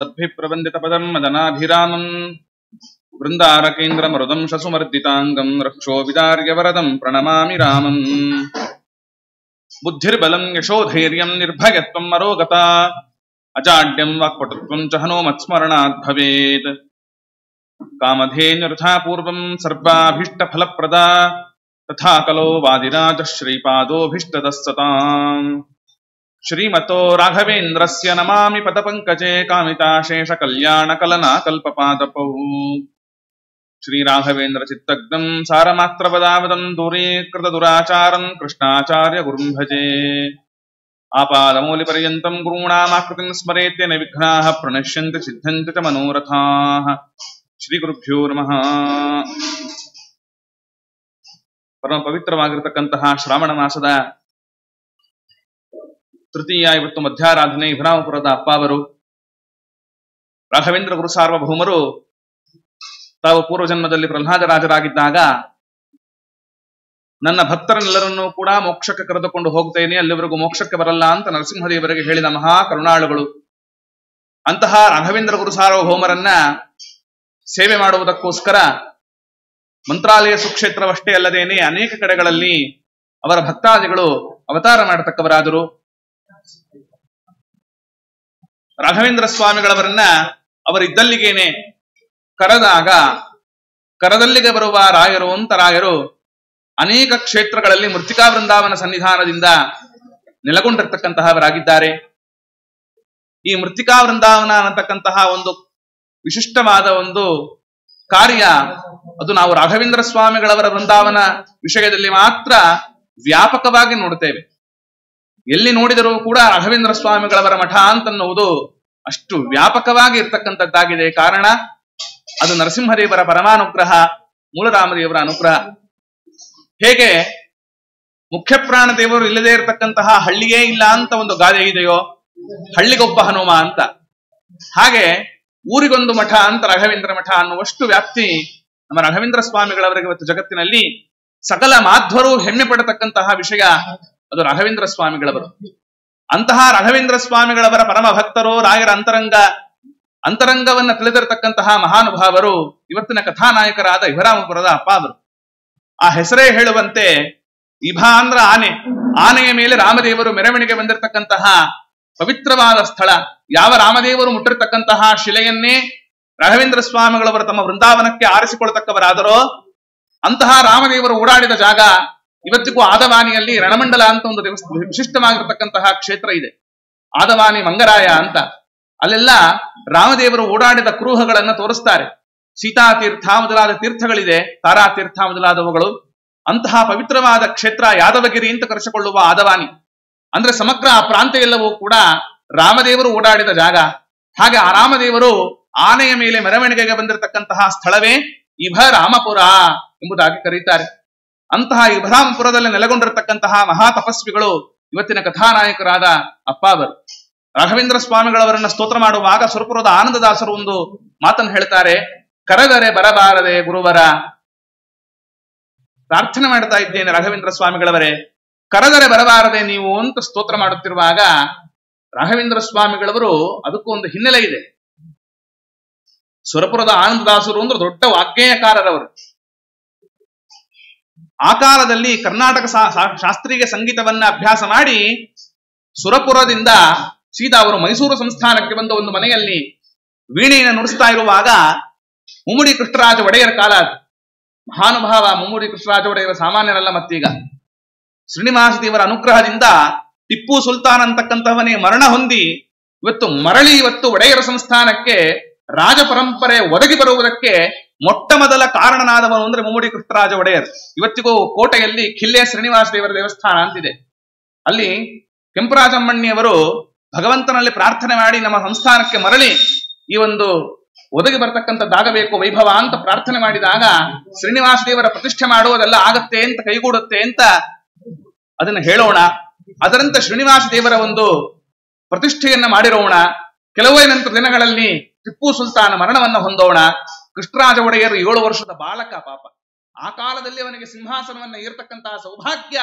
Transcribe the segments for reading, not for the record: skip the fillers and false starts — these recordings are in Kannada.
तद्भिप्रबन्धितपदं मदनाभिरामं वृन्दारकेन्द्रमरुदं शशुमर्दिताङ्गं रक्षोविदार्यवरदं प्रणमामि रामम्। बुद्धिर्बलं यशोधैर्यं निर्भयत्वं मरोगता अजाड्यं वाक्पटुत्वं च हनोमत्स्मरणात् भवेत्। कामधेनुर्था पूर्वं सर्वाभीष्टफलप्रदा तथा कलो वादिराजः श्रीपादोऽभीष्टदः सताम्। श्रीमतो राघवेन्द्रस्य नमामि पदपङ्कजे कामिताशेषकल्याणकलनाकल्पपादपौ। श्रीराघवेन्द्रचित्तग्नं सारमात्रपदावदं दूरीकृतदुराचारं कृष्णाचार्य गुरुं भजे। आपादमूलिपर्यन्तं गुरूणामाकृतिं स्मरेत्येन विघ्नाः प्रणश्यन्ति सिद्ध्यन्ति च मनोरथाः। श्रीगुरुभ्यो नमः। ಪರಮ ಪವಿತ್ರವಾಗಿರತಕ್ಕಂತಹ ಶ್ರಾವಣ ಮಾಸದ ತೃತೀಯ ಇವತ್ತು ಮಧ್ಯಾರಾಧನೆ ಇಭರಾಮಪುರದ ಅಪ್ಪ ಅವರು ರಾಘವೇಂದ್ರ ಗುರು ಸಾರ್ವಭೌಮರು ತಾವು ಪೂರ್ವಜನ್ಮದಲ್ಲಿ ಪ್ರಹ್ಲಾದರಾಜರಾಗಿದ್ದಾಗ ನನ್ನ ಭಕ್ತರನ್ನೆಲ್ಲರನ್ನೂ ಕೂಡ ಮೋಕ್ಷಕ್ಕೆ ಕರೆದುಕೊಂಡು ಹೋಗ್ತೇನೆ, ಅಲ್ಲಿವರೆಗೂ ಮೋಕ್ಷಕ್ಕೆ ಬರಲ್ಲ ಅಂತ ನರಸಿಂಹದೇವರಿಗೆ ಹೇಳಿದ ಮಹಾ ಕರುಣಾಳುಗಳು. ಅಂತಹ ರಾಘವೇಂದ್ರ ಗುರು ಸಾರ್ವಭೌಮರನ್ನ ಸೇವೆ ಮಾಡುವುದಕ್ಕೋಸ್ಕರ ಮಂತ್ರಾಲಯ ಸುಕ್ಷೇತ್ರವಷ್ಟೇ ಅಲ್ಲದೇನೆ ಅನೇಕ ಕಡೆಗಳಲ್ಲಿ ಅವರ ಭಕ್ತಾದಿಗಳು ಅವತಾರ ಮಾಡತಕ್ಕವರಾದರು. ರಾಘವೇಂದ್ರ ಸ್ವಾಮಿಗಳವರನ್ನ ಅವರಿದ್ದಲ್ಲಿಗೇನೆ ಕರೆದಾಗ ಕರದಲ್ಲಿಗೆ ಬರುವ ರಾಯರು ಅಂತ ರಾಯರು ಅನೇಕ ಕ್ಷೇತ್ರಗಳಲ್ಲಿ ಮೃತ್ತಿಕಾ ವೃಂದಾವನ ಸನ್ನಿಧಾನದಿಂದ ನೆಲೆಗೊಂಡಿರ್ತಕ್ಕಂತಹವರಾಗಿದ್ದಾರೆ. ಈ ಮೃತ್ತಿಕಾ ವೃಂದಾವನ ಅನ್ನತಕ್ಕಂತಹ ಒಂದು ವಿಶಿಷ್ಟವಾದ ಒಂದು ಕಾರ್ಯ, ಅದು ನಾವು ರಾಘವೇಂದ್ರ ಸ್ವಾಮಿಗಳವರ ವೃಂದಾವನ ವಿಷಯದಲ್ಲಿ ಮಾತ್ರ ವ್ಯಾಪಕವಾಗಿ ನೋಡುತ್ತೇವೆ. ಎಲ್ಲಿ ನೋಡಿದರೂ ಕೂಡ ರಾಘವೇಂದ್ರ ಸ್ವಾಮಿಗಳವರ ಮಠ ಅಂತನ್ನುವುದು ಅಷ್ಟು ವ್ಯಾಪಕವಾಗಿ ಇರ್ತಕ್ಕಂಥದ್ದಾಗಿದೆ. ಕಾರಣ ಅದು ನರಸಿಂಹದೇವರ ಪರಮಾನುಗ್ರಹ, ಮೂಲರಾಮದೇವರ ಅನುಗ್ರಹ. ಹೇಗೆ ಮುಖ್ಯ ಪ್ರಾಣ ದೇವರು ಇಲ್ಲದೆ ಇರತಕ್ಕಂತಹ ಹಳ್ಳಿಯೇ ಇಲ್ಲ ಅಂತ ಒಂದು ಗಾದೆ ಇದೆಯೋ, ಹಳ್ಳಿಗೊಬ್ಬ ಹನುಮ ಅಂತ, ಹಾಗೆ ಊರಿಗೊಂದು ಮಠ ಅಂತ ರಾಘವೇಂದ್ರ ಮಠ ಅನ್ನುವಷ್ಟು ವ್ಯಾಪ್ತಿ ನಮ್ಮ ರಾಘವೇಂದ್ರ ಸ್ವಾಮಿಗಳವರಿಗೆ ಇವತ್ತು ಜಗತ್ತಿನಲ್ಲಿ ಸಕಲ ಮಾಧ್ವರು ಹೆಮ್ಮೆ ಪಡತಕ್ಕಂತಹ ವಿಷಯ ಅದು ರಾಘವೇಂದ್ರ ಸ್ವಾಮಿಗಳವರು. ಅಂತಹ ರಾಘವೇಂದ್ರ ಸ್ವಾಮಿಗಳವರ ಪರಮ ಭಕ್ತರು, ರಾಯರ ಅಂತರಂಗವನ್ನ ತಿಳಿದಿರತಕ್ಕಂತಹ ಮಹಾನುಭಾವರು ಇವತ್ತಿನ ಕಥಾನಾಯಕರಾದ ಇಭರಾಮಪುರದ ಅಪ್ಪ ಅವರು. ಆ ಹೆಸರೇ ಹೇಳುವಂತೆ ಇಭ ಅಂದ್ರ ಆನೆ, ಆನೆಯ ಮೇಲೆ ರಾಮದೇವರು ಮೆರವಣಿಗೆ ಬಂದಿರತಕ್ಕಂತಹ ಪವಿತ್ರವಾದ ಸ್ಥಳ. ಯಾವ ರಾಮದೇವರು ಮುಟ್ಟಿರ್ತಕ್ಕಂತಹ ಶಿಲೆಯನ್ನೇ ರಾಘವೇಂದ್ರ ಸ್ವಾಮಿಗಳವರು ತಮ್ಮ ವೃಂದಾವನಕ್ಕೆ ಆರಿಸಿಕೊಳ್ತಕ್ಕವರಾದರೋ ಅಂತಹ ರಾಮದೇವರು ಓಡಾಡಿದ ಜಾಗ ಇವತ್ತಿಗೂ ಆದವಾನಿಯಲ್ಲಿ ರಣಮಂಡಲ ಅಂತ ಒಂದು ವಿಶಿಷ್ಟವಾಗಿರತಕ್ಕಂತಹ ಕ್ಷೇತ್ರ ಇದೆ. ಆದವಾನಿ ಮಂಗರಾಯ ಅಂತ. ಅಲ್ಲೆಲ್ಲ ರಾಮದೇವರು ಓಡಾಡಿದ ಕ್ರೂಹಗಳನ್ನ ತೋರಿಸ್ತಾರೆ. ಸೀತಾತೀರ್ಥ ಮೊದಲಾದ ತೀರ್ಥಗಳಿದೆ, ತಾರಾತೀರ್ಥ ಮೊದಲಾದವುಗಳು. ಅಂತಹ ಪವಿತ್ರವಾದ ಕ್ಷೇತ್ರ ಯಾದವಗಿರಿ ಅಂತ ಕರೆಸಿಕೊಳ್ಳುವ ಆದವಾನಿ ಅಂದ್ರೆ ಸಮಗ್ರ ಆ ಪ್ರಾಂತ ಎಲ್ಲವೂ ಕೂಡ ರಾಮದೇವರು ಓಡಾಡಿದ ಜಾಗ. ಹಾಗೆ ಆ ರಾಮದೇವರು ಆನೆಯ ಮೇಲೆ ಮೆರವಣಿಗೆಗೆ ಬಂದಿರತಕ್ಕಂತಹ ಸ್ಥಳವೇ ಇಭರಾಮಪುರ ಎಂಬುದಾಗಿ ಕರೀತಾರೆ. ಅಂತಹ ಇಭರಾಮಪುರದಲ್ಲಿ ನೆಲೆಗೊಂಡಿರತಕ್ಕಂತಹ ಮಹಾ ತಪಸ್ವಿಗಳು ಇವತ್ತಿನ ಕಥಾನಾಯಕರಾದ ಅಪ್ಪ ಅವರು. ರಾಘವೇಂದ್ರ ಸ್ವಾಮಿಗಳವರನ್ನ ಸ್ತೋತ್ರ ಮಾಡುವಾಗ ಸುರಪುರದ ಆನಂದದಾಸರು ಒಂದು ಮಾತನ್ನು ಹೇಳ್ತಾರೆ, ಕರೆದರೆ ಬರಬಾರದೆ ಗುರುವರ. ಪ್ರಾರ್ಥನೆ ಮಾಡ್ತಾ ಇದ್ದೇನೆ ರಾಘವೇಂದ್ರ ಸ್ವಾಮಿಗಳವರೇ, ಕರೆದರೆ ಬರಬಾರದೆ ನೀವು ಅಂತ ಸ್ತೋತ್ರ ಮಾಡುತ್ತಿರುವಾಗ ರಾಘವೇಂದ್ರ ಸ್ವಾಮಿಗಳವರು ಅದಕ್ಕೂ ಒಂದು ಹಿನ್ನೆಲೆ ಇದೆ. ಸುರಪುರದ ಆನಂದದಾಸರು ಅಂದ್ರೆ ದೊಡ್ಡ ವಾಗ್ಗೇಯಕಾರರವರು. ಆ ಕಾಲದಲ್ಲಿ ಕರ್ನಾಟಕ ಶಾಸ್ತ್ರೀಯ ಸಂಗೀತವನ್ನ ಅಭ್ಯಾಸ ಮಾಡಿ ಸುರಪುರದಿಂದ ಸೀದಾ ಅವರು ಮೈಸೂರು ಸಂಸ್ಥಾನಕ್ಕೆ ಬಂದ ಒಂದು ಮನೆಯಲ್ಲಿ ವೀಣೆಯನ್ನು ನುಡಿಸ್ತಾ ಇರುವಾಗ ಮುಮ್ಮಡಿ ಕೃಷ್ಣರಾಜ ಒಡೆಯರ ಕಾಲ. ಮಹಾನುಭಾವ ಮುಮ್ಮಡಿ ಕೃಷ್ಣರಾಜ ಒಡೆಯರ ಸಾಮಾನ್ಯರಲ್ಲ. ಮತ್ತೀಗ ಶ್ರೀನಿವಾಸ ದೇವರ ಅನುಗ್ರಹದಿಂದ ಟಿಪ್ಪು ಸುಲ್ತಾನ್ ಅಂತಕ್ಕಂಥವನೇ ಮರಣ ಹೊಂದಿ ಇವತ್ತು ಒಡೆಯರ ಸಂಸ್ಥಾನಕ್ಕೆ ರಾಜ ಪರಂಪರೆ ಒದಗಿ ಬರುವುದಕ್ಕೆ ಮೊಟ್ಟ ಮೊದಲ ಕಾರಣನಾದವನು ಅಂದ್ರೆ ಮುಮ್ಮಡಿ ಕೃಷ್ಣರಾಜ ಒಡೆಯರ್. ಇವತ್ತಿಗೂ ಕೋಟೆಯಲ್ಲಿ ಖಿಲ್ಲೆ ಶ್ರೀನಿವಾಸ ದೇವರ ದೇವಸ್ಥಾನ ಅಂತಿದೆ. ಅಲ್ಲಿ ಕೆಂಪರಾಜಮ್ಮಣ್ಣಿಯವರು ಭಗವಂತನಲ್ಲಿ ಪ್ರಾರ್ಥನೆ ಮಾಡಿ ನಮ್ಮ ಸಂಸ್ಥಾನಕ್ಕೆ ಮರಳಿ ಈ ಒಂದು ಒದಗಿ ಬರ್ತಕ್ಕಂಥದ್ದಾಗಬೇಕು ವೈಭವ ಅಂತ ಪ್ರಾರ್ಥನೆ ಮಾಡಿದಾಗ ಶ್ರೀನಿವಾಸ ದೇವರ ಪ್ರತಿಷ್ಠೆ ಮಾಡುವುದೆಲ್ಲ ಆಗತ್ತೆ ಅಂತ, ಕೈಗೂಡುತ್ತೆ ಅಂತ ಅದನ್ನು ಹೇಳೋಣ. ಅದರಂತೆ ಶ್ರೀನಿವಾಸ ದೇವರ ಒಂದು ಪ್ರತಿಷ್ಠೆಯನ್ನ ಮಾಡಿರೋಣ. ಕೆಲವೇ ನಂತರ ದಿನಗಳಲ್ಲಿ ಟಿಪ್ಪು ಸುಲ್ತಾನ ಮರಣವನ್ನ ಹೊಂದೋಣ. ಕೃಷ್ಣರಾಜ ಒಡೆಯರು 7 ವರ್ಷದ ಬಾಲಕ ಪಾಪ. ಆ ಕಾಲದಲ್ಲಿ ಅವನಿಗೆ ಸಿಂಹಾಸನವನ್ನ ಏರ್ತಕ್ಕಂತಹ ಸೌಭಾಗ್ಯ,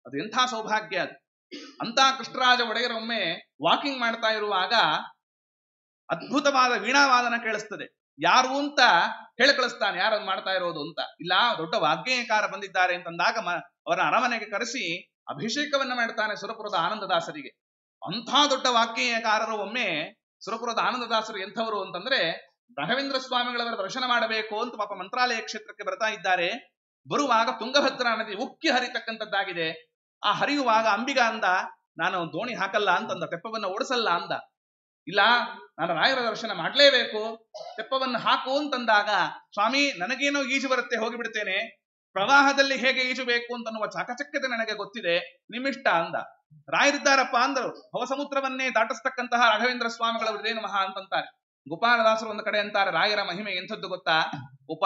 ಅದು ಎಂಥ ಸೌಭಾಗ್ಯ ಅದು. ಅಂತ ಕೃಷ್ಣರಾಜ ಒಡೆಯರೊಮ್ಮೆ ವಾಕಿಂಗ್ ಮಾಡ್ತಾ ಇರುವಾಗ ಅದ್ಭುತವಾದ ವೀಣಾವಾದನ ಕೇಳಿಸ್ತದೆ. ಯಾರು ಅಂತ ಹೇಳಿ ಕಳಿಸ್ತಾನೆ, ಯಾರು ಮಾಡ್ತಾ ಇರೋದು ಅಂತ. ಇಲ್ಲ, ದೊಡ್ಡ ವಾಗ್ಗೇಯಕಾರ ಬಂದಿದ್ದಾರೆ ಅಂತಂದಾಗ ಅವರ ಅರಮನೆಗೆ ಕರೆಸಿ ಅಭಿಷೇಕವನ್ನ ಮಾಡ್ತಾನೆ ಸುರಪುರದ ಆನಂದದಾಸರಿಗೆ. ಅಂಥ ದೊಡ್ಡ ವಾಗ್ಗೇಯಕಾರರು ಒಮ್ಮೆ ಸುರಪುರದ ಆನಂದದಾಸರು ಎಂಥವರು ಅಂತಂದ್ರೆ, ರಾಘವೇಂದ್ರ ಸ್ವಾಮಿಗಳವರ ದರ್ಶನ ಮಾಡಬೇಕು ಅಂತ ಪಾಪ ಮಂತ್ರಾಲಯ ಕ್ಷೇತ್ರಕ್ಕೆ ಬರ್ತಾ ಇದ್ದಾರೆ. ಬರುವಾಗ ತುಂಗಭದ್ರಾ ನದಿ ಉಕ್ಕಿ ಹರಿತಕ್ಕಂಥದ್ದಾಗಿದೆ. ಆ ಹರಿಯುವಾಗ ಅಂಬಿಗ ಅಂದ, ನಾನು ದೋಣಿ ಹಾಕಲ್ಲ ಅಂತಂದ, ತೆಪ್ಪವನ್ನ ಓಡಿಸಲ್ಲ ಅಂದ. ಇಲ್ಲ, ನಾನು ರಾಯರ ದರ್ಶನ ಮಾಡ್ಲೇಬೇಕು, ತೆಪ್ಪವನ್ನು ಹಾಕು ಅಂತಂದಾಗ, ಸ್ವಾಮಿ ನನಗೇನೋ ಈಜು ಬರುತ್ತೆ, ಹೋಗಿಬಿಡ್ತೇನೆ, ಪ್ರವಾಹದಲ್ಲಿ ಹೇಗೆ ಈಜಬೇಕು ಅಂತನ್ನುವ ಚಾಕಚಕ್ಯತೆ ನನಗೆ ಗೊತ್ತಿದೆ, ನಿಮ್ಮಿಷ್ಟ ಅಂದ. ರಾಯರಿದ್ದಾರಪ್ಪ ಅಂದರು. ಭವಸಮುದ್ರವನ್ನೇ ದಾಟಿಸ್ತಕ್ಕಂತಹ ರಾಘವೇಂದ್ರ ಸ್ವಾಮಿಗಳವರಿದೇನು ಮಹಾ ಅಂತಂತಾರೆ. ಗೋಪಾಲದಾಸರು ಒಂದು ಕಡೆ ಅಂತಾರೆ, ರಾಯರ ಮಹಿಮೆ ಎಂಥದ್ದು ಗೊತ್ತಾ, ಒಬ್ಬ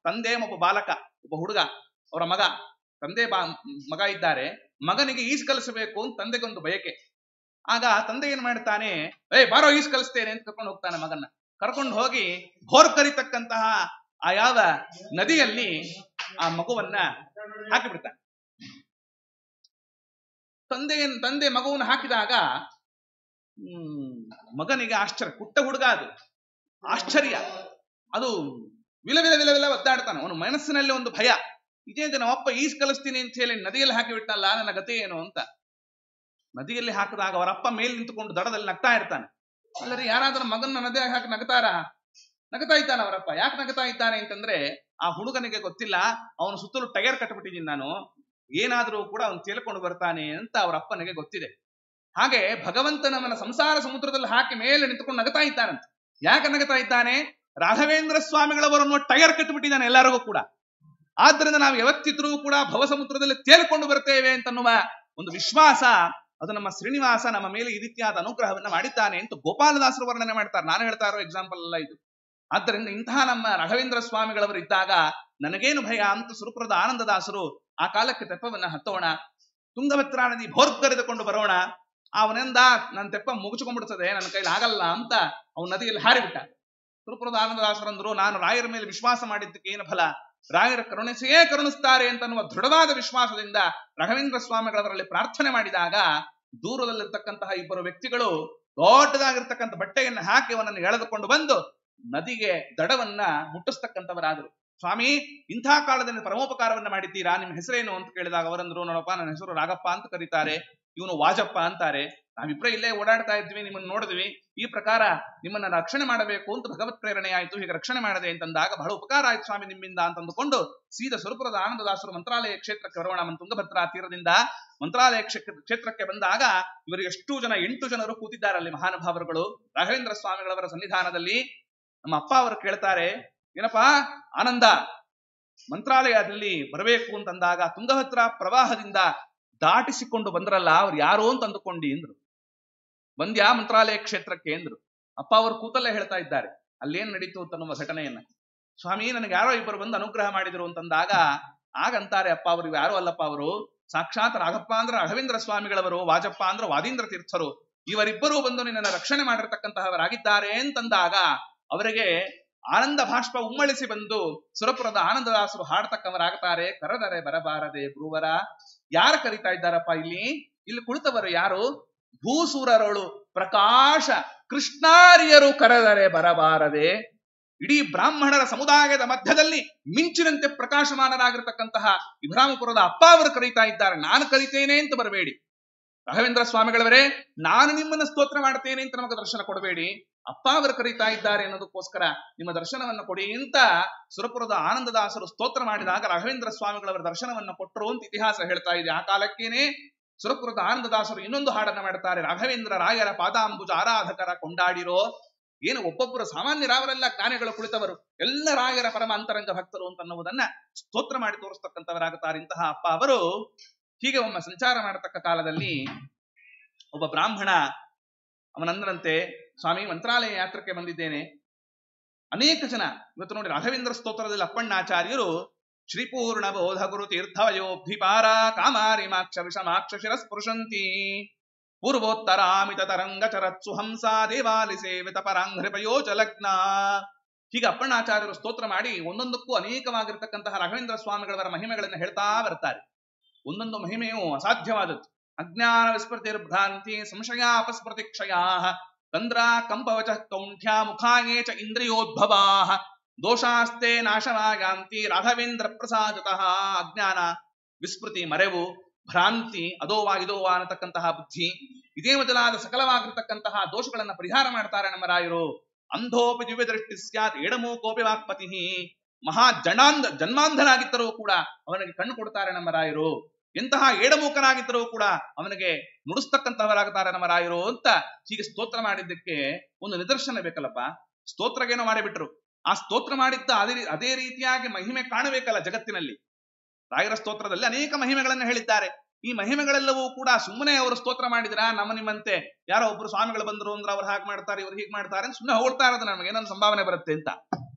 ತಂದೆ ಒಬ್ಬ ಬಾಲಕ, ಒಬ್ಬ ಹುಡುಗ, ಅವರ ಮಗ, ತಂದೆ ಮಗ ಇದ್ದಾರೆ. ಮಗನಿಗೆ ಈಜು ಕಲಿಸಬೇಕು ಅಂತ ತಂದೆಗೊಂದು ಬಯಕೆ. ಆಗ ತಂದೆ ಏನ್ ಮಾಡ್ತಾನೆ, ಬಾರೋ ಈಜು ಕಲಿಸ್ತೇನೆ ಅಂತ ಕರ್ಕೊಂಡು ಹೋಗ್ತಾನೆ ಮಗನ್ನ. ಕರ್ಕೊಂಡು ಹೋಗಿ ಭೋರ್ ಕರಿತಕ್ಕಂತಹ ಆ ಯಾವ ನದಿಯಲ್ಲಿ ಆ ಮಗುವನ್ನ ಹಾಕಿಬಿಡ್ತಾನೆ. ತಂದೆ ಮಗುವನ್ನು ಹಾಕಿದಾಗ ಮಗನಿಗೆ ಆಶ್ಚರ್ಯ, ಪುಟ್ಟ ಹುಡುಗ ಅದು, ಆಶ್ಚರ್ಯ, ಅದು ವಿಲ ವಿಲ ವಿಲ ವಿಲ ಒದ್ದಾಡ್ತಾನೆ. ಅವನು ಮನಸ್ಸಿನಲ್ಲಿ ಒಂದು ಭಯ, ಇದೇಂತ ನಮ್ಮಪ್ಪ ಈಜು ಕಲಿಸ್ತೀನಿ ಅಂತ ಹೇಳಿ ನದಿಯಲ್ಲಿ ಹಾಕಿಬಿಟ್ಟಲ್ಲ, ನನ್ನ ಗತಿ ಏನು ಅಂತ. ನದಿಯಲ್ಲಿ ಹಾಕಿದಾಗ ಅವರಪ್ಪ ಮೇಲೆ ನಿಂತುಕೊಂಡು ದಡದಲ್ಲಿ ನಗ್ತಾ ಇರ್ತಾನೆ. ಅಲ್ಲರಿ, ಯಾರಾದ್ರೂ ಮಗನ್ನ ನದಿಯಾಗಿ ಹಾಕಿ ನಗತಾ ಇದ್ದಾನೆ ಅವರಪ್ಪ. ಯಾಕೆ ನಗತಾ ಇದ್ದಾನೆ ಅಂತಂದ್ರೆ, ಆ ಹುಡುಗನಿಗೆ ಗೊತ್ತಿಲ್ಲ, ಅವನು ಸುತ್ತಲೂ ಟೈರ್ ಕಟ್ಟಿಬಿಟ್ಟಿದ್ದೀನಿ ನಾನು, ಏನಾದ್ರೂ ಕೂಡ ಅವನು ತೇಲ್ಕೊಂಡು ಬರ್ತಾನೆ ಅಂತ ಅವರಪ್ಪನಿಗೆ ಗೊತ್ತಿದೆ. ಹಾಗೆ ಭಗವಂತ ನಮ್ಮನ್ನ ಸಂಸಾರ ಸಮುದ್ರದಲ್ಲಿ ಹಾಕಿ ಮೇಲೆ ನಿಂತುಕೊಂಡು ನಗತಾ ಇದ್ದಾನಂತ. ಯಾಕೆ ನಗತಾ ಇದ್ದಾನೆ? ರಾಘವೇಂದ್ರ ಸ್ವಾಮಿಗಳವರನ್ನು ಟೈರ್ ಕಟ್ಟಿಬಿಟ್ಟಿದ್ದಾನೆ ಎಲ್ಲರಿಗೂ ಕೂಡ. ಆದ್ರಿಂದ ನಾವು ಯಾವತ್ತಿದ್ರೂ ಕೂಡ ಭವ ಸಮುದ್ರದಲ್ಲಿ ತೇಲ್ಕೊಂಡು ಬರ್ತೇವೆ ಅಂತನ್ನುವ ಒಂದು ವಿಶ್ವಾಸ, ಅದು ನಮ್ಮ ಶ್ರೀನಿವಾಸ ನಮ್ಮ ಮೇಲೆ ಈ ರೀತಿಯಾದ ಅನುಗ್ರಹವನ್ನ ಮಾಡಿದ್ದಾನೆ ಅಂತ ಗೋಪಾಲದಾಸರು ವರ್ಣನೆ ಮಾಡ್ತಾರೆ. ನಾನು ಹೇಳ್ತಾ ಇರೋ ಎಕ್ಸಾಂಪಲ್ ಅಲ್ಲ ಇದು. ಆದ್ದರಿಂದ ಇಂತಹ ನಮ್ಮ ರಾಘವೇಂದ್ರ ಸ್ವಾಮಿಗಳವರು ಇದ್ದಾಗ ನನಗೇನು ಭಯ ಅಂತ ಸುರಪುರದ ಆನಂದದಾಸರು ಆ ಕಾಲಕ್ಕೆ ತೆಪ್ಪವನ್ನ ಹತ್ತೋಣ, ತುಂಗಭದ್ರಾ ನದಿ ಭೋರ್ಗರೆದುಕೊಂಡು ಬರೋಣ. ಅವನಿಂದ ನನ್ನ ತೆಪ್ಪ ಮುಗಿಸ್ಕೊಂಡ್ಬಿಡ್ತದೆ, ನನ್ನ ಕೈಲಿ ಆಗಲ್ಲ ಅಂತ ಅವನ ನದಿಯಲ್ಲಿ ಹಾರಿಬಿಟ್ಟ. ಸುರಪುರದ ಆನಂದದಾಸರಂದ್ರು, ನಾನು ರಾಯರ ಮೇಲೆ ವಿಶ್ವಾಸ ಮಾಡಿದ್ದಕ್ಕೆ ಏನು ಫಲ, ರಾಯರ ಕರುಣಿಸೆಯೇ ಕರುಣಿಸ್ತಾರೆ ಅಂತನ್ನುವ ದೃಢವಾದ ವಿಶ್ವಾಸದಿಂದ ರಾಘವೇಂದ್ರ ಸ್ವಾಮಿಗಳವರಲ್ಲಿ ಪ್ರಾರ್ಥನೆ ಮಾಡಿದಾಗ ದೂರದಲ್ಲಿರ್ತಕ್ಕಂತಹ ಇಬ್ಬರು ವ್ಯಕ್ತಿಗಳು ದೊಡ್ಡದಾಗಿರ್ತಕ್ಕಂಥ ಬಟ್ಟೆಯನ್ನು ಹಾಕಿ ಅವನನ್ನು ಎಳೆದುಕೊಂಡು ಬಂದು ನದಿಗೆ ದಡವನ್ನ ಮುಟ್ಟಿಸ್ತಕ್ಕಂಥವರಾದರು. ಸ್ವಾಮಿ, ಇಂಥ ಕಾಲದಲ್ಲಿ ಪರಮೋಪಕಾರವನ್ನ ಮಾಡಿದ್ದೀರಾ, ನಿಮ್ಮ ಹೆಸರೇನು ಅಂತ ಕೇಳಿದಾಗ ಅವರಂದ್ರು, ನೋಡಪ್ಪ ನನ್ನ ಹೆಸರು ರಾಗಪ್ಪ ಅಂತ ಕರೀತಾರೆ, ಇವನು ವಾಜಪ್ಪ ಅಂತಾರೆ, ನಾವಿಬ್ಬರೇ ಇಲ್ಲೇ ಓಡಾಡ್ತಾ ಇದ್ವಿ, ನಿಮ್ಮನ್ನು ನೋಡಿದ್ವಿ, ಈ ಪ್ರಕಾರ ನಿಮ್ಮನ್ನ ರಕ್ಷಣೆ ಮಾಡಬೇಕು ಅಂತ ಭಗವತ್ ಪ್ರೇರಣೆ ಆಯ್ತು, ಹೀಗೆ ರಕ್ಷಣೆ ಮಾಡದೆ ಅಂತಂದಾಗ ಬಹಳ ಉಪಕಾರ ಆಯ್ತು ಸ್ವಾಮಿ ನಿಮ್ಮಿಂದ ಅಂತಂದುಕೊಂಡು ಸೀದಾ ಸುರಪುರದ ಆನಂದದಾಸರು ಮಂತ್ರಾಲಯ ಕ್ಷೇತ್ರಕ್ಕೆ ಬರೋಣ. ತುಂಗಭದ್ರಾ ತೀರದಿಂದ ಮಂತ್ರಾಲಯ ಕ್ಷೇತ್ರಕ್ಕೆ ಬಂದಾಗ ಇವರು ಎಷ್ಟು ಜನ, 8 ಜನರು ಕೂತಿದ್ದಾರೆ ಮಹಾನುಭಾವರುಗಳು ರಾಘವೇಂದ್ರ ಸ್ವಾಮಿಗಳವರ ಸನ್ನಿಧಾನದಲ್ಲಿ. ನಮ್ಮ ಅಪ್ಪ ಅವರು ಕೇಳ್ತಾರೆ, ಏನಪ್ಪಾ ಆನಂದ, ಮಂತ್ರಾಲಯದಲ್ಲಿ ಬರಬೇಕು ಅಂತಂದಾಗ ತುಂಗಭದ್ರಾ ಪ್ರವಾಹದಿಂದ ದಾಟಿಸಿಕೊಂಡು ಬಂದ್ರಲ್ಲ, ಅವ್ರು ಯಾರು ಅಂತ ಅಂದುಕೊಂಡಿ ಅಂದ್ರು. ಬಂದ್ಯಾ ಮಂತ್ರಾಲಯ ಕ್ಷೇತ್ರಕ್ಕೆ ಅಂದ್ರು. ಅಪ್ಪ ಅವರು ಕೂತಲ್ಲೇ ಹೇಳ್ತಾ ಇದ್ದಾರೆ ಅಲ್ಲೇನ್ ನಡೀತು ಅಂತನ್ನುವ ಘಟನೆಯನ್ನ. ಸ್ವಾಮಿ, ನನಗೆ ಯಾರೋ ಇಬ್ಬರು ಬಂದು ಅನುಗ್ರಹ ಮಾಡಿದ್ರು ಅಂತಂದಾಗ ಆಗಂತಾರೆ ಅಪ್ಪ ಅವರು, ಯಾರೋ ಅಲ್ಲಪ್ಪ, ಅವರು ಸಾಕ್ಷಾತ್ ರಾಘಪ್ಪ ಅಂದ್ರೆ ರಾಘವೇಂದ್ರ ಸ್ವಾಮಿಗಳವರು, ವಾಜಪ್ಪ ಅಂದ್ರೆ ವಾದೀಂದ್ರ ತೀರ್ಥರು, ಇವರಿಬ್ಬರೂ ಬಂದು ನಿನ್ನನ್ನು ರಕ್ಷಣೆ ಮಾಡಿರ್ತಕ್ಕಂತಹವರಾಗಿದ್ದಾರೆ ಅಂತಂದಾಗ ಅವರಿಗೆ ಆನಂದ ಭಾಷ್ಪ ಉಮ್ಮಳಿಸಿ ಬಂದು ಸುರಪುರದ ಆನಂದದಾಸರು ಹಾಡ್ತಕ್ಕವರಾಗ್ತಾರೆ. ಕರೆದರೆ ಬರಬಾರದೆ ಗುರುವರ. ಯಾರು ಕರೀತಾ ಇದ್ದಾರಪ್ಪ ಇಲ್ಲಿ ಕುಳಿತವರು ಯಾರು? ಭೂಸುರರಳು ಪ್ರಕಾಶ ಕೃಷ್ಣಾರ್ಯರು ಕರೆದರೆ ಬರಬಾರದೆ. ಇಡೀ ಬ್ರಾಹ್ಮಣರ ಸಮುದಾಯದ ಮಧ್ಯದಲ್ಲಿ ಮಿಂಚಿನಂತೆ ಪ್ರಕಾಶಮಾನರಾಗಿರ್ತಕ್ಕಂತಹ ಇಬ್ರಾಮಪುರದ ಅಪ್ಪ ಅವರು ಕರೀತಾ ಇದ್ದಾರೆ, ನಾನು ಕರೀತೇನೆ ಅಂತ ಬರಬೇಡಿ. ರಾಘವೇಂದ್ರ ಸ್ವಾಮಿಗಳವರೇ, ನಾನು ನಿಮ್ಮನ್ನ ಸ್ತೋತ್ರ ಮಾಡ್ತೇನೆ ಅಂತ ನಮಗೆ ದರ್ಶನ ಕೊಡಬೇಡಿ, ಅಪ್ಪ ಅವರು ಕರೀತಾ ಇದ್ದಾರೆ ಅನ್ನೋದಕ್ಕೋಸ್ಕರ ನಿಮ್ಮ ದರ್ಶನವನ್ನು ಕೊಡಿ ಅಂತ ಸುರಪುರದ ಆನಂದದಾಸರು ಸ್ತೋತ್ರ ಮಾಡಿದಾಗ ರಾಘವೇಂದ್ರ ಸ್ವಾಮಿಗಳವರ ದರ್ಶನವನ್ನು ಕೊಟ್ಟರು ಅಂತ ಇತಿಹಾಸ ಹೇಳ್ತಾ ಇದೆ. ಆ ಕಾಲಕ್ಕೇನೆ ಸುರಪುರದ ಆನಂದದಾಸರು ಇನ್ನೊಂದು ಹಾಡನ್ನ ಮಾಡ್ತಾರೆ, ರಾಘವೇಂದ್ರ ರಾಯರ ಪಾದಾಂಬುಜ ಆರಾಧಕರ ಕೊಂಡಾಡಿರೋ. ಏನು ಒಬ್ಬೊಬ್ಬರು ಸಾಮಾನ್ಯರಾವರೆಲ್ಲ ಜ್ಞಾನಿಗಳು ಕುಳಿತವರು, ಎಲ್ಲ ರಾಯರ ಪರಮ ಅಂತರಂಗ ಭಕ್ತರು ಅಂತ ಅನ್ನುವುದನ್ನ ಸ್ತೋತ್ರ ಮಾಡಿ ತೋರಿಸ್ತಕ್ಕಂಥವರಾಗುತ್ತಾರೆ ಇಂತಹ ಅಪ್ಪ ಅವರು. ಹೀಗೆ ಒಮ್ಮೆ ಸಂಚಾರ ಮಾಡತಕ್ಕ ಕಾಲದಲ್ಲಿ ಒಬ್ಬ ಬ್ರಾಹ್ಮಣ ಅವನಂದ್ರಂತೆ, ಸ್ವಾಮಿ ಮಂತ್ರಾಲಯ ಯಾತ್ರಕ್ಕೆ ಬಂದಿದ್ದೇನೆ. ಅನೇಕ ಜನ ಇವತ್ತು ನೋಡಿ ರಾಘವೇಂದ್ರ ಸ್ತೋತ್ರದಲ್ಲಿ ಅಪ್ಪಣ್ಣಾಚಾರ್ಯರು ಶ್ರೀಪೂರ್ಣ ಬೋಧ ಗುರು ತೀರ್ಥವಯೋಭಿಪಾರ ಕಾಮಾರಿ ಮಾಕ್ಷ ವಿಷಮಾಕ್ಷ ಶಿರಸ್ಪೃಶಂತಿ ಪೂರ್ವೋತ್ತರಾಮಿತ ತರಂಗ ಚರತ್ಸು ಹಂಸ ದೇವಾಲಿ ಸೇವಿತ ಪರಾಂಘ್ರಿಪಯೋಜ ಲಗ್ನ. ಹೀಗೆ ಅಪ್ಪಣ್ಣಾಚಾರ್ಯರು ಸ್ತೋತ್ರ ಮಾಡಿ ಒಂದೊಂದಕ್ಕೂ ಅನೇಕವಾಗಿರ್ತಕ್ಕಂತಹ ರಾಘವೇಂದ್ರ ಸ್ವಾಮಿಗಳವರ ಮಹಿಮೆಗಳನ್ನು ಹೇಳ್ತಾ ಬರ್ತಾರೆ. ಒಂದೊಂದು ಮಹಿಮೆಯು ಅಸಾಧ್ಯವಾದದ್ದು. ಅಜ್ಞಾನ ವಿಸ್ಮೃತಿರ್ಭ್ರಾಂತಿ ಸಂಶಯ ಅಪಸ್ಮೃತಿ ಕ್ಷಯಾ ತಂದ್ರ ಕಂಪವಚ ಕೌಂಠ್ಯ ಮುಖಾಯೇ ಚ ಇಂದ್ರಿಯೋದ್ಭವಾ ದೋಷಾಸ್ತೆ ನಾಶವಾಯಾಂತಿ ರಾಘವೇಂದ್ರ ಪ್ರಸಾದತಃ. ಅಜ್ಞಾನ, ವಿಸ್ಮೃತಿ, ಮರೆವು, ಭ್ರಾಂತಿ, ಅದೋವಾ ಇದೋವಾ ಅನ್ನತಕ್ಕಂತಹ ಬುದ್ಧಿ, ಇದೇ ಮೊದಲಾದ ಸಕಲವಾಗಿರತಕ್ಕಂತಹ ದೋಷಗಳನ್ನ ಪರಿಹಾರ ಮಾಡ್ತಾರೆ ನಮ್ಮ ರಾಯರು. ಅಂಧೋಪಿ ದಿವ್ಯ ದೃಷ್ಟಿ ಸ್ಯಾತ್ ಏಡಮೂಕೋಪಿ ವಾಕ್ಪತಿ. ಮಹಾ ಜನ್ಮಾಂಧನಾಗಿದ್ದರೂ ಕೂಡ ಅವನಿಗೆ ಕಣ್ಣು ಕೊಡ್ತಾರೆ ನಮ್ಮ ರಾಯರು. ಎಂತಹ ಏಡಮೂಕನಾಗಿದ್ದರೂ ಕೂಡ ಅವನಿಗೆ ನುಡಿಸ್ತಕ್ಕಂತಹವರಾಗುತ್ತಾರೆ ನಮ್ಮ ರಾಯರು ಅಂತ ಹೀಗೆ ಸ್ತೋತ್ರ ಮಾಡಿದ್ದಕ್ಕೆ ಒಂದು ನಿದರ್ಶನ ಬೇಕಲ್ಲಪ್ಪ. ಸ್ತೋತ್ರಗೇನೋ ಮಾಡಿಬಿಟ್ರು, ಆ ಸ್ತೋತ್ರ ಮಾಡಿದ್ದ ಅದೇ ರೀತಿಯಾಗಿ ಮಹಿಮೆ ಕಾಣಬೇಕಲ್ಲ ಜಗತ್ತಿನಲ್ಲಿ. ರಾಯರ ಸ್ತೋತ್ರದಲ್ಲಿ ಅನೇಕ ಮಹಿಮೆಗಳನ್ನು ಹೇಳಿದ್ದಾರೆ. ಈ ಮಹಿಮೆಗಳೆಲ್ಲವೂ ಕೂಡ ಸುಮ್ಮನೆ ಅವರು ಸ್ತೋತ್ರ ಮಾಡಿದ್ರ ನಮ್ಮ ನಿಮ್ಮಂತೆ ಯಾರೋ ಒಬ್ರು ಸ್ವಾಮಿಗಳು ಬಂದ್ರು ಅಂದ್ರೆ ಅವ್ರು ಹಾಗೆ ಮಾಡ್ತಾರೆ ಇವ್ರು ಹೀಗೆ ಮಾಡ್ತಾರೆ ಅಂತ ಸುಮ್ಮನೆ ಹೊಗಳ್ತಾ ಇರೋದು ನಮ್ಗೆ ಏನೊಂದು ಸಂಭಾವನೆ ಬರುತ್ತೆ ಅಂತ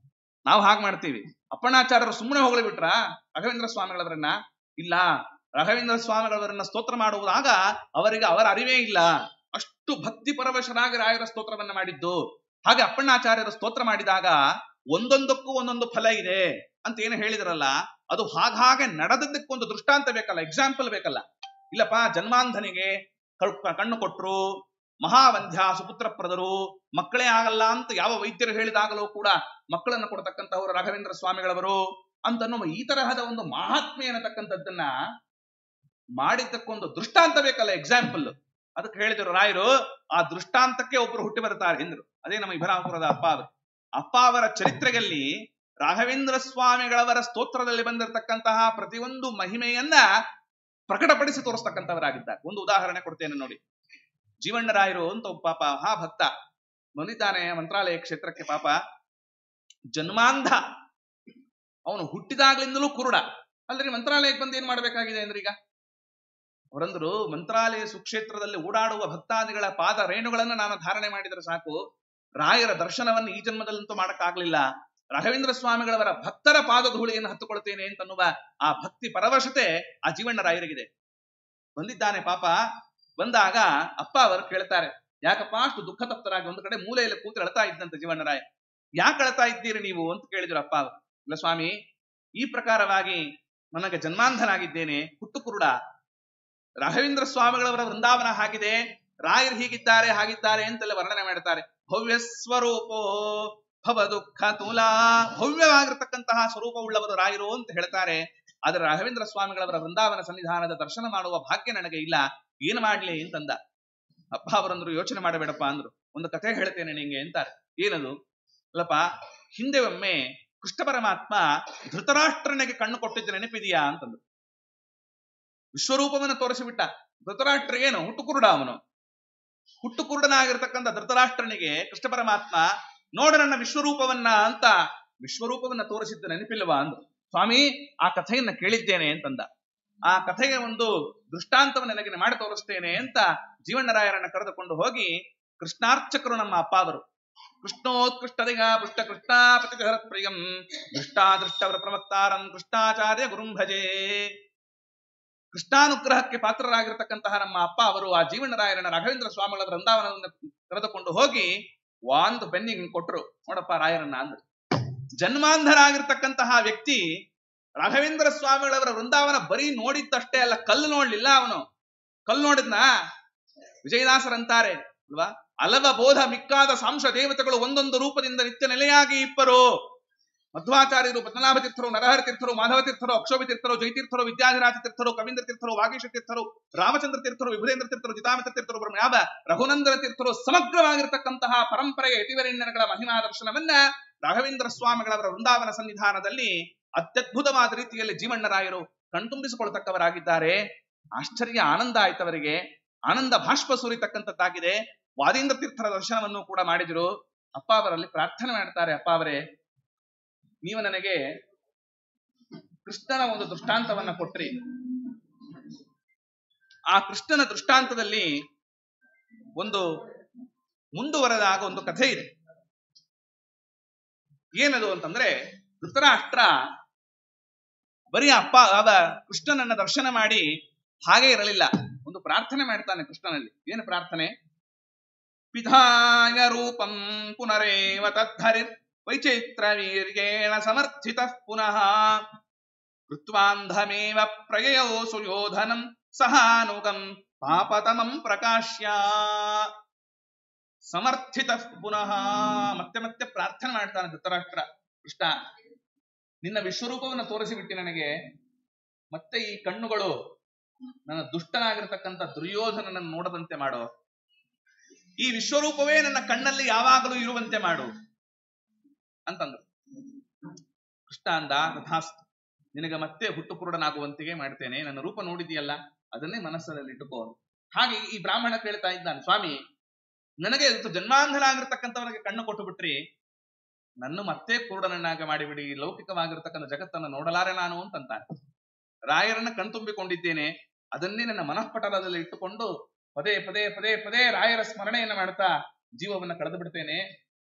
ನಾವು ಹಾಗೆ ಮಾಡ್ತೀವಿ. ಅಪ್ಪಣಾಚಾರ್ಯರು ಸುಮ್ಮನೆ ಹೊಗಳಿ ಬಿಟ್ರ ರಾಘವೇಂದ್ರ ಸ್ವಾಮಿಗಳವರನ್ನ? ಇಲ್ಲ, ರಾಘವೇಂದ್ರ ಸ್ವಾಮಿಗಳವರನ್ನ ಸ್ತೋತ್ರ ಮಾಡುವಾಗ ಅವರಿಗೆ ಅವರ ಅರಿವೇ ಇಲ್ಲ, ಅಷ್ಟು ಭಕ್ತಿ ಪರವಶರಾಗಿ ರಾಯರ ಸ್ತೋತ್ರವನ್ನ ಮಾಡಿದ್ದು. ಹಾಗೆ ಅಪ್ಪಣ್ಣಾಚಾರ್ಯರ ಸ್ತೋತ್ರ ಮಾಡಿದಾಗ ಒಂದೊಂದಕ್ಕೂ ಒಂದೊಂದು ಫಲ ಇದೆ ಅಂತ ಏನು ಹೇಳಿದ್ರಲ್ಲ, ಅದು ಹಾಗೆ ನಡೆದದ್ದಕ್ಕೊಂದು ದೃಷ್ಟಾಂತ ಬೇಕಲ್ಲ, ಎಕ್ಸಾಂಪಲ್ ಬೇಕಲ್ಲ. ಇಲ್ಲಪ್ಪ, ಜನ್ಮಾಂಧನಿಗೆ ಕಣ್ಣು ಕೊಟ್ರು, ಮಹಾವಂಧ್ಯ ಸುಪುತ್ರಪ್ರದರು, ಮಕ್ಕಳೇ ಆಗಲ್ಲ ಅಂತ ಯಾವ ವೈದ್ಯರು ಹೇಳಿದಾಗಲೂ ಕೂಡ ಮಕ್ಕಳನ್ನು ಕೊಡ್ತಕ್ಕಂಥವರು ರಾಘವೇಂದ್ರ ಸ್ವಾಮಿಗಳವರು ಅಂತನ್ನುವ ಈ ತರಹದ ಒಂದು ಮಹಾತ್ಮೆ ಅನ್ನತಕ್ಕಂಥದ್ದನ್ನ ಮಾಡಿದ್ದಕ್ಕೊಂದು ದೃಷ್ಟಾಂತ ಬೇಕಲ್ಲ, ಎಕ್ಸಾಂಪಲ್. ಅದಕ್ಕೆ ಹೇಳಿದರು ರಾಯರು, ಆ ದೃಷ್ಟಾಂತಕ್ಕೆ ಒಬ್ಬರು ಹುಟ್ಟಿ ಬರ್ತಾರೆ ಎಂದ್ರು. ಅದೇ ನಮ್ಮ ಇಭರಾಮಪುರದ ಅಪ್ಪ ಅವರ ಚರಿತ್ರೆಯಲ್ಲಿ ರಾಘವೇಂದ್ರ ಸ್ವಾಮಿಗಳವರ ಸ್ತೋತ್ರದಲ್ಲಿ ಬಂದಿರತಕ್ಕಂತಹ ಪ್ರತಿಯೊಂದು ಮಹಿಮೆಯನ್ನ ಪ್ರಕಟಪಡಿಸಿ ತೋರಿಸ್ತಕ್ಕಂಥವರಾಗಿದ್ದಾರೆ. ಒಂದು ಉದಾಹರಣೆ ಕೊಡ್ತೇನೆ ನೋಡಿ. ಜೀವಣ್ಣರಾಯರು ಅಂತ ಒಬ್ಬ ಪಾಪ ಭಕ್ತ ಬಂದಿದ್ದಾನೆ ಮಂತ್ರಾಲಯ ಕ್ಷೇತ್ರಕ್ಕೆ. ಪಾಪ ಜನ್ಮಾಂಧ, ಅವನು ಹುಟ್ಟಿದಾಗ್ಲಿಂದಲೂ ಕುರುಡ. ಅಲ್ರಿ ಮಂತ್ರಾಲಯಕ್ಕೆ ಬಂದು ಏನ್ ಮಾಡ್ಬೇಕಾಗಿದೆ ಅಂದ್ರೆ, ಈಗ ಅವರಂದ್ರು ಮಂತ್ರಾಲಯ ಸುಕ್ಷೇತ್ರದಲ್ಲಿ ಓಡಾಡುವ ಭಕ್ತಾದಿಗಳ ಪಾದ ರೇಣುಗಳನ್ನು ನಾನು ಧಾರಣೆ ಮಾಡಿದರೆ ಸಾಕು, ರಾಯರ ದರ್ಶನವನ್ನು ಈ ಜನ್ಮದಲ್ಲಂತೂ ಮಾಡಕ್ಕಾಗ್ಲಿಲ್ಲ, ರಾಘವೇಂದ್ರ ಸ್ವಾಮಿಗಳವರ ಭಕ್ತರ ಪಾದ ಧೂಳಿಯನ್ನು ಹತ್ತುಕೊಳ್ತೇನೆ ಅಂತನ್ನುವ ಆ ಭಕ್ತಿ ಪರವಶತೆ ಆ ಜೀವಣ್ಣ ರಾಯರಿಗಿದೆ. ಬಂದಿದ್ದಾನೆ ಪಾಪ. ಬಂದಾಗ ಅಪ್ಪ ಅವರು ಕೇಳ್ತಾರೆ, ಯಾಕಪ್ಪ ಅಷ್ಟು ದುಃಖ ತಪ್ತರಾಗಿ ಒಂದು ಕಡೆ ಮೂಲೆಯಲ್ಲಿ ಕೂತು ಅಳ್ತಾ ಇದ್ದಂತೆ ಜೀವಣ್ಣರಾಯ. ಯಾಕೆ ಅಳ್ತಾ ಇದ್ದೀರಿ ನೀವು ಅಂತ ಕೇಳಿದ್ರು ಅಪ್ಪ ಅವರು. ಇಲ್ಲ ಸ್ವಾಮಿ, ಈ ಪ್ರಕಾರವಾಗಿ ನನಗೆ ಜನ್ಮಾಂಧನಾಗಿದ್ದೇನೆ, ಹುಟ್ಟು ಕುರುಡ, ರಾಘವೇಂದ್ರ ಸ್ವಾಮಿಗಳವರ ವೃಂದಾವನ ಹಾಗಿದೆ, ರಾಯರು ಹೀಗಿದ್ದಾರೆ ಹಾಗಿದ್ದಾರೆ ಅಂತೆಲ್ಲ ವರ್ಣನೆ ಮಾಡ್ತಾರೆ. ಭವ್ಯ ಸ್ವರೂಪೋ ಭವ ದುಃಖ ತುಲಾ, ಭವ್ಯವಾಗಿರತಕ್ಕಂತಹ ಸ್ವರೂಪವುಳ್ಳವರು ರಾಯರು ಅಂತ ಹೇಳ್ತಾರೆ. ಆದರೆ ರಾಘವೇಂದ್ರ ಸ್ವಾಮಿಗಳವರ ವೃಂದಾವನ ಸನ್ನಿಧಾನದ ದರ್ಶನ ಮಾಡುವ ಭಾಗ್ಯ ನನಗೆ ಇಲ್ಲ, ಏನು ಮಾಡ್ಲಿ ಅಂತಂದ. ಅಪ್ಪ ಅವರಂದ್ರು, ಯೋಚನೆ ಮಾಡಬೇಡಪ್ಪ ಅಂದ್ರು, ಒಂದು ಕಥೆ ಹೇಳ್ತೇನೆ ನಿಂಗೆ ಅಂತಾರೆ. ಏನದು? ಅಲ್ಲಪ್ಪ, ಹಿಂದೆ ಒಮ್ಮೆ ಕೃಷ್ಣ ಪರಮಾತ್ಮ ಧೃತರಾಷ್ಟ್ರನಿಗೆ ಕಣ್ಣು ಕೊಟ್ಟಿದ್ದ ನೆನಪಿದೆಯಾ ಅಂತಂದ್ರು. ವಿಶ್ವರೂಪವನ್ನು ತೋರಿಸಿಬಿಟ್ಟ. ಧೃತರಾಷ್ಟ್ರ ಏನು ಹುಟ್ಟು ಕುರುಡ, ಅವನು ಹುಟ್ಟು ಕುರುಡನಾಗಿರ್ತಕ್ಕಂಥ ಧೃತರಾಷ್ಟ್ರನಿಗೆ ಕೃಷ್ಣ ಪರಮಾತ್ಮ ನೋಡ ನನ್ನ ವಿಶ್ವರೂಪವನ್ನ ಅಂತ ವಿಶ್ವರೂಪವನ್ನ ತೋರಿಸಿದ್ದ ನೆನಪಿಲ್ವಾ ಅಂದ್ರು. ಸ್ವಾಮಿ, ಆ ಕಥೆಯನ್ನ ಕೇಳಿದ್ದೇನೆ ಅಂತಂದ. ಆ ಕಥೆಗೆ ಒಂದು ದೃಷ್ಟಾಂತವನ್ನು ನನಗೆ ಮಾಡಿ ತೋರಿಸ್ತೇನೆ ಅಂತ ಜೀವಣ್ಣರಾಯರನ್ನ ಕರೆದುಕೊಂಡು ಹೋಗಿ, ಕೃಷ್ಣಾರ್ಚಕರು ನಮ್ಮ ಅಪ್ಪ ಅವರು, ಕೃಷ್ಣೋತ್ಕೃಷ್ಟದಿಗ ಪೃಷ್ಟ ಕೃಷ್ಣಾಪತಿ ಪ್ರಿಯಂ ದೃಷ್ಟಾದೃಷ್ಟವರ ಪ್ರವಕ್ತಾರಂ ಕೃಷ್ಣಾಚಾರ್ಯ ಗುರುಂ ಭಜೆ. ಕೃಷ್ಣಾನುಗ್ರಹಕ್ಕೆ ಪಾತ್ರರಾಗಿರ್ತಕ್ಕಂತಹ ನಮ್ಮ ಅಪ್ಪ ಅವರು ಆ ಜೀವಣ್ಣರಾಯರನ್ನ ರಾಘವೇಂದ್ರ ಸ್ವಾಮಿಗಳ ವೃಂದಾವನವನ್ನು ಕರೆದುಕೊಂಡು ಹೋಗಿ ಒಂದು ಬೆನ್ನಿಗೆ ಕೊಟ್ಟರು. ನೋಡಪ್ಪ ರಾಯರನ್ನ ಅಂದ್ರು. ಜನ್ಮಾಂಧರಾಗಿರ್ತಕ್ಕಂತಹ ವ್ಯಕ್ತಿ ರಾಘವೇಂದ್ರ ಸ್ವಾಮಿಗಳವರ ವೃಂದಾವನ ಬರೀ ನೋಡಿದ್ದಷ್ಟೇ ಅಲ್ಲ, ಕಲ್ಲು ನೋಡ್ಲಿಲ್ಲ ಅವನು. ಕಲ್ಲು ನೋಡಿದ್ನ ವಿಜಯದಾಸರಂತಾರೆ ಅಲ್ವಾ, ಅಲವ ಬೋಧ ಮಿಕ್ಕಾದ ಸಾಂಶ ದೇವತೆಗಳು ಒಂದೊಂದು ರೂಪದಿಂದ ನಿತ್ಯ ನೆಲೆಯಾಗಿ ಇಪ್ಪರು. ಮಧ್ವಾಚಾರ್ಯರು, ಪದ್ಮನಾಭ ತೀರ್ಥರು, ನರಹರ ತೀರ್ಥರು, ಮಾಧವ ತೀರ್ಥರು, ಅಕ್ಷೋಭಿ ತೀರ್ಥರು, ಜಯತೀರ್ಥರು, ವಿದ್ಯಾಧಿರಾಜ ತೀರ್ಥರು, ಕವೀಂದ್ರ ತೀರ್ಥರು, ವಾಗೀಶ ತೀರ್ಥರು, ರಾಮಚಂದ್ರ ತೀರ್ಥರು, ವಿಭುಧೇಂದ್ರ ತೀರ್ಥರು, ಜಿತಾಮಿತ್ರ ತೀರ್ಥರು, ಬ್ರಹ್ಮಯಾವ ರಘುನಂದನ ತೀರ್ಥರು, ಸಮಗ್ರವಾಗಿರ್ತಕ್ಕಂತಹ ಪರಂಪರೆಯ ಯತಿವರೇಣ್ಯಗಳ ಮಹಿಮಾ ದರ್ಶನವನ್ನ ರಾಘವೇಂದ್ರ ಸ್ವಾಮಿಗಳವರ ವೃಂದಾವನ ಸನ್ನಿಧಾನದಲ್ಲಿ ಅತ್ಯದ್ಭುತವಾದ ರೀತಿಯಲ್ಲಿ ಜೀವಣ್ಣರಾಯರು ಕಣ್ತುಂಬಿಸಿಕೊಳ್ತಕ್ಕವರಾಗಿದ್ದಾರೆ. ಆಶ್ಚರ್ಯ, ಆನಂದ ಆಯ್ತವರಿಗೆ, ಆನಂದ ಭಾಷ್ಪ ಸುರಿತಕ್ಕಂಥದ್ದಾಗಿದೆ. ವಾದೀಂದ್ರ ತೀರ್ಥರ ದರ್ಶನವನ್ನು ಕೂಡ ಮಾಡಿದ್ರು. ಅಪ್ಪ ಅವರಲ್ಲಿ ಪ್ರಾರ್ಥನೆ ಮಾಡ್ತಾರೆ, ಅಪ್ಪ ಅವರೇ, ನೀವು ನನಗೆ ಕೃಷ್ಣನ ಒಂದು ದೃಷ್ಟಾಂತವನ್ನ ಕೊಟ್ರಿ. ಆ ಕೃಷ್ಣನ ದೃಷ್ಟಾಂತದಲ್ಲಿ ಒಂದು ಮುಂದುವರೆದಾಗ ಒಂದು ಕಥೆ ಇದೆ. ಏನದು ಅಂತಂದ್ರೆ, ಧೃತರಾಷ್ಟ್ರ ಬರೀ ಅಪ್ಪ ಕೃಷ್ಣನನ್ನ ದರ್ಶನ ಮಾಡಿ ಹಾಗೆ ಇರಲಿಲ್ಲ, ಒಂದು ಪ್ರಾರ್ಥನೆ ಮಾಡ್ತಾನೆ ಕೃಷ್ಣನಲ್ಲಿ. ಏನು ಪ್ರಾರ್ಥನೆ? ಪಿಧಾಯ ರೂಪಂ ಪುನರೇವ ತದ್ಧರಿರ್ ವೈಚಿತ್ರ ವೀರ್ಯೇಣ ಸಮರ್ಥಿತ ಪುನಃ ಕೃತ್ವಾಂಧಮೇವ ಪ್ರಯಯೋ ಸುಯೋಧನಂ ಸಹಾನುಗಂ ಪಾಪತಮಂ ಪ್ರಕಾಶ್ಯ. ಸಮರ್ಥಿತ ಪುನಃ ಮತ್ತೆ ಮತ್ತೆ ಪ್ರಾರ್ಥನೆ ಮಾಡ್ತಾನೆ ಧೃತರಾಷ್ಟ್ರ. ಕೃಷ್ಣ, ನಿನ್ನ ವಿಶ್ವರೂಪವನ್ನು ತೋರಿಸಿಬಿಟ್ಟು ನನಗೆ ಮತ್ತೆ ಈ ಕಣ್ಣುಗಳು ನನ್ನ ದುಷ್ಟನಾಗಿರ್ತಕ್ಕಂಥ ದುರ್ಯೋಧನನನ್ನು ನೋಡದಂತೆ ಮಾಡೋ, ಈ ವಿಶ್ವರೂಪವೇ ನನ್ನ ಕಣ್ಣಲ್ಲಿ ಯಾವಾಗಲೂ ಇರುವಂತೆ ಮಾಡು ಅಂತಂದ್ರು. ಕೃಷ್ಣ ಅಂದ, ತಥಾಸ್ತು, ನಿನಗೆ ಮತ್ತೆ ಹುಟ್ಟು ಕುರುಡನಾಗುವಂತೆಗೆ ಮಾಡ್ತೇನೆ, ನನ್ನ ರೂಪ ನೋಡಿದೆಯಲ್ಲ ಅದನ್ನೇ ಮನಸ್ಸಲ್ಲಿ ಇಟ್ಟುಕೋ. ಹಾಗೆ ಈ ಬ್ರಾಹ್ಮಣ ಕೇಳ್ತಾ ಇದ್ದಾನೆ, ಸ್ವಾಮಿ ನನಗೆ ಜನ್ಮಾಂಧನಾಗಿರ್ತಕ್ಕಂಥವನಿಗೆ ಕಣ್ಣು ಕೊಟ್ಟು ಬಿಟ್ರಿ, ನನ್ನ ಮತ್ತೆ ಕುರುಡನನ್ನಾಗಿ ಮಾಡಿಬಿಡಿ, ಲೌಕಿಕವಾಗಿರ್ತಕ್ಕಂಥ ಜಗತ್ತನ್ನು ನೋಡಲಾರೆ ನಾನು ಅಂತಂತಾನೆ. ರಾಯರನ್ನ ಕಣ್ತುಂಬಿಕೊಂಡಿದ್ದೇನೆ, ಅದನ್ನೇ ನನ್ನ ಮನಃಪಟಲದಲ್ಲಿ ಇಟ್ಟುಕೊಂಡು ಪದೇ ಪದೇ ಪದೇ ಪದೇ ರಾಯರ ಸ್ಮರಣೆಯನ್ನ ಮಾಡ್ತಾ ಜೀವವನ್ನ ಕಳೆದು ಬಿಡ್ತೇನೆ.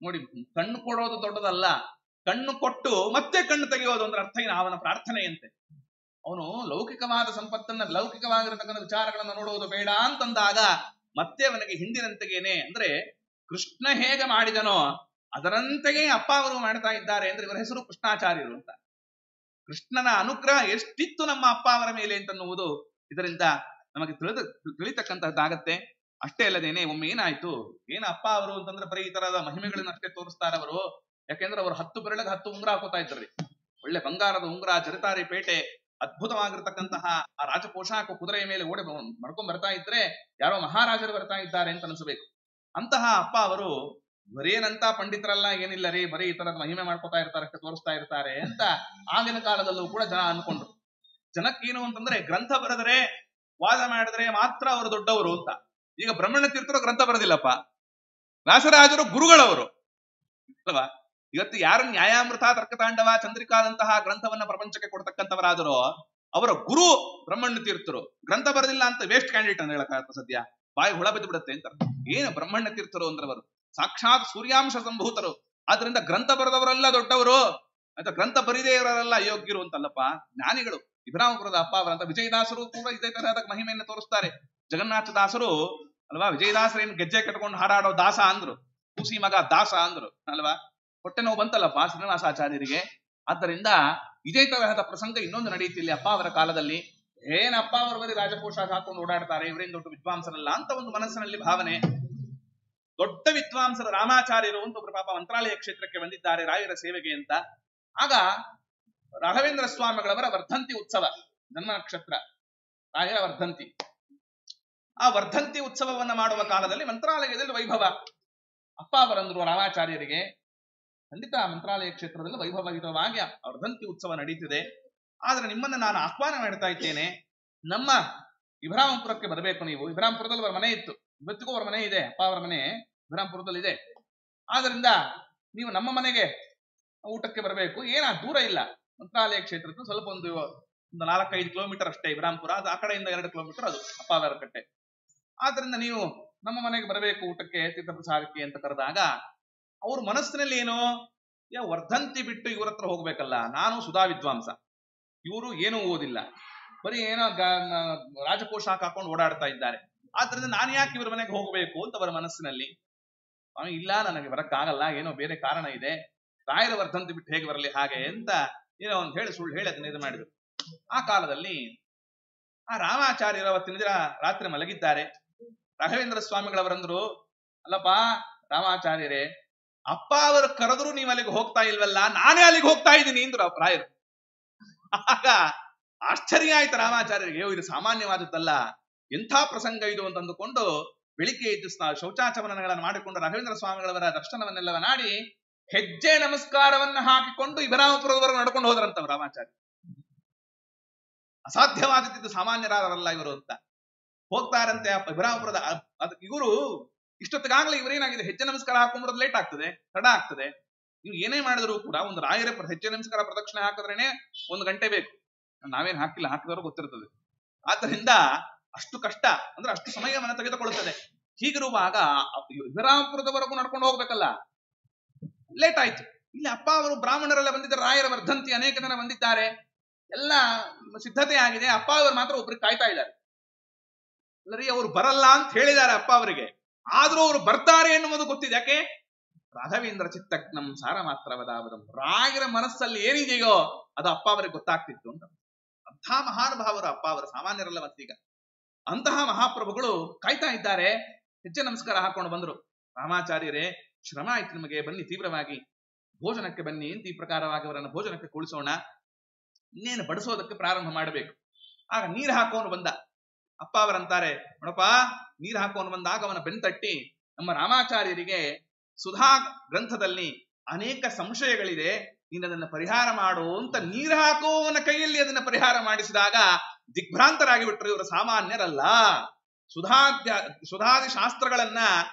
ನೋಡಿ, ಕಣ್ಣು ಕೊಡೋದು ದೊಡ್ಡದಲ್ಲ, ಕಣ್ಣು ಕೊಟ್ಟು ಮತ್ತೆ ಕಣ್ಣು ತೆಗೆಯೋದು ಅಂದ್ರೆ ಅರ್ಥ ಏನು? ಅವನ ಪ್ರಾರ್ಥನೆಯಂತೆ. ಅವನು ಲೌಕಿಕವಾದ ಸಂಪತ್ತನ್ನ, ಲೌಕಿಕವಾಗಿರತಕ್ಕಂಥ ವಿಚಾರಗಳನ್ನು ನೋಡುವುದು ಬೇಡ ಅಂತಂದಾಗ ಮತ್ತೆ ಅವನಿಗೆ ಹಿಂದಿನಂತೆಗೇನೆ, ಅಂದ್ರೆ ಕೃಷ್ಣ ಹೇಗೆ ಮಾಡಿದನೋ ಅದರಂತೆಯೇ ಅಪ್ಪ ಅವರು ಮಾಡ್ತಾ ಇದ್ದಾರೆ. ಅಂದ್ರೆ ಇವರ ಹೆಸರು ಕೃಷ್ಣಾಚಾರ್ಯರು ಅಂತ. ಕೃಷ್ಣನ ಅನುಗ್ರಹ ಎಷ್ಟಿತ್ತು ನಮ್ಮ ಅಪ್ಪ ಅವರ ಮೇಲೆ ಅಂತನ್ನುವುದು ಇದರಿಂದ ನಮಗೆ ತಿಳಿತಕ್ಕಂತಹದ್ದಾಗತ್ತೆ. ಅಷ್ಟೇ ಅಲ್ಲದೇನೆ, ಒಮ್ಮೆ ಏನಾಯ್ತು, ಏನು ಅಪ್ಪ ಅವರು ಅಂತಂದ್ರೆ ಬರೀ ಈ ತರದ ಮಹಿಮೆಗಳನ್ನ ಅಷ್ಟೇ ತೋರಿಸ್ತಾರೆ ಅವರು. ಯಾಕೆಂದ್ರೆ ಅವರು 10 ಬೆರಳಿಗೆ 10 ಉಂಗುರ ಹಾಕೋತಾ ಇದ್ರಿ, ಒಳ್ಳೆ ಬಂಗಾರದ ಉಂಗುರ, ಜರಿತಾರಿ ಪೇಟೆ, ಅದ್ಭುತವಾಗಿರ್ತಕ್ಕಂತಹ ಆ ರಾಜಪೋಷಾಕ, ಕುದುರೆಯ ಮೇಲೆ ಓಡಿ ಮಾಡ್ಕೊಂಡ್ ಬರ್ತಾ ಇದ್ರೆ ಯಾರೋ ಮಹಾರಾಜರು ಬರ್ತಾ ಇದ್ದಾರೆ ಅಂತ ಅನಿಸ್ಬೇಕು. ಅಂತಹ ಅಪ್ಪ ಅವರು ಬರೇನಂತ ಪಂಡಿತರಲ್ಲ, ಏನಿಲ್ಲ ರೀ, ಬರೀ ಈ ತರದ ಮಹಿಮೆ ಮಾಡ್ಕೋತಾ ಇರ್ತಾರೆ, ಅಷ್ಟೇ ತೋರಿಸ್ತಾ ಇರ್ತಾರೆ ಅಂತ ಆಗಿನ ಕಾಲದಲ್ಲೂ ಕೂಡ ಜನ ಅನ್ಕೊಂಡ್ರು. ಜನಕ್ಕೇನು ಅಂತಂದ್ರೆ ಗ್ರಂಥ ಬರೆದರೆ, ವಾದ ಮಾಡಿದ್ರೆ ಮಾತ್ರ ಅವರು ದೊಡ್ಡವರು ಅಂತ. ಈಗ ಬ್ರಹ್ಮಣ್ಯ ತೀರ್ಥರು ಗ್ರಂಥ ಬರೆದಿಲ್ಲಪ್ಪ, ವ್ಯಾಸರಾಜರು ಗುರುಗಳವರು ಅಲ್ವಾ. ಇವತ್ತು ಯಾರು ನ್ಯಾಯಾಮೃತ, ತರ್ಕತಾಂಡವ, ಚಂದ್ರಿಕಾದಂತಹ ಗ್ರಂಥವನ್ನ ಪ್ರಪಂಚಕ್ಕೆ ಕೊಡ್ತಕ್ಕಂಥವರಾದರೂ ಅವರ ಗುರು ಬ್ರಹ್ಮಣ್ಯ ತೀರ್ಥರು. ಗ್ರಂಥ ಬರೆದಿಲ್ಲ ಅಂತ ವೇಸ್ಟ್ ಕ್ಯಾಂಡಿಡೇಟ್ ಅಂತ ಹೇಳಕ್ಕಾಗತ್ತ, ಸದ್ಯ ಬಾಯಿ ಹುಳ ಬಿದ್ದು ಬಿಡುತ್ತೆ ಅಂತ. ಏನು ಬ್ರಹ್ಮಣ್ಯ ತೀರ್ಥರು ಅಂದ್ರೆ ಅವರು ಸಾಕ್ಷಾತ್ ಸೂರ್ಯಾಂಶ ಸಂಭೂತರು. ಆದ್ರಿಂದ ಗ್ರಂಥ ಬರೆದವರೆಲ್ಲ ದೊಡ್ಡವರು, ಅಥವಾ ಗ್ರಂಥ ಬರೀದೇ ಇರೋರೆಲ್ಲ ಅಯೋಗ್ಯರು ಅಂತಲ್ಲಪ್ಪ, ಜ್ಞಾನಿಗಳು. ಇಬ್ರಾಹಿಂಪುರದ ಅಪ್ಪ ಅವರಂತ ವಿಜಯದಾಸರು ಕೂಡ ಇದೇ ತರಹದ ಮಹಿಮೆಯನ್ನು ತೋರಿಸ್ತಾರೆ. ಜಗನ್ನಾಥದಾಸರು ಅಲ್ವಾ, ವಿಜಯದಾಸರೇನು ಗೆಜ್ಜೆ ಕಟ್ಕೊಂಡು ಹಾಡಾಡೋ ದಾಸ ಅಂದ್ರು, ಕೂಸಿ ಮಗ ದಾಸ ಅಂದ್ರು ಅಲ್ವಾ. ಹೊಟ್ಟೆ ನೋವು ಬಂತಲ್ಲಪ್ಪ ಶ್ರೀನಿವಾಸಾಚಾರ್ಯರಿಗೆ. ಆದ್ದರಿಂದ ಇದೇ ತರಹದ ಪ್ರಸಂಗ ಇನ್ನೊಂದು ನಡೆಯುತ್ತಿಲ್ಲ ಅಪ್ಪ ಅವರ ಕಾಲದಲ್ಲಿ. ಏನಪ್ಪ ಅವರು ಬರೀ ರಾಜಪೋಷಾಕ ಹಾಕೊಂಡು ಓಡಾಡ್ತಾರೆ, ಇವರೇನು ದೊಡ್ಡ ವಿದ್ವಾಂಸರಲ್ಲ ಅಂತ ಒಂದು ಮನಸ್ಸಿನಲ್ಲಿ ಭಾವನೆ. ದೊಡ್ಡ ವಿದ್ವಾಂಸರು ರಾಮಾಚಾರ್ಯರು ಅಂತ ಒಬ್ರು ಪಾಪ ಮಂತ್ರಾಲಯ ಕ್ಷೇತ್ರಕ್ಕೆ ಬಂದಿದ್ದಾರೆ ರಾಯರ ಸೇವೆಗೆ ಅಂತ. ಆಗ ರಾಘವೇಂದ್ರ ಸ್ವಾಮಿಗಳವರ ವರ್ಧಂತಿ ಉತ್ಸವ, ಜನ್ಮ ನಕ್ಷತ್ರ ರಾಯರ ವರ್ಧಂತಿ. ಆ ವರ್ಧಂತಿ ಉತ್ಸವವನ್ನ ಮಾಡುವ ಕಾಲದಲ್ಲಿ ಮಂತ್ರಾಲಯದಲ್ಲಿ ವೈಭವ. ಅಪ್ಪ ಅವರಂದ್ರು ರಾಮಾಚಾರ್ಯರಿಗೆ, ಖಂಡಿತ ಮಂತ್ರಾಲಯ ಕ್ಷೇತ್ರದಲ್ಲಿ ವೈಭವಯುತವಾಗಿ ವರ್ಧಂತಿ ಉತ್ಸವ ನಡೀತಿದೆ, ಆದ್ರೆ ನಿಮ್ಮನ್ನ ನಾನು ಆಹ್ವಾನ ಮಾಡ್ತಾ ಇದ್ದೇನೆ, ನಮ್ಮ ಇಬ್ರಾಹಿಂಪುರಕ್ಕೆ ಬರಬೇಕು ನೀವು. ಇಬ್ರಾಹಿಂಪುರದಲ್ಲಿ ಅವರ ಮನೆ ಇತ್ತು, ಇವತ್ತಿಗೂ ಅವರ ಮನೆ ಇದೆ, ಅಪ್ಪ ಅವರ ಮನೆ ಇಬ್ರಾಹಿಂಪುರದಲ್ಲಿ ಇದೆ. ಆದ್ರಿಂದ ನೀವು ನಮ್ಮ ಮನೆಗೆ ಊಟಕ್ಕೆ ಬರಬೇಕು. ದೂರ ಇಲ್ಲ, ಮಂತ್ರಾಲಯ ಕ್ಷೇತ್ರಕ್ಕೆ ಸ್ವಲ್ಪ ಒಂದು 4-5 ಕಿಲೋಮೀಟರ್ ಅಷ್ಟೇ ಇಬ್ರಾಹಿಂಪುರ, ಅದು ಆ ಕಡೆಯಿಂದ 2 ಕಿಲೋಮೀಟರ್ ಅದು ಅಪ್ಪ ಅವರ ಕಟ್ಟೆ. ಆದ್ರಿಂದ ನೀವು ನಮ್ಮ ಮನೆಗೆ ಬರಬೇಕು ಊಟಕ್ಕೆ, ತೀರ್ಥಪ್ರಸಾದಕ್ಕೆ ಅಂತ ಕರೆದಾಗ ಅವ್ರ ಮನಸ್ಸಿನಲ್ಲಿ ಏನು, ವರ್ಧಂತಿ ಬಿಟ್ಟು ಇವ್ರ ಹತ್ರ ಹೋಗ್ಬೇಕಲ್ಲ, ನಾನು ಸುಧಾ ವಿದ್ವಾಂಸ, ಇವರು ಏನೂ ಓದಿಲ್ಲ, ಬರೀ ಏನೋ ರಾಜಪೋಷಾಕ ಹಾಕೊಂಡು ಓಡಾಡ್ತಾ ಇದ್ದಾರೆ, ಆದ್ರಿಂದ ನಾನು ಯಾಕೆ ಇವ್ರ ಮನೆಗೆ ಹೋಗ್ಬೇಕು ಅಂತ ಅವರ ಮನಸ್ಸಿನಲ್ಲಿ. ಇಲ್ಲ, ನನಗೆ ಬರಕ್ಕಾಗಲ್ಲ, ಏನೋ ಬೇರೆ ಕಾರಣ ಇದೆ, ರಾಯರ ವರ್ಧಂತಿ ಬಿಟ್ಟು ಹೇಗೆ ಬರಲಿ ಹಾಗೆ ಅಂತ ಏನೋ ಒಂದು ಹೇಳಿ ಸುಳ್ಳು ಹೇಳಿ ಅದನ್ನ ಇದು ಮಾಡಿದ್ರು. ಆ ಕಾಲದಲ್ಲಿ ಆ ರಾಮಾಚಾರ್ಯರು ಅವತ್ತಿನ ದಿನ ರಾತ್ರಿ ಮಲಗಿದ್ದಾರೆ. ರಾಘವೇಂದ್ರ ಸ್ವಾಮಿಗಳವರಂದ್ರು, ಅಲ್ಲಪ್ಪ ರಾಮಾಚಾರ್ಯರೇ, ಅಪ್ಪ ಅವರು ಕರೆದ್ರು ನೀವು ಅಲ್ಲಿಗೆ ಹೋಗ್ತಾ ಇಲ್ವಲ್ಲ, ನಾನೇ ಅಲ್ಲಿಗೆ ಹೋಗ್ತಾ ಇದ್ದೀನಿ ಅಂದ್ರು ರಾಯರು. ಆಗ ಆಶ್ಚರ್ಯ ಆಯ್ತು ರಾಮಾಚಾರ್ಯರಿಗೆ, ಇದು ಸಾಮಾನ್ಯವಾದದ್ದಲ್ಲ, ಎಂಥ ಪ್ರಸಂಗ ಇದು ಅಂತ ಅಂದುಕೊಂಡು ಬೆಳಿಗ್ಗೆ ಎದ್ದು ಶೌಚಾಚಮನಗಳನ್ನು ಮಾಡಿಕೊಂಡು ರಾಘವೇಂದ್ರ ಸ್ವಾಮಿಗಳವರ ದರ್ಶನವನ್ನೆಲ್ಲ ಮಾಡಿ ಹೆಜ್ಜೆ ನಮಸ್ಕಾರವನ್ನ ಹಾಕಿಕೊಂಡು ಇಬ್ರಾಹಿಂಪುರದವರೆಗೂ ನಡ್ಕೊಂಡು ಹೋದ್ರಂತವ್ರು ರಾಮಾಚಾರ್ಯ. ಅಸಾಧ್ಯವಾದದ್ದು, ಸಾಮಾನ್ಯರಾದವರಲ್ಲ ಇವರು ಅಂತ ಹೋಗ್ತಾರಂತೆ ಇಬ್ರಾಹಿಂಪುರದ. ಇವರು ಇಷ್ಟೊತ್ತಿಗಾಗಲೇ ಇವರೇನಾಗಿದೆ, ಹೆಜ್ಜೆ ನಮಸ್ಕಾರ ಹಾಕೊಂಡ್ಬರೋದು ಲೇಟ್ ಆಗ್ತದೆ, ತಡ ಆಗ್ತದೆ. ನೀವು ಏನೇ ಮಾಡಿದ್ರು ಕೂಡ ಒಂದು ರಾಯರ ಹೆಜ್ಜೆ ನಮಸ್ಕಾರ ಪ್ರದಕ್ಷಿಣೆ ಹಾಕಿದ್ರೇನೆ 1 ಗಂಟೆ ಬೇಕು. ನಾವೇನ್ ಹಾಕಿಲ್ಲ, ಹಾಕಿದವರು ಗೊತ್ತಿರ್ತದೆ. ಆದ್ದರಿಂದ ಅಷ್ಟು ಕಷ್ಟ, ಅಂದ್ರೆ ಅಷ್ಟು ಸಮಯವನ್ನು ತೆಗೆದುಕೊಳ್ಳುತ್ತದೆ. ಹೀಗಿರುವಾಗ ಇಬ್ರಾಹಿಂಪುರದವರೆಗೂ ನಡ್ಕೊಂಡು ಹೋಗ್ಬೇಕಲ್ಲ, ಲೇಟ್ ಆಯ್ತು. ಇಲ್ಲಿ ಅಪ್ಪ ಅವರು ಬ್ರಾಹ್ಮಣರೆಲ್ಲ ಬಂದಿದ್ದಾರೆ, ರಾಯರ ವರ್ಧಂತಿ ಅನೇಕ ಜನ ಬಂದಿದ್ದಾರೆ, ಎಲ್ಲ ಸಿದ್ಧತೆ ಆಗಿದೆ. ಅಪ್ಪ ಅವರು ಮಾತ್ರ ಒಬ್ರಿಗೆ ಕಾಯ್ತಾ ಇದ್ದಾರೆ. ಅಲ್ಲರಿ, ಅವರು ಬರಲ್ಲ ಅಂತ ಹೇಳಿದ್ದಾರೆ ಅಪ್ಪ ಅವರಿಗೆ, ಆದ್ರೂ ಅವರು ಬರ್ತಾರೆ ಎನ್ನುವುದು ಗೊತ್ತಿದೆ. ಯಾಕೆ? ರಾಘವೇಂದ್ರ ಚಿತ್ತಕ್ನಂ ಸಾರ ಮಾತ್ರ ವದಾವದಂ, ರಾಯರ ಮನಸ್ಸಲ್ಲಿ ಏನಿದೆಯೋ ಅದು ಅಪ್ಪ ಅವರಿಗೆ ಗೊತ್ತಾಗ್ತಿತ್ತು ಅಂತ. ಅಂಥ ಮಹಾನುಭಾವರು ಅಪ್ಪ ಅವರು, ಸಾಮಾನ್ಯರಲ್ಲ. ಮತ್ತೀಗ ಅಂತಹ ಮಹಾಪ್ರಭುಗಳು ಕಾಯ್ತಾ ಇದ್ದಾರೆ. ಹೆಜ್ಜೆ ನಮಸ್ಕಾರ ಹಾಕೊಂಡು ಬಂದ್ರು. ರಾಮಾಚಾರ್ಯರೇ ಶ್ರಮ ಆಯ್ತು ನಿಮಗೆ, ಬನ್ನಿ ತೀವ್ರವಾಗಿ ಭೋಜನಕ್ಕೆ ಬನ್ನಿ ಅಂತ ಈ ಪ್ರಕಾರವಾಗಿ ಅವರನ್ನು ಭೋಜನಕ್ಕೆ ಕೂಡಿಸೋಣ, ಇನ್ನೇನು ಬಡಿಸೋದಕ್ಕೆ ಪ್ರಾರಂಭ ಮಾಡಬೇಕು. ಆಗ ನೀರು ಹಾಕೋನು ಬಂದ. ಅಪ್ಪ ಅವರಂತಾರೆ, ನೋಡಪ್ಪ ನೀರು ಹಾಕೋನು ಬಂದಾಗ ಅವನ ಬೆನ್ತಟ್ಟಿ, ನಮ್ಮ ರಾಮಾಚಾರ್ಯರಿಗೆ ಸುಧಾ ಗ್ರಂಥದಲ್ಲಿ ಅನೇಕ ಸಂಶಯಗಳಿದೆ, ನೀನು ಅದನ್ನು ಪರಿಹಾರ ಮಾಡು ಅಂತ ನೀರು ಹಾಕುವವನ ಕೈಯಲ್ಲಿ ಅದನ್ನು ಪರಿಹಾರ ಮಾಡಿಸಿದಾಗ ದಿಗ್ಭ್ರಾಂತರಾಗಿ ಬಿಟ್ಟರು. ಇವರು ಸಾಮಾನ್ಯರಲ್ಲ, ಸುಧಾದಿ ಶಾಸ್ತ್ರಗಳನ್ನ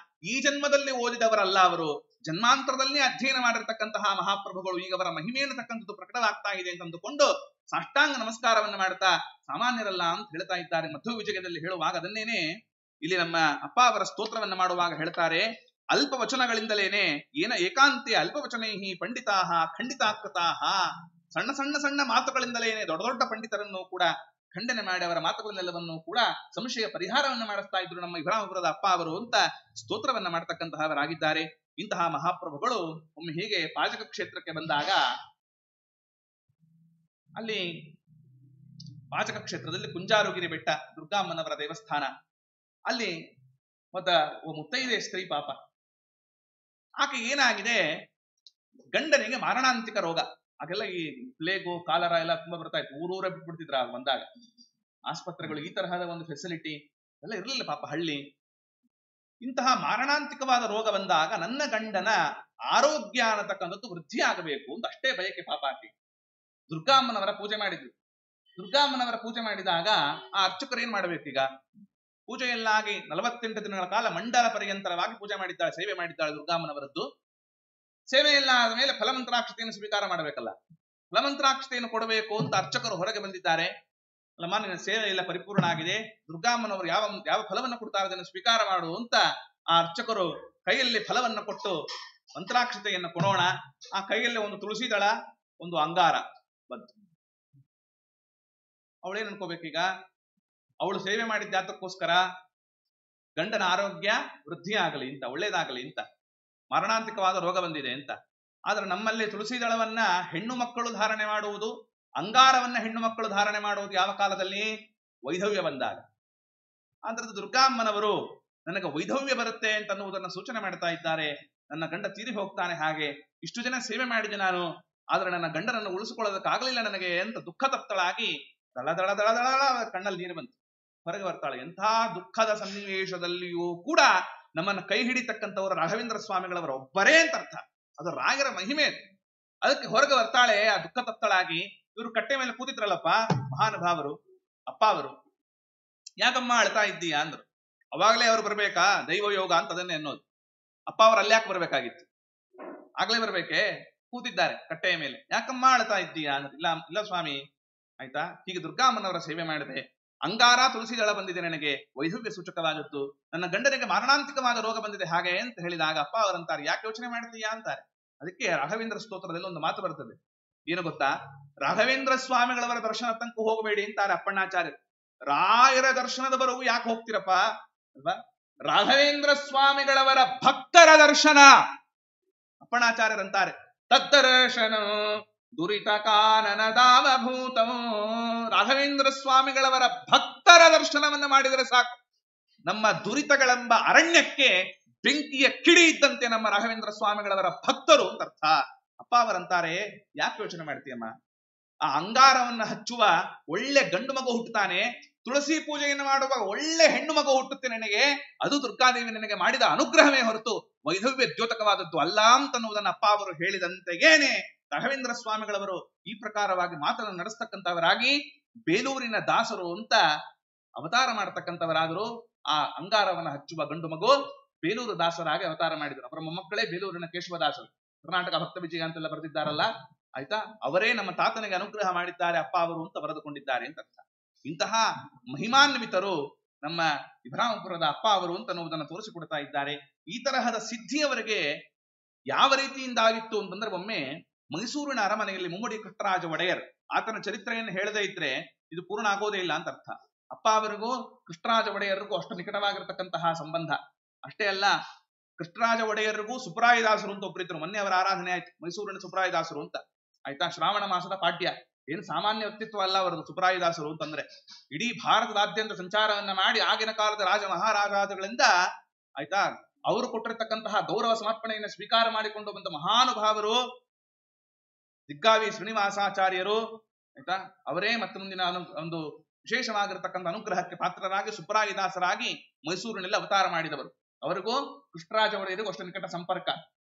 ಈ ಜನ್ಮದಲ್ಲಿ ಓದಿದವರಲ್ಲ, ಅವರು ಜನ್ಮಾಂತರದಲ್ಲಿ ಅಧ್ಯಯನ ಮಾಡಿರ್ತಕ್ಕಂತಹ ಮಹಾಪ್ರಭುಗಳು. ಈಗ ಅವರ ಮಹಿಮೆ ಅನ್ನತಕ್ಕಂಥದ್ದು ಪ್ರಕಟವಾಗ್ತಾ ಇದೆ ಅಂತ ಅಂದುಕೊಂಡು ಸಾಷ್ಟಾಂಗ ನಮಸ್ಕಾರವನ್ನು ಮಾಡ್ತಾ ಸಾಮಾನ್ಯರಲ್ಲ ಅಂತ ಹೇಳ್ತಾ ಇದ್ದಾರೆ. ಮಧ್ವ ವಿಜಯದಲ್ಲಿ ಹೇಳುವಾಗ ಅದನ್ನೇನೆ ಇಲ್ಲಿ ನಮ್ಮ ಅಪ್ಪ ಅವರ ಸ್ತೋತ್ರವನ್ನ ಮಾಡುವಾಗ ಹೇಳ್ತಾರೆ, ಅಲ್ಪ ವಚನಗಳಿಂದಲೇನೆ ಏನ ಏಕಾಂತೆ ಅಲ್ಪವಚನೈಹಿ ಪಂಡಿತಾಹ ಖಂಡಿತಾಕೃತಾಹ. ಸಣ್ಣ ಸಣ್ಣ ಸಣ್ಣ ಮಾತುಗಳಿಂದಲೇನೆ ದೊಡ್ಡ ದೊಡ್ಡ ಪಂಡಿತರನ್ನು ಕೂಡ ಖಂಡನೆ ಮಾಡಿ ಅವರ ಮಾತುಗಳನ್ನೆಲ್ಲವನ್ನು ಕೂಡ ಸಂಶಯ ಪರಿಹಾರವನ್ನು ಮಾಡಿಸ್ತಾ ಇದ್ರು ನಮ್ಮ ಇಬ್ರಾಹಿಮಪುರದ ಅಪ್ಪ ಅವರು ಅಂತ ಸ್ತೋತ್ರವನ್ನ ಮಾಡತಕ್ಕಂತಹವರಾಗಿದ್ದಾರೆ. ಇಂತಹ ಮಹಾಪ್ರಭುಗಳು ಒಮ್ಮೆ ಹೀಗೆ ಪಾಜಕ ಕ್ಷೇತ್ರಕ್ಕೆ ಬಂದಾಗ, ಅಲ್ಲಿ ಪಾಜಕ ಕ್ಷೇತ್ರದಲ್ಲಿ ಕುಂಜಾರುಗಿರಿ ಬೆಟ್ಟ, ದುರ್ಗಾಮ್ಮನವರ ದೇವಸ್ಥಾನ, ಅಲ್ಲಿ ಒಬ್ಬ ಮುತ್ತೈದೆ ಸ್ತ್ರೀ ಪಾಪ, ಆಕೆ ಏನಾಗಿದೆ, ಗಂಡನಿಗೆ ಮಾರಣಾಂತಿಕ ರೋಗ. ಆಗೆಲ್ಲ ಈ ಪ್ಲೇಗು ಕಾಲರ ಎಲ್ಲ ತುಂಬಾ ಬರ್ತಾ ಇತ್ತು, ಊರೂರೇ ಬಿಟ್ಬಿಡ್ತಿದ್ರ ಆಗ ಬಂದಾಗ. ಆಸ್ಪತ್ರೆಗಳು ಈ ತರಹದ ಒಂದು ಫೆಸಿಲಿಟಿ ಎಲ್ಲ ಇರಲಿಲ್ಲ ಪಾಪ ಹಳ್ಳಿ. ಇಂತಹ ಮಾರಣಾಂತಿಕವಾದ ರೋಗ ಬಂದಾಗ ನನ್ನ ಗಂಡನ ಆರೋಗ್ಯ ಅನ್ನತಕ್ಕಂಥದ್ದು ವೃದ್ಧಿ ಆಗಬೇಕು ಅಂತ ಅಷ್ಟೇ ಬಯಕೆ ಪಾಪ ಆಕೆ. ದುರ್ಗಾಮ್ಮನವರ ಪೂಜೆ ಮಾಡಿದ್ರು. ದುರ್ಗಾಮ್ಮನವರ ಪೂಜೆ ಮಾಡಿದಾಗ ಆ ಅರ್ಚಕರು ಏನ್ ಮಾಡ್ಬೇಕೀಗ, ಪೂಜೆಯಲ್ಲಾಗಿ 48 ದಿನಗಳ ಕಾಲ ಮಂಡಲ ಪರ್ಯಂತರವಾಗಿ ಪೂಜೆ ಮಾಡಿದ್ದಾಳೆ, ಸೇವೆ ಮಾಡಿದ್ದಾಳೆ ದುರ್ಗಾಮ್ಮನವರದ್ದು. ಸೇವೆ ಎಲ್ಲ ಆದ ಮೇಲೆ ಫಲಮಂತ್ರಾಕ್ಷತೆಯನ್ನು ಸ್ವೀಕಾರ ಮಾಡಬೇಕಲ್ಲ, ಫಲಮಂತ್ರಾಕ್ಷತೆಯನ್ನು ಕೊಡಬೇಕು ಅಂತ ಅರ್ಚಕರು ಹೊರಗೆ ಬಂದಿದ್ದಾರೆ. ಅಲ್ಲಮ್ಮ ನಿನ್ನ ಸೇವೆ ಎಲ್ಲ ಪರಿಪೂರ್ಣ ಆಗಿದೆ, ದುರ್ಗಾಮ್ಮನವರು ಯಾವ ಯಾವ ಫಲವನ್ನು ಕೊಡ್ತಾರೆ ಅದನ್ನು ಸ್ವೀಕಾರ ಮಾಡು ಅಂತ ಆ ಅರ್ಚಕರು ಕೈಯಲ್ಲಿ ಫಲವನ್ನು ಕೊಟ್ಟು ಮಂತ್ರಾಕ್ಷತೆಯನ್ನು ಕೊಡೋಣ. ಆ ಕೈಯಲ್ಲಿ ಒಂದು ತುಳಸಿ ದಳ, ಒಂದು ಅಂಗಾರ ಬಂತು. ಅವಳೇನ್ ಅನ್ಕೋಬೇಕೀಗ, ಅವಳು ಸೇವೆ ಮಾಡಿದ್ದಾತಕ್ಕೋಸ್ಕರ ಗಂಡನ ಆರೋಗ್ಯ ವೃದ್ಧಿ ಆಗಲಿ ಅಂತ, ಒಳ್ಳೇದಾಗಲಿ ಅಂತ, ಮಾರಣಾಂತಿಕವಾದ ರೋಗ ಬಂದಿದೆ ಅಂತ. ಆದ್ರೆ ನಮ್ಮಲ್ಲಿ ತುಳಸಿ ದಳವನ್ನ ಹೆಣ್ಣು ಮಕ್ಕಳು ಧಾರಣೆ ಮಾಡುವುದು, ಅಂಗಾರವನ್ನ ಹೆಣ್ಣು ಮಕ್ಕಳು ಧಾರಣೆ ಮಾಡುವುದು ಯಾವ ಕಾಲದಲ್ಲಿ? ವೈಧವ್ಯ ಬಂದಾಗ. ಆದ್ರೆ ದುರ್ಗಾಮ್ಮನವರು ನನಗೆ ವೈಧವ್ಯ ಬರುತ್ತೆ ಅಂತ ಅನ್ನುವುದನ್ನು ಸೂಚನೆ ಮಾಡ್ತಾ ಇದ್ದಾರೆ. ನನ್ನ ಗಂಡ ತೀರಿ ಹೋಗ್ತಾನೆ, ಹಾಗೆ ಇಷ್ಟು ಜನ ಸೇವೆ ಮಾಡಿದೆ ನಾನು, ಆದ್ರೆ ನನ್ನ ಗಂಡನನ್ನು ಉಳಿಸಿಕೊಳ್ಳೋದಕ್ಕಾಗಲಿಲ್ಲ ನನಗೆ ಅಂತ ದುಃಖ ತಪ್ತಳಾಗಿ ದಳ ದಳ ದಳ ದಳ ಕಣ್ಣಲ್ಲಿ ನೀರು ಬಂತು, ಹೊರಗೆ ಬರ್ತಾಳೆ. ಎಂಥ ದುಃಖದ ಸನ್ನಿವೇಶದಲ್ಲಿಯೂ ಕೂಡ ನಮ್ಮನ್ನು ಕೈ ಹಿಡಿತಕ್ಕಂಥವರು ರಾಘವೇಂದ್ರ ಸ್ವಾಮಿಗಳವರ ಒಬ್ಬರೇ ಅಂತ ಅರ್ಥ. ಅದು ರಾಯರ ಮಹಿಮೆ. ಅದಕ್ಕೆ ಹೊರಗೆ ಬರ್ತಾಳೆ ಆ ದುಃಖ ತಪ್ತಳಾಗಿ. ಇವರು ಕಟ್ಟೆ ಮೇಲೆ ಕೂತಿದ್ರಲ್ಲಪ್ಪ ಮಹಾನುಭಾವರು, ಅಪ್ಪ ಅವರು, ಯಾಕಮ್ಮ ಅಳ್ತಾ ಇದ್ದೀಯಾ ಅಂದ್ರು. ಅವಾಗ್ಲೇ ಅವ್ರು ಬರ್ಬೇಕಾ, ದೈವ ಯೋಗ ಅಂತ ಅದನ್ನೇ ಅನ್ನೋದು. ಅಪ್ಪ ಅವ್ರು ಅಲ್ಲಿ ಯಾಕೆ ಬರ್ಬೇಕಾಗಿತ್ತು, ಆಗ್ಲೇ ಬರ್ಬೇಕೆ, ಕೂತಿದ್ದಾರೆ ಕಟ್ಟೆಯ ಮೇಲೆ, ಯಾಕಮ್ಮ ಅಳ್ತಾ ಇದ್ದೀಯಾ ಅಂದ್ರೆ, ಇಲ್ಲ ಇಲ್ಲ ಸ್ವಾಮಿ, ಆಯ್ತಾ, ಹೀಗೆ ದುರ್ಗಾಮ್ಮನವರ ಸೇವೆ ಮಾಡಿದೆ, ಅಂಗಾರ ತುಳಸಿ ದಳ ಬಂದಿದೆ, ನನಗೆ ವೈಧವ್ಯ ಸೂಚಕವಾದದ್ದು, ನನ್ನ ಗಂಡನಿಗೆ ಮಾರಣಾಂತಿಕವಾದ ರೋಗ ಬಂದಿದೆ ಹಾಗೆ ಅಂತ ಹೇಳಿದಾಗ ಅಪ್ಪ ಅವರಂತಾರೆ, ಯಾಕೆ ಯೋಚನೆ ಮಾಡ್ತೀಯಾ ಅಂತಾರೆ. ಅದಕ್ಕೆ ರಾಘವೇಂದ್ರ ಸ್ತೋತ್ರದಲ್ಲಿ ಒಂದು ಮಾತು ಬರ್ತದೆ, ಏನು ಗೊತ್ತಾ, ರಾಘವೇಂದ್ರ ಸ್ವಾಮಿಗಳವರ ದರ್ಶನ ತನಕ ಹೋಗಬೇಡಿ ಅಂತಾರೆ ಅಪ್ಪಣ್ಣಾಚಾರ್ಯರು. ರಾಯರ ದರ್ಶನದವರೆಗೂ ಯಾಕೆ ಹೋಗ್ತೀರಪ್ಪ ಅಲ್ವಾ, ರಾಘವೇಂದ್ರ ಸ್ವಾಮಿಗಳವರ ಭಕ್ತರ ದರ್ಶನ. ಅಪ್ಪಣ್ಣಾಚಾರ್ಯರಂತಾರೆ, ತದ್ದರ್ಶನ ದುರಿತ ಕಾನನ ದಾವಭೂತಂ. ರಾಘವೇಂದ್ರ ಸ್ವಾಮಿಗಳವರ ಭಕ್ತರ ದರ್ಶನವನ್ನು ಮಾಡಿದರೆ ಸಾಕು, ನಮ್ಮ ದುರಿತಗಳೆಂಬ ಅರಣ್ಯಕ್ಕೆ ಬೆಂಕಿಯ ಕಿಡಿ ಇದ್ದಂತೆ ನಮ್ಮ ರಾಘವೇಂದ್ರ ಸ್ವಾಮಿಗಳವರ ಭಕ್ತರು ಅಂತ ಅರ್ಥ. ಅಪ್ಪ ಅವರಂತಾರೆ, ಯಾಕೆ ಯೋಚನೆ ಮಾಡ್ತೀಯಮ್ಮ, ಆ ಅಂಗಾರವನ್ನ ಹಚ್ಚುವ ಒಳ್ಳೆ ಗಂಡು ಮಗು ಹುಟ್ಟುತ್ತಾನೆ, ತುಳಸಿ ಪೂಜೆಯನ್ನು ಮಾಡುವ ಒಳ್ಳೆ ಹೆಣ್ಣು ಮಗು ಹುಟ್ಟುತ್ತೆ ನನಗೆ, ಅದು ದುರ್ಗಾದೇವಿ ನನಗೆ ಮಾಡಿದ ಅನುಗ್ರಹವೇ ಹೊರತು ವೈಧವ್ಯ ದ್ಯೋತಕವಾದದ್ದು ಅಲ್ಲ ಅಂತನ್ನುವುದನ್ನು ಅಪ್ಪ ಅವರು ಹೇಳಿದಂತೆಯೇನೆ ರಾಘವೇಂದ್ರ ಸ್ವಾಮಿಗಳವರು ಈ ಪ್ರಕಾರವಾಗಿ ಮಾತನ್ನು ನಡೆಸ್ತಕ್ಕಂಥವರಾಗಿ ಬೇಲೂರಿನ ದಾಸರು ಅಂತ ಅವತಾರ ಮಾಡತಕ್ಕಂಥವರಾದರು. ಆ ಅಂಗಾರವನ್ನ ಹಚ್ಚುವ ಗಂಡು ಮಗು ಬೇಲೂರು ದಾಸರಾಗಿ ಅವತಾರ ಮಾಡಿದರು. ಅವರ ಮೊಮ್ಮಕ್ಕಳೇ ಬೇಲೂರಿನ ಕೇಶವದಾಸರು, ಕರ್ನಾಟಕ ಭಕ್ತ ವಿಜಯ ಅಂತೆಲ್ಲ ಬರೆದಿದ್ದಾರಲ್ಲ, ಆಯ್ತಾ, ಅವರೇ ನಮ್ಮ ತಾತನಿಗೆ ಅನುಗ್ರಹ ಮಾಡಿದ್ದಾರೆ ಅಪ್ಪ ಅವರು ಅಂತ ಬರೆದುಕೊಂಡಿದ್ದಾರೆ ಅಂತ ಅರ್ಥ. ಇಂತಹ ಮಹಿಮಾನ್ವಿತರು ನಮ್ಮ ಇಬ್ರಾಹಿಂಪುರದ ಅಪ್ಪ ಅವರು ಅಂತ ಅನ್ನುವುದನ್ನು ತೋರಿಸಿಕೊಡ್ತಾ ಇದ್ದಾರೆ. ಈ ತರಹದ ಸಿದ್ಧಿಯವರಿಗೆ ಯಾವ ರೀತಿಯಿಂದ ಆಗಿತ್ತು ಅಂತಂದ್ರೆ, ಒಮ್ಮೆ ಮೈಸೂರಿನ ಅರಮನೆಯಲ್ಲಿ ಮುಮ್ಮಡಿ ಕೃಷ್ಣರಾಜ ಒಡೆಯರ್, ಆತನ ಚರಿತ್ರೆಯನ್ನು ಹೇಳದೇ ಇದ್ರೆ ಇದು ಪೂರ್ಣ ಆಗೋದೇ ಇಲ್ಲ ಅಂತ ಅರ್ಥ. ಅಪ್ಪ ಅವರಿಗೂ ಕೃಷ್ಣರಾಜ ಒಡೆಯರಿಗೂ ಅಷ್ಟು ನಿಕಟವಾಗಿರ್ತಕ್ಕಂತಹ ಸಂಬಂಧ. ಅಷ್ಟೇ ಅಲ್ಲ, ಕೃಷ್ಣರಾಜ ಒಡೆಯರಿಗೂ ಸುಪ್ರಾಯದಾಸರು ಅಂತ ಒಬ್ಬರಿದ್ರು. ಮೊನ್ನೆ ಅವರ ಆರಾಧನೆ ಆಯ್ತು, ಮೈಸೂರಿನ ಸುಪ್ರಾಯದಾಸರು ಅಂತ, ಆಯ್ತಾ, ಶ್ರಾವಣ ಮಾಸದ ಪಾಡ್ಯ. ಏನು ಸಾಮಾನ್ಯ ವ್ಯಕ್ತಿತ್ವ ಅಲ್ಲ ಅವರದು ಸುಪ್ರಾಯದಾಸರು ಅಂತಂದ್ರೆ. ಇಡೀ ಭಾರತದಾದ್ಯಂತ ಸಂಚಾರವನ್ನ ಮಾಡಿ ಆಗಿನ ಕಾಲದ ರಾಜ ಮಹಾರಾಜಾದಿಗಳಿಂದ, ಆಯ್ತಾ, ಅವರು ಕೊಟ್ಟಿರತಕ್ಕಂತಹ ಗೌರವ ಸಮರ್ಪಣೆಯನ್ನು ಸ್ವೀಕಾರ ಮಾಡಿಕೊಂಡು ಬಂದ ಮಹಾನುಭಾವರು ದಿಗ್ಗಾವಿ ಶ್ರೀನಿವಾಸಾಚಾರ್ಯರು. ಆಯ್ತಾ, ಅವರೇ ಮತ್ತೆ ಮುಂದಿನ ಒಂದು ವಿಶೇಷವಾಗಿರತಕ್ಕಂಥ ಅನುಗ್ರಹಕ್ಕೆ ಪಾತ್ರರಾಗಿ ಸುಬ್ರಾಯಿದಾಸರಾಗಿ ಮೈಸೂರಿನಲ್ಲಿ ಅವತಾರ ಮಾಡಿದವರು. ಅವರಿಗೂ ಕೃಷ್ಣರಾಜ ಒಡೆಯರಿಗೂ ಅಷ್ಟು ನಿಕಟ ಸಂಪರ್ಕ.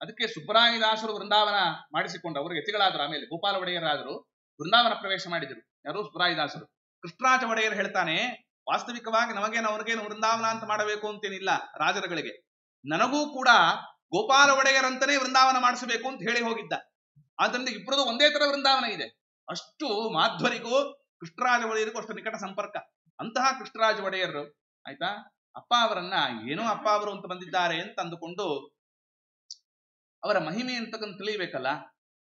ಅದಕ್ಕೆ ಸುಬ್ರಾಯಿದಾಸರು ವೃಂದಾವನ ಮಾಡಿಸಿಕೊಂಡು ಅವರು ಯತಿಗಳಾದರು. ಆಮೇಲೆ ಗೋಪಾಲ ಒಡೆಯರಾದರು, ವೃಂದಾವನ ಪ್ರವೇಶ ಮಾಡಿದರು. ಯಾರು? ಸುಬ್ರಾಯಿದಾಸರು. ಕೃಷ್ಣರಾಜ ಒಡೆಯರ್ ಹೇಳ್ತಾನೆ, ವಾಸ್ತವಿಕವಾಗಿ ಅವ್ರಿಗೇನು ವೃಂದಾವನ ಅಂತ ಮಾಡಬೇಕು ಅಂತೇನಿಲ್ಲ ರಾಜರುಗಳಿಗೆ, ನನಗೂ ಕೂಡ ಗೋಪಾಲ ಒಡೆಯರಂತಾನೆ ವೃಂದಾವನ ಮಾಡಿಸಬೇಕು ಅಂತ ಹೇಳಿ ಹೋಗಿದ್ದ. ಆದ್ರಿಂದ ಇಬ್ಬರದು ಒಂದೇ ತರ ವೃಂದಾವನ ಇದೆ. ಅಷ್ಟು ಮಾಧ್ವರಿಗೂ ಕೃಷ್ಣರಾಜ ಒಡೆಯರಿಗೂ ಅಷ್ಟು ನಿಕಟ ಸಂಪರ್ಕ. ಅಂತಹ ಕೃಷ್ಣರಾಜ ಒಡೆಯರು ಆಯ್ತಾ, ಅಪ್ಪ ಅವರನ್ನ ಏನೋ ಅಪ್ಪ ಅವರು ಅಂತ ಬಂದಿದ್ದಾರೆ ಅಂತ ಅಂದುಕೊಂಡು ಅವರ ಮಹಿಮೆ ಅಂತಕ್ಕಂತ ತಿಳಿಯಬೇಕಲ್ಲ.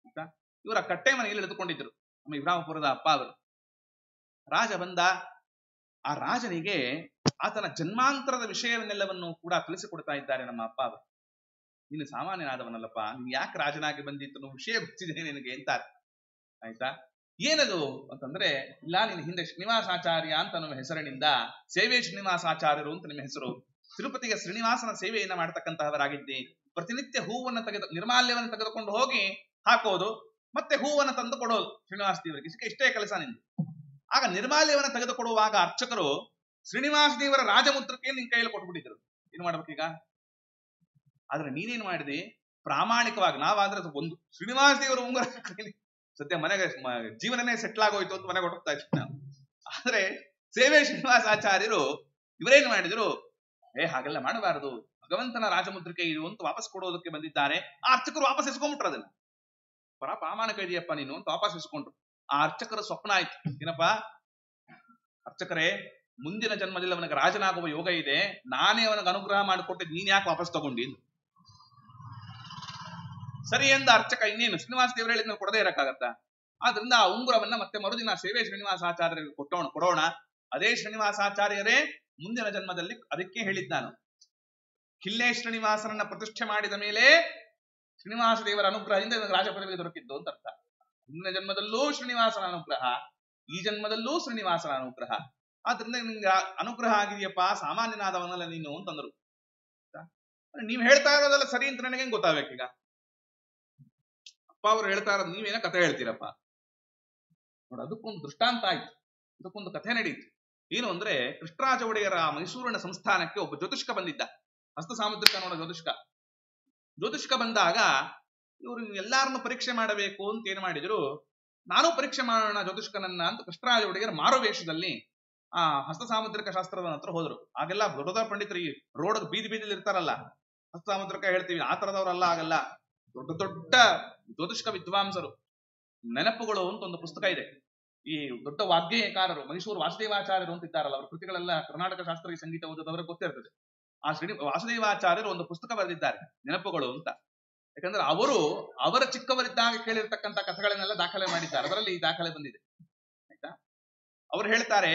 ಆಯ್ತಾ, ಇವರ ಕಟ್ಟೆ ಮನೆಯಲ್ಲಿ ಎಳೆದುಕೊಂಡಿದ್ರು ನಮ್ಮ ಇಬ್ರಾಹಿಂಪುರದ ಅಪ್ಪ ಅವರು. ರಾಜ ಬಂದ. ಆ ರಾಜನಿಗೆ ಆತನ ಜನ್ಮಾಂತರದ ವಿಷಯವನ್ನೆಲ್ಲವನ್ನು ಕೂಡ ತಿಳಿಸಿಕೊಡ್ತಾ ಇದ್ದಾರೆ ನಮ್ಮ ಅಪ್ಪ ಅವರು. ನೀನು ಸಾಮಾನ್ಯನಾದವನಲ್ಲಪ್ಪ, ನೀನ್ ಯಾಕೆ ರಾಜನಾಗಿ ಬಂದಿತ್ತು ವಿಷಯ ಗೊತ್ತಿದೆ ನಿನಗೆ ಅಂತಾರೆ. ಆಯ್ತಾ, ಏನದು ಅಂತಂದ್ರೆ, ಇಲ್ಲ ನಿನ್ನ ಹಿಂದೆ ಶ್ರೀನಿವಾಸಾಚಾರ್ಯ ಅಂತ ನಮ್ಮ ಹೆಸರಿನಿಂದ ಸೇವೆ ಶ್ರೀನಿವಾಸಾಚಾರ್ಯರು ಅಂತ ನಿಮ್ಮ ಹೆಸರು. ತಿರುಪತಿಗೆ ಶ್ರೀನಿವಾಸನ ಸೇವೆಯನ್ನ ಮಾಡತಕ್ಕಂತಹವರಾಗಿದ್ದಿ. ಪ್ರತಿನಿತ್ಯ ಹೂವನ್ನು ನಿರ್ಮಾಲ್ಯವನ್ನು ತೆಗೆದುಕೊಂಡು ಹೋಗಿ ಹಾಕೋದು, ಮತ್ತೆ ಹೂವನ್ನು ತಂದು ಕೊಡೋದು ಶ್ರೀನಿವಾಸ ದೇವರಿಗೆ. ಇಷ್ಟೇ ಕೆಲಸ ನಿಂದು. ಆಗ ನಿರ್ಮಾಲ್ಯವನ್ನು ತೆಗೆದುಕೊಡುವಾಗ ಅರ್ಚಕರು ಶ್ರೀನಿವಾಸ ದೇವರ ರಾಜಮುದ್ರಕ್ಕೆ ನಿನ್ ಕೈಯಲ್ಲಿ ಕೊಟ್ಬಿಟ್ಟಿದ್ರು. ಏನ್ ಮಾಡ್ಬೇಕೀಗ? ಆದ್ರೆ ನೀನೇನ್ ಮಾಡಿದಿ? ಪ್ರಾಮಾಣಿಕವಾಗಿ ನಾವಾದ್ರೆ ಒಂದು ಶ್ರೀನಿವಾಸ ದೇವರ ಉಂಗುರ ಸದ್ಯ ಮನೆಗೆ ಜೀವನನೇ ಸೆಟ್ಲ್ ಆಗೋಯ್ತು ಅಂತ ಮನೆಗೆ ಹೊರಡ್ತಾ ಇತ್ತು ನಾವು. ಆದ್ರೆ ಸೇವೆ ಶ್ರೀನಿವಾಸಾಚಾರ್ಯರು ಇವರೇನ್ ಮಾಡಿದ್ರು? ಹಾಗೆಲ್ಲ ಮಾಡಬಾರದು, ಭಗವಂತನ ರಾಜಮುದ್ರಿಕೆ ಇದು ಅಂತ ವಾಪಸ್ ಕೊಡೋದಕ್ಕೆ ಬಂದಿದ್ದಾರೆ. ಆ ಅರ್ಚಕರು ವಾಪಸ್ ಎಸ್ಕೊಂಡ್ಬಿಟ್ರು ಅದನ್ನ. ಪ್ರಾಮಾಣಿಕ ಇದೆಯಪ್ಪ ನೀನು ಅಂತ ವಾಪಸ್ ಎಸ್ಕೊಂಡ್ರು. ಆ ಅರ್ಚಕರ ಸ್ವಪ್ನ ಆಯ್ತು. ಏನಪ್ಪಾ ಅರ್ಚಕರೇ, ಮುಂದಿನ ಜನ್ಮದಲ್ಲಿ ಅವನಿಗೆ ರಾಜನಾಗುವ ಯೋಗ ಇದೆ, ನಾನೇ ಅವನಿಗೆ ಅನುಗ್ರಹ ಮಾಡಿಕೊಟ್ಟಿದ್ದು, ನೀನ್ ಯಾಕೆ ವಾಪಸ್ ತಗೊಂಡಿ? ಸರಿ ಎಂದ ಅರ್ಚಕ. ಇನ್ನೇನು ಶ್ರೀನಿವಾಸ ದೇವರು ಹೇಳಿದ್ ಕೊಡದೇ ಇರಕ್ಕಾಗತ್ತ? ಆದ್ರಿಂದ ಆ ಉಂಗುರವನ್ನ ಮತ್ತೆ ಮರುದಿನ ಸೇವೆ ಶ್ರೀನಿವಾಸಾಚಾರ್ಯರಿಗೆ ಕೊಡೋಣ. ಅದೇ ಶ್ರೀನಿವಾಸಾಚಾರ್ಯರೇ ಮುಂದಿನ ಜನ್ಮದಲ್ಲಿ ಅದಕ್ಕೆ ಹೇಳಿದ್ ನಾನು, ಕಿಲ್ಲೆ ಶ್ರೀನಿವಾಸನನ್ನ ಪ್ರತಿಷ್ಠೆ ಮಾಡಿದ ಮೇಲೆ ಶ್ರೀನಿವಾಸ ದೇವರ ಅನುಗ್ರಹದಿಂದ ರಾಜ ಪದವಿಗೆ ದೊರಕಿದ್ದು ಅಂತ ಅರ್ಥ. ಮುಂದಿನ ಜನ್ಮದಲ್ಲೂ ಶ್ರೀನಿವಾಸನ ಅನುಗ್ರಹ, ಈ ಜನ್ಮದಲ್ಲೂ ಶ್ರೀನಿವಾಸನ ಅನುಗ್ರಹ. ಆದ್ರಿಂದ ನಿಮ್ಗೆ ಅನುಗ್ರಹ ಆಗಿದೆಯಪ್ಪ, ಸಾಮಾನ್ಯನಾದವನಲ್ಲ ನೀನು ಅಂತಂದ್ರು. ನೀವ್ ಹೇಳ್ತಾ ಇರೋದೆಲ್ಲ ಸರಿ ಅಂತ ನನಗೆ ಹೆಂಗ್ ಗೊತ್ತಾಗ್ಬೇಕೀಗ? ಅಪ್ಪ ಅವ್ರು ಹೇಳ್ತಾ ಇರೋದು ನೀವೇನೋ ಕಥೆ ಹೇಳ್ತೀರಪ್ಪ. ನೋಡ, ಅದಕ್ಕೊಂದು ದೃಷ್ಟಾಂತ ಆಯ್ತು, ಅದಕ್ಕೊಂದು ಕಥೆ ನಡೀತು. ಏನು ಅಂದ್ರೆ, ಕೃಷ್ಣರಾಜ ಒಡೆಯರ ಮೈಸೂರಿನ ಸಂಸ್ಥಾನಕ್ಕೆ ಒಬ್ಬ ಜ್ಯೋತಿಷ್ಕ ಬಂದಿದ್ದ. ಹಸ್ತ ಸಾಮುದ್ರಿಕ ನೋಡ ಜ್ಯೋತಿಷ್ಕ ಬಂದಾಗ ಇವರು ಎಲ್ಲಾರನ್ನು ಪರೀಕ್ಷೆ ಮಾಡಬೇಕು ಅಂತ ಏನ್ ಮಾಡಿದ್ರು, ನಾನು ಪರೀಕ್ಷೆ ಮಾಡೋಣ ಜ್ಯೋತಿಷ್ಕನನ್ನ ಅಂತ ಕೃಷ್ಣರಾಜ ಒಡೆಯರ್ ಮಾರು ವೇಷದಲ್ಲಿ ಆ ಹಸ್ತ ಸಾಮುದ್ರಿಕ ಶಾಸ್ತ್ರದ ಹತ್ರ ಹೋದ್ರು. ಆಗೆಲ್ಲ ದೊಡ್ಡ ದೊಡ್ಡ ಪಂಡಿತರು ಈ ರೋಡ್ ಬೀದಿಲಿ ಇರ್ತಾರಲ್ಲ, ಹಸ್ತ ಸಾಮುದ್ರಿಕ ಹೇಳ್ತೀವಿ, ಆ ತರದವ್ರಲ್ಲ. ಆಗಲ್ಲ, ದೊಡ್ಡ ದೊಡ್ಡ ಜ್ಯೋತಿಷ್ಕ ವಿದ್ವಾಂಸರು. ನೆನಪುಗಳು ಅಂತ ಒಂದು ಪುಸ್ತಕ ಇದೆ. ಈ ದೊಡ್ಡ ವಾಗ್ಗೇಯಕಾರರು ಮೈಸೂರು ವಾಸುದೇವಾಚಾರ್ಯರು ಅಂತ ಇದ್ದಾರಲ್ಲ, ಅವ್ರ ಕೃತಿಗಳೆಲ್ಲ ಕರ್ನಾಟಕ ಶಾಸ್ತ್ರೀಯ ಸಂಗೀತ ಓದೋದವ್ರಿಗೆ ಗೊತ್ತಿರ್ತದೆ. ಆ ವಾಸುದೇವಾಚಾರ್ಯರು ಒಂದು ಪುಸ್ತಕ ಬರೆದಿದ್ದಾರೆ, ನೆನಪುಗಳು ಅಂತ. ಯಾಕಂದ್ರೆ ಅವರ ಚಿಕ್ಕವರಿದ್ದಾಗ ಕೇಳಿರ್ತಕ್ಕಂಥ ಕಥೆಗಳನ್ನೆಲ್ಲ ದಾಖಲೆ ಮಾಡಿದ್ದಾರೆ. ಅದರಲ್ಲಿ ಈ ದಾಖಲೆ ಬಂದಿದೆ. ಆಯ್ತಾ, ಅವ್ರು ಹೇಳ್ತಾರೆ,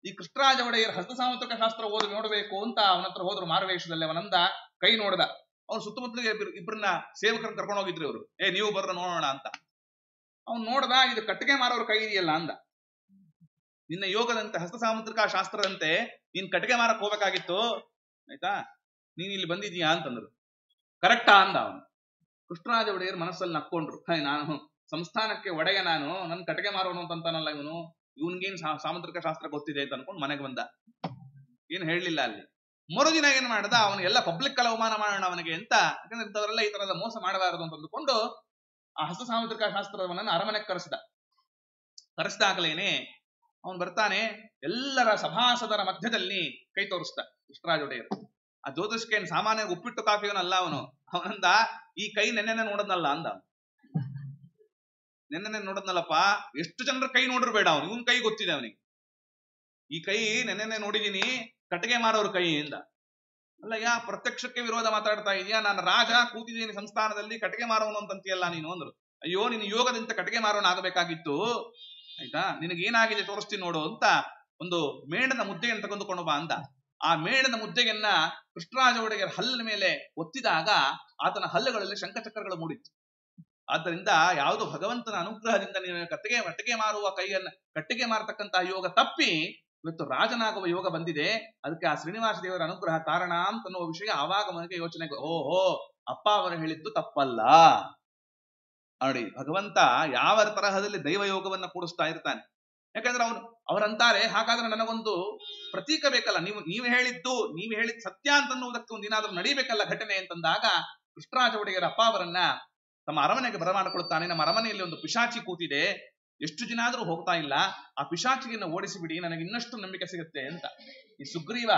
ಈ ಕೃಷ್ಣರಾಜ ಒಡೆಯರ್ ಹಸ್ತ ಸಾಮುದ್ರಿಕ ಶಾಸ್ತ್ರ ಓದಿ ನೋಡ್ಬೇಕು ಅಂತ ಅವನ ಹತ್ರ ಹೋದ್ರು ಮಾರುವೇಷದಲ್ಲಿ. ಅವನಂದ, ಕೈ ನೋಡ್ದ. ಅವ್ನು ಸುತ್ತಮುತ್ತಲಿಗೆ ಇಬ್ಬರನ್ನ ಸೇವಕರನ್ನ ಕರ್ಕೊಂಡು ಹೋಗಿದ್ರು ಇವರು. ನೀವು ಬರ್ರ ನೋಡೋಣ ಅಂತ. ಅವ್ನು ನೋಡ್ದ, ಇದು ಕಟ್ಟಿಗೆ ಮಾರೋರ್ ಕೈ ಇದೆಯಲ್ಲ ಅಂದ. ನಿನ್ನ ಯೋಗದಂತೆ ಹಸ್ತ ಸಾಮುದ್ರಿಕ ಶಾಸ್ತ್ರದಂತೆ ನೀನ್ ಕಟ್ಟಿಗೆ ಮಾರಕ್ ಹೋಗ್ಬೇಕಾಗಿತ್ತು, ಆಯ್ತಾ, ನೀನ್ ಇಲ್ಲಿ ಬಂದಿದ್ಯಾ ಅಂತಂದ್ರು. ಕರೆಕ್ಟಾ ಅಂದ ಅವನು. ಕೃಷ್ಣರಾಜ ಒಡೆಯರ್ ಮನಸ್ಸಲ್ಲಿ ನಕ್ಕೊಂಡ್ರು. ನಾನು ಸಂಸ್ಥಾನಕ್ಕೆ ಒಡೆಯ, ನಾನು ನನ್ ಕಟ್ಟಿಗೆ ಮಾರೋನು ಅಂತಾನಲ್ಲ ಇವನ್ಗೇನ್ ಸಾಮುದ್ರಿಕ ಶಾಸ್ತ್ರ ಗೊತ್ತಿದೆ ಅಂತ ಅನ್ಕೊಂಡು ಮನೆಗೆ ಬಂದ. ಏನ್ ಹೇಳಲಿಲ್ಲ ಅಲ್ಲಿ. ಮರುದಿನ ಏನ್ ಮಾಡ್ದ, ಅವನು ಎಲ್ಲ ಪಬ್ಲಿಕ್ ಅಲ್ಲಿ ಅವಮಾನ ಮಾಡೋಣ ಅವನಿಗೆ ಅಂತ. ಯಾಕಂದ್ರೆ ಇಂಥವರೆಲ್ಲ ಈ ತರದ ಮೋಸ ಮಾಡಬಾರದು ಅಂತ ಅಂದುಕೊಂಡು ಆ ಹಸ್ತ ಸಾಮುದ್ರಿಕ ಶಾಸ್ತ್ರವನ್ನ ಅರಮನೆಗೆ ಕರೆಸಿದಾಗಲೇನೆ ಅವನು ಬರ್ತಾನೆ. ಎಲ್ಲರ ಸಭಾಸದರ ಮಧ್ಯದಲ್ಲಿ ಕೈ ತೋರಿಸ್ದ ಕೃಷ್ಣರಾಜ ಒಡೆಯರ್. ಆ ಜ್ಯೋತಿಷ್ಕೇನ್ ಸಾಮಾನ್ಯ ಉಪ್ಪಿಟ್ಟು ಕಾಫಿಯವನಲ್ಲ ಅವನು. ಅವನಂದ, ಈ ಕೈ ನೆನ್ನೆನೆ ನೋಡದ್ನಲ್ಲ ಅಂದ. ನೆನ್ನೆನೆ ನೋಡದ್ನಲ್ಲಪ್ಪ, ಎಷ್ಟು ಜನರ ಕೈ ನೋಡಿರ್ಬೇಡ ಅವನು, ಇವನ್ ಕೈ ಗೊತ್ತಿದೆ ಅವನಿಗೆ. ಈ ಕೈ ನೆನ್ನೆನೆ ನೋಡಿದೀನಿ, ಕಟ್ಟಿಗೆ ಮಾರೋರ್ ಕೈ ಇಂದ. ಅಲ್ಲಯ್ಯ, ಪ್ರತ್ಯಕ್ಷಕ್ಕೆ ವಿರೋಧ ಮಾತಾಡ್ತಾ ಇದೀಯಾ? ನಾನು ರಾಜ ಕೂತಿದ್ದೀನಿ ಸಂಸ್ಥಾನದಲ್ಲಿ, ಕಟ್ಟಿಗೆ ಮಾರೋನು ಅಂತಂತೀಯಲ್ಲ ನೀನು ಅಂದ್ರು. ಅಯ್ಯೋ, ನಿನ್ನ ಯೋಗದಂತ ಕಟ್ಟಿಗೆ ಮಾರೋನು ಆಗಬೇಕಾಗಿತ್ತು, ಆಯ್ತಾ, ನಿನಗೇನಾಗಿದೆ ತೋರಿಸ್ತೀನಿ ನೋಡು ಅಂತ ಒಂದು ಮೇಣದ ಮುದ್ದೆಯನ್ನು ತೆಗೆದುಕೊಂಡು ಬಾ ಅಂದ. ಆ ಮೇಣದ ಮುದ್ದೆಯನ್ನ ಕೃಷ್ಣರಾಜ ಒಡೆಯರ್ ಹಲ್ಲಿನ ಮೇಲೆ ಒತ್ತಿದಾಗ ಆತನ ಹಲ್ಲುಗಳಲ್ಲಿ ಶಂಖಚಕ್ರಗಳು ಮೂಡಿತ್ತು. ಆದ್ದರಿಂದ ಯಾವುದು ಭಗವಂತನ ಅನುಗ್ರಹದಿಂದ ನೀನು ಕಟ್ಟಿಗೆ ಮಾರುವ ಕೈಯನ್ನ ಕಟ್ಟಿಗೆ ಮಾರತಕ್ಕಂತಹ ಯೋಗ ತಪ್ಪಿ ಇವತ್ತು ರಾಜನಾಗುವ ಯೋಗ ಬಂದಿದೆ, ಅದಕ್ಕೆ ಆ ಶ್ರೀನಿವಾಸ ದೇವರ ಅನುಗ್ರಹ ಕಾರಣ ಅಂತನ್ನುವ ವಿಷಯ ಆವಾಗ ಮನೆಗೆ ಯೋಚನೆ, ಓಹೋ ಅಪ್ಪ ಅವರು ಹೇಳಿದ್ದು ತಪ್ಪಲ್ಲ ನೋಡಿ. ಭಗವಂತ ಯಾವ ತರಹದಲ್ಲಿ ದೈವ ಯೋಗವನ್ನ ಕೂಡಿಸ್ತಾ ಇರ್ತಾನೆ. ಯಾಕಂದ್ರೆ ಅವರಂತಾರೆ, ಹಾಗಾದ್ರೆ ನನಗೊಂದು ಪ್ರತೀಕ ಬೇಕಲ್ಲ, ನೀವು ಹೇಳಿದ್ ಸತ್ಯ ಅಂತನ್ನುವುದಕ್ಕೆ ಒಂದು ಏನಾದ್ರೂ ನಡೀಬೇಕಲ್ಲ ಘಟನೆ ಅಂತಂದಾಗ ಕೃಷ್ಣರಾಜ ಒಡೆಯರ ಅಪ್ಪ ಅವರನ್ನ ತಮ್ಮ ಅರಮನೆಗೆ ಬರಮಾಡಿಕೊಳ್ಳುತ್ತಾನೆ. ನಮ್ಮ ಅರಮನೆಯಲ್ಲಿ ಒಂದು ಪಿಶಾಚಿ ಕೂತಿದೆ, ಎಷ್ಟು ದಿನ ಆದ್ರೂ ಹೋಗ್ತಾ ಇಲ್ಲ, ಆ ಪಿಶಾಚಿಗೆಯನ್ನು ಓಡಿಸಿಬಿಡಿ, ನನಗೆ ಇನ್ನಷ್ಟು ನಂಬಿಕೆ ಸಿಗುತ್ತೆ ಅಂತ. ಈ ಸುಗ್ರೀವ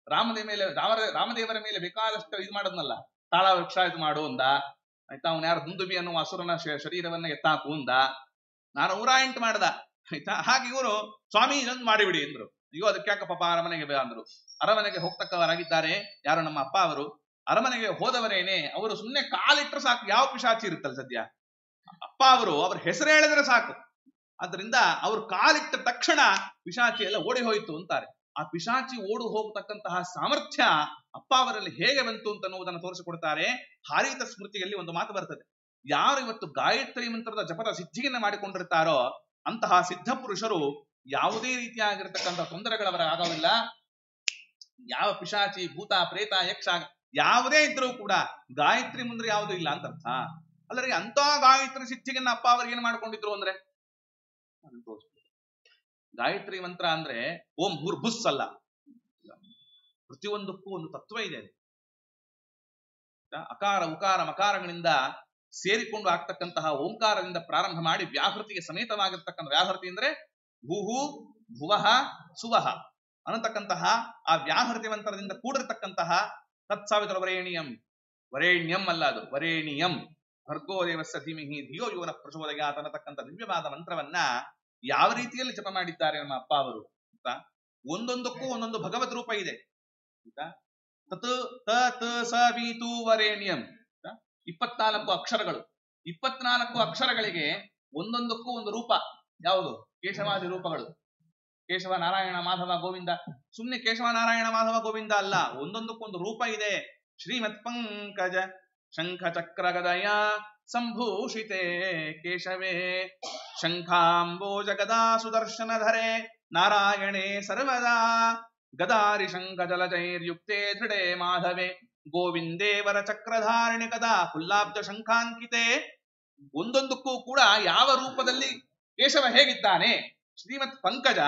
ರಾಮದೇವರ ಮೇಲೆ ಬೇಕಾದಷ್ಟು ಇದು ಮಾಡೋದ್ನಲ್ಲ, ತಾಳ ವೃಕ್ಷ ಇದು ಮಾಡು ಅಂದ, ಆಯ್ತಾ, ಅವನು ಯಾರು ದುಂದುಬಿ ಅನ್ನುವ ಅಸುರನ ಶರೀರವನ್ನ ಎತ್ತಾಕು ಅಂದ, ನಾನು 108 ಮಾಡ್ದ, ಆಯ್ತಾ. ಹಾಗೆ ಇವರು ಸ್ವಾಮಿ ಇದೊಂದು ಮಾಡಿಬಿಡಿ ಅಂದ್ರು. ಅಯ್ಯೋ ಅದಕ್ಕೆ ಯಾಕ ಪಾಪ ಅರಮನೆಗೆ ಅಂದ್ರು. ಅರಮನೆಗೆ ಹೋಗ್ತಕ್ಕವರಾಗಿದ್ದಾರೆ ಯಾರು, ನಮ್ಮ ಅಪ್ಪ ಅವರು. ಅರಮನೆಗೆ ಹೋದವರೇನೆ, ಅವರು ಸುಮ್ಮನೆ ಕಾಲಿಟ್ರೆ ಸಾಕು, ಯಾವ ಪಿಶಾಚಿ ಇರುತ್ತಲ್ಲ ಸದ್ಯ, ಅಪ್ಪ ಅವರು ಅವ್ರ ಹೆಸರು ಹೇಳಿದ್ರೆ ಸಾಕು, ಅದರಿಂದ ಅವ್ರು ಕಾಲಿಟ್ಟ ತಕ್ಷಣ ಪಿಶಾಚಿ ಎಲ್ಲ ಓಡಿ ಹೋಯಿತು ಅಂತಾರೆ. ಆ ಪಿಶಾಚಿ ಓಡು ಹೋಗತಕ್ಕಂತಹ ಸಾಮರ್ಥ್ಯ ಅಪ್ಪ ಅವರಲ್ಲಿ ಹೇಗೆ ಬಂತು ಅಂತನ್ನುವುದನ್ನು ತೋರಿಸಿಕೊಡ್ತಾರೆ. ಹಾರಿತ ಸ್ಮೃತಿಯಲ್ಲಿ ಒಂದು ಮಾತು ಬರ್ತದೆ, ಯಾರು ಇವತ್ತು ಗಾಯತ್ರಿ ಮಂತ್ರದ ಜಪದ ಸಿದ್ಧಿಯನ್ನ ಮಾಡಿಕೊಂಡಿರ್ತಾರೋ ಅಂತಹ ಸಿದ್ಧ ಪುರುಷರು ಯಾವುದೇ ರೀತಿಯಾಗಿರ್ತಕ್ಕಂಥ ತೊಂದರೆಗಳವರ ಆಗೋದಿಲ್ಲ. ಯಾವ ಪಿಶಾಚಿ ಭೂತ ಪ್ರೇತ ಯಕ್ಷ ಯಾವುದೇ ಇದ್ರೂ ಕೂಡ ಗಾಯತ್ರಿ ಮುಂದ್ರೆ ಯಾವುದೂ ಇಲ್ಲ ಅಂತ ಅರ್ಥ. ಅಲ್ಲರಿ ಅಂತ ಗಾಯತ್ರಿ ಸಿದ್ಧಿಗನ್ನ ಅಪ್ಪ ಅವ್ರಿಗೆ ಏನ್ ಮಾಡ್ಕೊಂಡಿದ್ರು ಅಂದ್ರೆ, ಗಾಯತ್ರಿ ಮಂತ್ರ ಅಂದ್ರೆ ಓಂ ಭೂರ್ಭುಸ್ ಅಲ್ಲ, ಪ್ರತಿಯೊಂದಕ್ಕೂ ಒಂದು ತತ್ವ ಇದೆ. ಅಕಾರ ಉಕಾರ ಮಕಾರಗಳಿಂದ ಸೇರಿಕೊಂಡು ಆಗ್ತಕ್ಕಂತಹ ಓಂಕಾರದಿಂದ ಪ್ರಾರಂಭ ಮಾಡಿ ವ್ಯಾಹೃತಿಗೆ ಸಮೇತವಾಗಿರ್ತಕ್ಕಂಥ, ವ್ಯಾಹೃತಿ ಅಂದ್ರೆ ಭೂಹು ಭುವಃ ಸುವಹ ಅನ್ನತಕ್ಕಂತಹ ಆ ವ್ಯಾಹೃತಿ ಮಂತ್ರದಿಂದ ಕೂಡಿರ್ತಕ್ಕಂತಹ ತತ್ಸಾವಿತ್ರ ವರೇಣ್ಯಂ ಅಲ್ಲ, ಅದು ವರೇಣಿಯಂ ಭರ್ಗೋ ದೇವಸ್ಯ ಧೀಮಹಿ ಧಿಯೋ ಯೋ ನಃ ಪ್ರಚೋದಯಾತ್ ಅನ್ನತಕ್ಕಂಥ ದಿವ್ಯವಾದ ಮಂತ್ರವನ್ನ ಯಾವ ರೀತಿಯಲ್ಲಿ ಜಪ ಮಾಡಿದ್ದಾರೆ ನಮ್ಮ ಅಪ್ಪ ಅವರು ಅಂತ. ಒಂದೊಂದಕ್ಕೂ ಒಂದೊಂದು ಭಗವದ್ ರೂಪ ಇದೆ. ವರೇಣ್ಯಂ 24 ಅಕ್ಷರಗಳು, 24 ಅಕ್ಷರಗಳಿಗೆ ಒಂದೊಂದಕ್ಕೂ ಒಂದು ರೂಪ. ಯಾವುದು? ಕೇಶವಾದಿ ರೂಪಗಳು. ಕೇಶವ ನಾರಾಯಣ ಮಾಧವ ಗೋವಿಂದ, ಸುಮ್ನೆ ಕೇಶವ ನಾರಾಯಣ ಮಾಧವ ಗೋವಿಂದ ಅಲ್ಲ, ಒಂದೊಂದಕ್ಕೂ ಒಂದು ರೂಪ ಇದೆ. ಶ್ರೀಮತ್ ಪಂಕಜ ಶಂಖ ಚಕ್ರ ಗದಯ ಸಂಭೂಷಿತೆ ಕೇಶವೇ ಶಂಖಾಂಬೋಜ ಗದಾ ಸುದರ್ಶನ ಧರೆ ನಾರಾಯಣೇ ಸರ್ವದಾ ಗದಾರಿ ಶಂಖ ಜಲಜೈರ್ಯುಕ್ತೆ ದೃಢೆ ಮಾಧವೆ ಗೋವಿಂದೇವರ ಚಕ್ರಧಾರಿಣಿ ಗದಾ ಫುಲ್ಲಾಬ್ಜ ಶಂಖಾಂಕಿತೆ. ಒಂದೊಂದಕ್ಕೂ ಕೂಡ ಯಾವ ರೂಪದಲ್ಲಿ ಕೇಶವ ಹೇಗಿದ್ದಾನೆ, ಶ್ರೀಮತ್ ಪಂಕಜ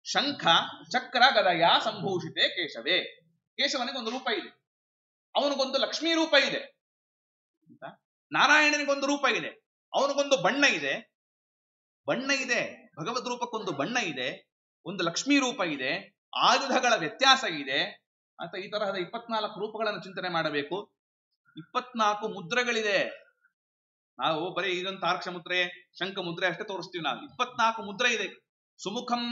ಶಂಖ ಚಕ್ರ ಗದಯ ಸಂಭೂಷಿತೆ ಕೇಶವೇ. ಕೇಶವನಿಗೆ ಒಂದು ರೂಪ ಇದೆ, ಅವನಿಗೊಂದು ಲಕ್ಷ್ಮೀ ರೂಪ ಇದೆ, ನಾರಾಯಣನಿಗೊಂದು ರೂಪ ಇದೆ, ಅವನಿಗೊಂದು ಬಣ್ಣ ಇದೆ. ಭಗವದ್ ರೂಪಕ್ಕೊಂದು ಬಣ್ಣ ಇದೆ, ಒಂದು ಲಕ್ಷ್ಮೀ ರೂಪ ಇದೆ, ಆಯುಧಗಳ ವ್ಯತ್ಯಾಸ ಇದೆ ಅಂತ. ಈ ತರಹದ 24 ರೂಪಗಳನ್ನು ಚಿಂತನೆ ಮಾಡಬೇಕು. 24 ಮುದ್ರೆಗಳಿದೆ. ನಾವು ಬರೀ ಇದೊಂದು ತಾರ್ಕ್ಷ ಮುದ್ರೆ ಶಂಖ ಮುದ್ರೆ ಅಷ್ಟೇ ತೋರಿಸ್ತೀವಿ ನಾವು. 24 ಮುದ್ರೆ ಇದೆ. ಸುಮುಖಂ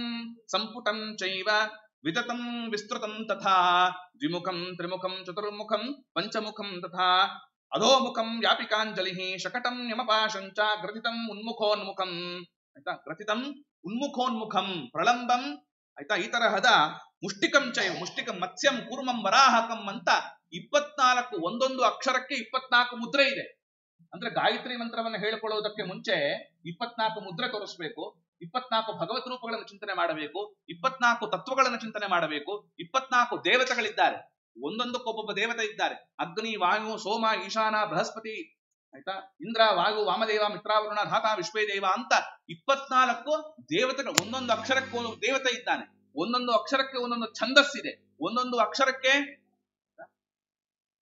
ಸಂಪುಟಂ ಚೈವ ವಿತತಂ ವಿಸ್ತೃತಂ ತಥಾ ದ್ವಿಮುಖಂ ತ್ರಿಮುಖಂ ಚತುರ್ಮುಖಂ ಪಂಚಮುಖಂ ತಥಾ ಅಧೋಮುಖಂ ವ್ಯಾಪಿಕಾಂಜಲಿ ಶಕಟಂ ಯಮಪಾಶಂಚ ಗ್ರಥಿತಂ ಉನ್ಮುಖೋನ್ಮುಖಂ, ಆಯ್ತಾ, ಗ್ರಥಿತಂ ಉನ್ಮುಖೋನ್ಮುಖಂ ಪ್ರಳಂಬಂ, ಆಯ್ತಾ. ಈ ತರಹದ ಮುಷ್ಟಿಕಂ ಚೈವ ಮುಷ್ಟಿಕಂ ಮತ್ಸ್ಯಂ ಕೂರ್ಮಂ ವರಾಹಕಂ ಅಂತ 24 ಒಂದೊಂದು ಅಕ್ಷರಕ್ಕೆ 24 ಮುದ್ರೆ ಇದೆ. ಅಂದ್ರೆ ಗಾಯತ್ರಿ ಮಂತ್ರವನ್ನು ಹೇಳಿಕೊಳ್ಳುವುದಕ್ಕೆ ಮುಂಚೆ 24 ಮುದ್ರೆ ತೋರಿಸ್ಬೇಕು, 24 ಭಗವತ್ ರೂಪಗಳನ್ನು ಚಿಂತನೆ ಮಾಡಬೇಕು, 24 ತತ್ವಗಳನ್ನು ಚಿಂತನೆ ಮಾಡಬೇಕು. 24 ದೇವತೆಗಳಿದ್ದಾರೆ, ಒಂದೊಂದಕ್ಕೊಬ್ಬೊಬ್ಬ ದೇವತೆ ಇದ್ದಾರೆ. ಅಗ್ನಿ, ವಾಯು, ಸೋಮ, ಈಶಾನ, ಬೃಹಸ್ಪತಿ, ಆಯ್ತಾ, ಇಂದ್ರ, ವಾಯು, ವಾಮದೇವ, ಮಿತ್ರಾವರುಣ, ಧಾತ, ವಿಶ್ವೇದೇವ ಅಂತ 24 ದೇವತೆಗಳು. ಒಂದೊಂದು ಅಕ್ಷರಕ್ಕೆ ಒಂದು ದೇವತೆ ಇದ್ದಾನೆ, ಒಂದೊಂದು ಅಕ್ಷರಕ್ಕೆ ಒಂದೊಂದು ಛಂದಸ್ಸಿದೆ, ಒಂದೊಂದು ಅಕ್ಷರಕ್ಕೆ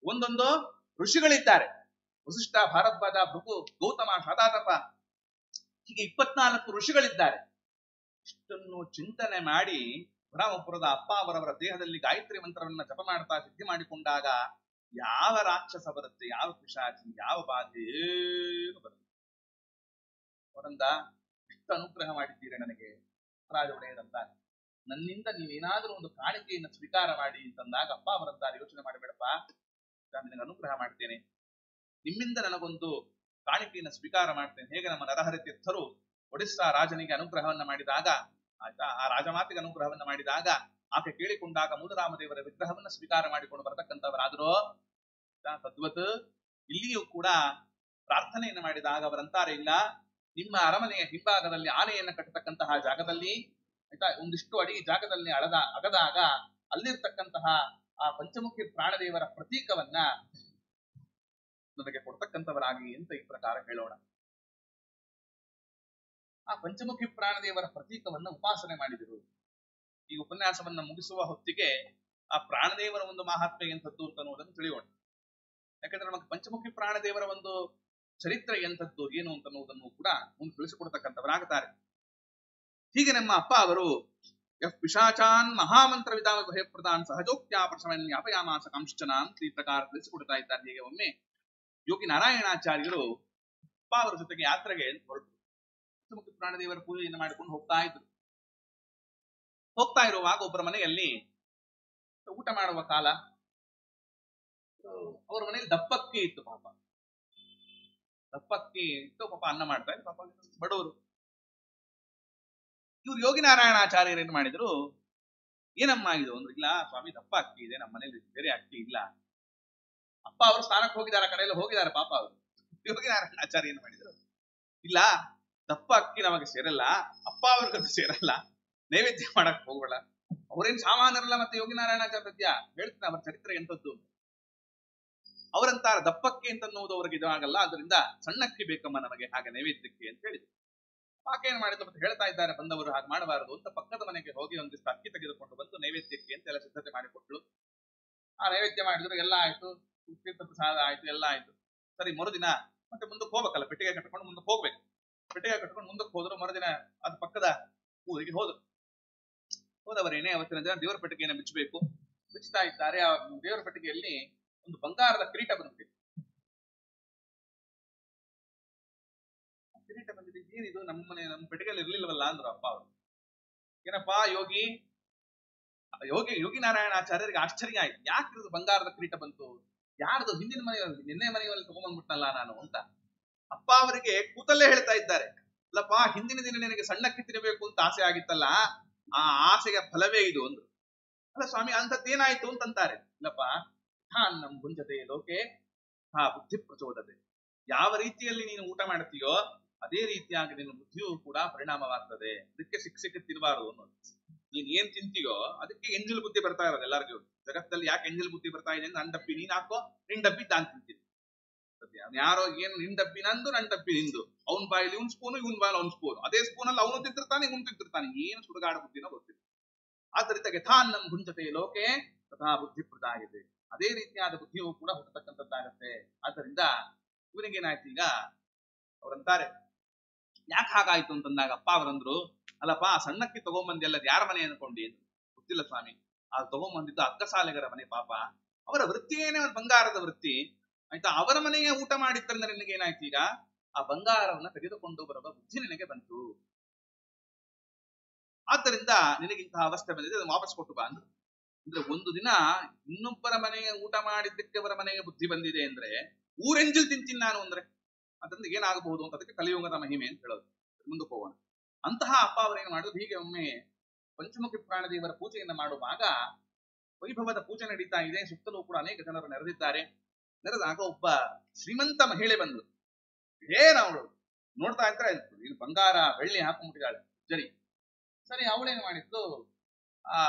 ಒಂದೊಂದು ಋಷಿಗಳಿದ್ದಾರೆ. ವಸಿಷ್ಠ, ಭಾರದ್ವಾಜ, ಭೃಗು, ಗೌತಮ, ಶತಾತಪ, ಹೀಗೆ 24 ಋಷಿಗಳಿದ್ದಾರೆ. ಇಷ್ಟನ್ನು ಚಿಂತನೆ ಮಾಡಿ ಬ್ರಹ್ಮಪುರದ ಅಪ್ಪ ಅವರವರ ದೇಹದಲ್ಲಿ ಗಾಯತ್ರಿ ಮಂತ್ರವನ್ನ ಜಪ ಮಾಡ್ತಾ ಸಿದ್ಧಿ ಮಾಡಿಕೊಂಡಾಗ ಯಾವ ರಾಕ್ಷಸ ಬರುತ್ತೆ, ಯಾವ ಪಿಶಾಚಿ, ಯಾವ ಬಾಧೆ ಏನು ಬರುತ್ತೆ. ಅವರಿಂದ ಇಷ್ಟು ಅನುಗ್ರಹ ಮಾಡಿದ್ದೀರಿ ನನಗೆ ರಾಜ ಒಡೆಯರಂತ, ನನ್ನಿಂದ ನೀವೇನಾದ್ರೂ ಒಂದು ಕಾಣಿಕೆಯನ್ನು ಸ್ವೀಕಾರ ಮಾಡಿ ಅಂತಂದಾಗ ಅಪ್ಪ ಅವರಂತಾರೆ, ಯೋಚನೆ ಮಾಡಬೇಡಪ್ಪ, ನಾನು ನಿನಗೆ ಅನುಗ್ರಹ ಮಾಡ್ತೇನೆ, ನಿಮ್ಮಿಂದ ನನಗೊಂದು ಕಾಣಿಕೆಯನ್ನು ಸ್ವೀಕಾರ ಮಾಡ್ತೇನೆ. ಹೇಗೆ ನಮ್ಮ ನರಹರಿ ತೀರ್ಥರು ಒಡಿಸ್ಸಾ ರಾಜನಿಗೆ ಅನುಗ್ರಹವನ್ನ ಮಾಡಿದಾಗ, ಆಯ್ತಾ, ಆ ರಾಜಮಾತಿಗೆ ಅನುಗ್ರಹವನ್ನ ಮಾಡಿದಾಗ ಆಕೆ ಕೇಳಿಕೊಂಡಾಗ ಮೂಲರಾಮದೇವರ ವಿಗ್ರಹವನ್ನ ಸ್ವೀಕಾರ ಮಾಡಿಕೊಂಡು ಬರತಕ್ಕಂಥವರಾದರೂ, ತದ್ವತ್ ಇಲ್ಲಿಯೂ ಕೂಡ ಪ್ರಾರ್ಥನೆಯನ್ನು ಮಾಡಿದಾಗ ಅವರಂತಾರೆ, ಇಲ್ಲ, ನಿಮ್ಮ ಅರಮನೆಯ ಹಿಂಭಾಗದಲ್ಲಿ ಆನೆಯನ್ನು ಕಟ್ಟತಕ್ಕಂತಹ ಜಾಗದಲ್ಲಿ ಆಯ್ತಾ, ಒಂದಿಷ್ಟು ಅಡಿ ಜಾಗದಲ್ಲಿ ಅಗದಾಗ ಅಲ್ಲಿರ್ತಕ್ಕಂತಹ ಆ ಪಂಚಮುಖಿ ಪ್ರಾಣದೇವರ ಪ್ರತೀಕವನ್ನ ನನಗೆ ಕೊಡ್ತಕ್ಕಂಥವರಾಗಿ ಅಂತ ಈ ಪ್ರಕಾರ ಹೇಳೋಣ. ಆ ಪಂಚಮುಖಿ ಪ್ರಾಣದೇವರ ಪ್ರತೀಕವನ್ನ ಉಪಾಸನೆ ಮಾಡಿದರು. ಈ ಉಪನ್ಯಾಸವನ್ನ ಮುಗಿಸುವ ಹೊತ್ತಿಗೆ ಆ ಪ್ರಾಣದೇವರ ಒಂದು ಮಹಾತ್ಮೆ ಎಂಥದ್ದು ಅಂತ ಅನ್ನೋದನ್ನು ತಿಳಿಯೋಣ. ಯಾಕಂದ್ರೆ ನಮಗೆ ಪಂಚಮುಖಿ ಪ್ರಾಣದೇವರ ಒಂದು ಚರಿತ್ರೆ ಎಂಥದ್ದು ಏನು ಅಂತ ಅನ್ನೋದನ್ನು ಕೂಡ ಮುಂದೆ ತಿಳಿಸಿಕೊಡ್ತಕ್ಕಂಥವರಾಗುತ್ತಾರೆ. ಹೀಗೆ ನಮ್ಮ ಅಪ್ಪ ಅವರು ಯಃ ಪಿಶಾಚಾನ್ ಮಹಾಮಂತ್ರ ವಿಧಾನ ಭಯಪ್ರದಾನ್ ಸಹಜೋಕ್ತ್ಯಾ ಪ್ರಶಮನ್ಯಾಪಯಾಮಾಸ ಕಾಂಶ್ಚನ ಅಂತ ಈ ಪ್ರಕಾರ ತಿಳಿಸಿಕೊಡ್ತಾ ಇದ್ದಾರೆ. ಹೀಗೆ ಒಮ್ಮೆ ಯೋಗಿ ನಾರಾಯಣಾಚಾರ್ಯರು ಅಪ್ಪ ಅವರ ಜೊತೆಗೆ ಯಾತ್ರೆಗೆ ಹೊರಟರು. ಪಂಚಮುಖಿ ಪ್ರಾಣದೇವರ ಪೂಜೆಯನ್ನು ಮಾಡಿಕೊಂಡು ಹೋಗ್ತಾ ಇರುವಾಗ ಒಬ್ಬರ ಮನೆಯಲ್ಲಿ ಊಟ ಮಾಡುವ ಕಾಲ. ಅವ್ರ ಮನೆಯಲ್ಲಿ ದಪ್ಪಕ್ಕಿ ಇತ್ತು. ದಪ್ಪಕ್ಕಿ ಇತ್ತು. ಪಾಪ ಅನ್ನ ಮಾಡ್ತಾ ಇದ್ರು. ಪಾಪ ಬಡವರು. ಇವ್ರು ಯೋಗಿ ನಾರಾಯಣಾಚಾರ್ಯರು ಏನ್ ಮಾಡಿದ್ರು, ಏನಮ್ಮ ಇದು ಅಂದ್ರೆ, ಇಲ್ಲ ಸ್ವಾಮಿ ದಪ್ಪ ಅಕ್ಕಿ ಇದೆ, ನಮ್ಮ ಮನೇಲಿ ಬೇರೆ ಅಕ್ಕಿ ಇಲ್ಲ. ಅಪ್ಪ ಅವರು ಸ್ಥಾನಕ್ಕೆ ಹೋಗಿದ್ದಾರೆ, ಕಡೆಯಲ್ಲಿ ಹೋಗಿದ್ದಾರೆ ಪಾಪ ಅವರು. ಯೋಗಿ ನಾರಾಯಣಾಚಾರ್ಯ ಏನ್ ಮಾಡಿದ್ರು, ಇಲ್ಲ ದಪ್ಪ ಅಕ್ಕಿ ನಮಗೆ ಸೇರಲ್ಲ, ಅಪ್ಪ ಅವ್ರಿಗದು ಸೇರಲ್ಲ, ನೈವೇದ್ಯ ಮಾಡಕ್ ಹೋಗ್ಬೇಡ. ಅವ್ರೇನ್ ಸಾಮಾನ್ಯರಲ್ಲ. ಮತ್ತೆ ಯೋಗಿ ನಾರಾಯಣಾಚಾರ್ಯ ಹೇಳ್ತೀನಿ ಅವರ ಚರಿತ್ರೆ ಎಂಥದ್ದು. ಅವರಂತಾರ ದಪ್ಪಕ್ಕಿ ಅಂತ ಅನ್ನೋದು ಅವ್ರಿಗೆ ಇದು ಆಗಲ್ಲ, ಅದರಿಂದ ಸಣ್ಣಕ್ಕಿ ಬೇಕಮ್ಮ ನಮಗೆ ಹಾಗೆ ನೈವೇದ್ಯಕ್ಕೆ ಅಂತ ಹೇಳಿದ್ರು. ಪಾಕ ಏನ್ ಮಾಡಿದ್ರು ಮತ್ತೆ ಹೇಳ್ತಾ ಇದ್ದಾರೆ ಬಂದವರು ಹಾಗೆ ಮಾಡಬಾರದು ಅಂತ ಪಕ್ಕದ ಮನೆಗೆ ಹೋಗಿ ಒಂದಿಷ್ಟು ಅಕ್ಕಿ ತೆಗೆದುಕೊಂಡು ಬಂದು ನೈವೇದ್ಯಕ್ಕೆ ಅಂತ ಎಲ್ಲ ಸಿದ್ಧತೆ ಮಾಡಿಕೊಟ್ಲು. ಆ ನೈವೇದ್ಯ ಮಾಡಿದ್ರು, ಎಲ್ಲ ಆಯ್ತು, ತೀರ್ಥ ಪ್ರಸಾದ ಆಯ್ತು, ಎಲ್ಲ ಆಯ್ತು. ಸರಿ, ಮರುದಿನ ಮತ್ತೆ ಮುಂದಕ್ಕೆ ಹೋಗ್ಬೇಕಲ್ಲ, ಪೆಟ್ಟಿಗೆ ಕಟ್ಕೊಂಡು ಮುಂದಕ್ಕೆ ಹೋಗ್ಬೇಕು. ಪೆಟ್ಟಿಗೆ ಕಟ್ಕೊಂಡು ಮುಂದಕ್ಕೆ ಹೋದ್ರು. ಮರುದಿನ ಅದು ಪಕ್ಕದ ಊರಿಗೆ ಹೋದವರೇನೆ ಅವತ್ತಿನ ದಿನ ದೇವರ ಪೆಟ್ಟಿಗೆಯನ್ನು ಬಿಚ್ಚಬೇಕು. ಬಿಚ್ಚುತ್ತಾ ಇದ್ದಾರೆ. ಆ ದೇವರ ಪೆಟ್ಟಿಗೆಯಲ್ಲಿ ಒಂದು ಬಂಗಾರದ ಕಿರೀಟ ಬಂದಿದೆ. ಕಿರೀಟ ಬಂದಿದೆ, ಏನಿದು ನಮ್ಮ ಪೆಟ್ಟಿಗೆಯಲ್ಲಿ ಇರ್ಲಿಲ್ವಲ್ಲ ಅಂದ್ರು ಅಪ್ಪ ಅವರು. ಏನಪ್ಪಾ ಯೋಗಿ ನಾರಾಯಣಾಚಾರ್ಯರಿಗೆ ಆಶ್ಚರ್ಯ ಆಯ್ತು. ಯಾಕಿರೋದು ಬಂಗಾರದ ಕಿರೀಟ ಬಂತು, ಯಾರ್ದು, ನಿನ್ನೆ ಮನೆಯಲ್ಲಿ ತಗೊಂಡ್ಬಂದ್ಬಿಟ್ನಲ್ಲ ನಾನು ಅಂತ. ಅಪ್ಪ ಅವರಿಗೆ ಕೂತಲ್ಲೇ ಹೇಳ್ತಾ ಇದ್ದಾರೆ, ಅಲ್ಲಪ್ಪ ಹಿಂದಿನ ದಿನ ನಿನಗೆ ಸಣ್ಣಕ್ಕಿ ತಿನ್ನಬೇಕು ಅಂತ ಆಸೆ ಆಗಿತ್ತಲ್ಲ, ಆ ಆಸೆಯ ಫಲವೇ ಇದು ಅಂದ್ರು. ಅಲ್ಲ ಸ್ವಾಮಿ ಅಂತದ್ದೇನಾಯ್ತು ಅಂತಂತಾರೆ. ಇಲ್ಲಪ್ಪ ನಮ್ ಗುಂಜತೆ ಲೋಕೆ ಬುದ್ಧಿ ಪ್ರಚೋದತೆ. ಯಾವ ರೀತಿಯಲ್ಲಿ ನೀನು ಊಟ ಮಾಡ್ತೀಯೋ ಅದೇ ರೀತಿಯಾಗಿ ನಿನ್ನ ಬುದ್ಧಿಯೂ ಕೂಡ ಪರಿಣಾಮವಾಗ್ತದೆ. ಅದಕ್ಕೆ ಸಿಕ್ಕ ತಿನ್ನಬಾರದು ಅನ್ನೋದು. ನೀನ್ ಏನ್ ತಿಂತೀಯೋ ಅದಕ್ಕೆ ಎಂಜಲ್ ಬುದ್ಧಿ ಬರ್ತಾ ಇರೋದು ಎಲ್ಲರಿಗೂ. ಜಗತ್ತಲ್ಲಿ ಯಾಕೆ ಎಂಜಲ್ ಬುದ್ಧಿ ಬರ್ತಾ ಇದೆ? ನನ್ ಡಬ್ಬಿ ನೀನ್ ಹಾಕೋ, ನಿನ್ ಡಬ್ಬಿ ನಾನ್ ತಿಂತೀನಿ. ಯಾರೋ ಏನ್ ನಿನ್ ಡಬ್ಬಿ ನಂದು, ನನ್ ಡಬ್ಬಿ ನಿಂದು, ಅವ್ನ್ ಬಾಯಲ್ಲಿ ಇವ್ನ್ ಸ್ಪೂನು, ಇವನ್ ಬಾಯಲ್ಲಿ ಅವ್ನ್ ಸ್ಪೂನು, ಅದೇ ಸ್ಪೂನಲ್ಲಿ ಅವನು ತಿಂತಿರ್ತಾನೆ, ಇವನು ತಿಂತಿರ್ತಾನೆ. ಏನು ಸುಡುಗಾಡ ಬುದ್ಧಿನೋ ಗೊತ್ತಿಲ್ಲ. ಆದ್ದರಿಂದ ಯಥಾನ್ನಂ ಭುಂಜತೆ ಲೋಕೆ ತಥಾ ಬುದ್ಧಿ ಪ್ರದಾಯತೆ. ಅದೇ ರೀತಿಯಾದ ಬುದ್ಧಿಯು ಕೂಡ ಹುಟ್ಟತಕ್ಕಂಥದ್ದಾಗತ್ತೆ. ಆದ್ದರಿಂದ ಇವನಿಗೇನಾಯ್ತು, ಈಗ ಅವರಂತಾರೆ ಯಾಕೆ ಹಾಗಾಯ್ತು ಅಂತಂದಾಗ ಅಪ್ಪ ಅವರಂದ್ರು, ಅಲ್ಲಪ್ಪ ಸಣ್ಣಕ್ಕಿ ತಗೊಂಬಂದಿ ಅಲ್ಲದ ಯಾರ ಮನೆ ಅನ್ಕೊಂಡಿ? ಗೊತ್ತಿಲ್ಲ ಸ್ವಾಮಿ, ಅದು ತಗೊಂಬಂದಿದ್ದು ಅಕ್ಕಸಾಲೆಗರ ಮನೆ. ಪಾಪ ಅವರ ವೃತ್ತಿಯೇನೇ ಒಂದು ಬಂಗಾರದ ವೃತ್ತಿ. ಆಯ್ತಾ, ಅವರ ಮನೆಯ ಊಟ ಮಾಡಿದ್ದರಿಂದ ನಿನಗೆ ಏನಾಯ್ತು, ಈಗ ಆ ಬಂಗಾರವನ್ನ ತೆಗೆದುಕೊಂಡು ಬರುವ ಬುದ್ಧಿ ನಿನಗೆ ಬಂತು. ಆದ್ದರಿಂದ ನಿನಗಿಂತಹ ಅವಸ್ಥೆ ಬಂದಿದೆ, ಅದನ್ನು ವಾಪಸ್ ಕೊಟ್ಟು ಬಾ ಅಂದ್ರು. ಅಂದ್ರೆ ಒಂದು ದಿನ ಇನ್ನೊಬ್ಬರ ಮನೆಯ ಊಟ ಮಾಡಿದ್ದಕ್ಕೆ ಅವರ ಮನೆಗೆ ಬುದ್ಧಿ ಬಂದಿದೆ ಅಂದ್ರೆ ಊರೆಂಜಲ್ ತಿಂತೀನಿ ನಾನು ಅಂದ್ರೆ ಅದರಿಂದ ಏನಾಗಬಹುದು ಅಂತ ಅದಕ್ಕೆ ಕಲಿಯುಗದ ಮಹಿಮೆ ಅಂತ ಹೇಳೋದು. ಮುಂದಕ್ಕೆ ಹೋಗೋಣ. ಅಂತಹ ಅಪ್ಪ ಅವರೇನು ಮಾಡಿದ್ರು, ಹೀಗೆ ಒಮ್ಮೆ ಪಂಚಮುಖಿ ಪ್ರಾಣದೇವರ ಪೂಜೆಯನ್ನು ಮಾಡುವಾಗ ವೈಭವದ ಪೂಜೆ ನಡೀತಾ ಇದೆ. ಸುತ್ತಲೂ ಕೂಡ ಅನೇಕ ಜನರು ನೆರೆದಿದ್ದಾರೆ. ನೆರೆದಾಗ ಒಬ್ಬ ಶ್ರೀಮಂತ ಮಹಿಳೆ ಬಂದು ಅವಳು ನೋಡ್ತಾ ಇದ್ರೆ ಇಲ್ಲಿ ಬಂಗಾರ ಬೆಳ್ಳಿ ಹಾಕೊಂಡ್ಬಿಟ್ಟಿದ್ದಾಳೆ ಜರಿ. ಸರಿ, ಅವಳೇನು ಮಾಡಿದ್ದು, ಆ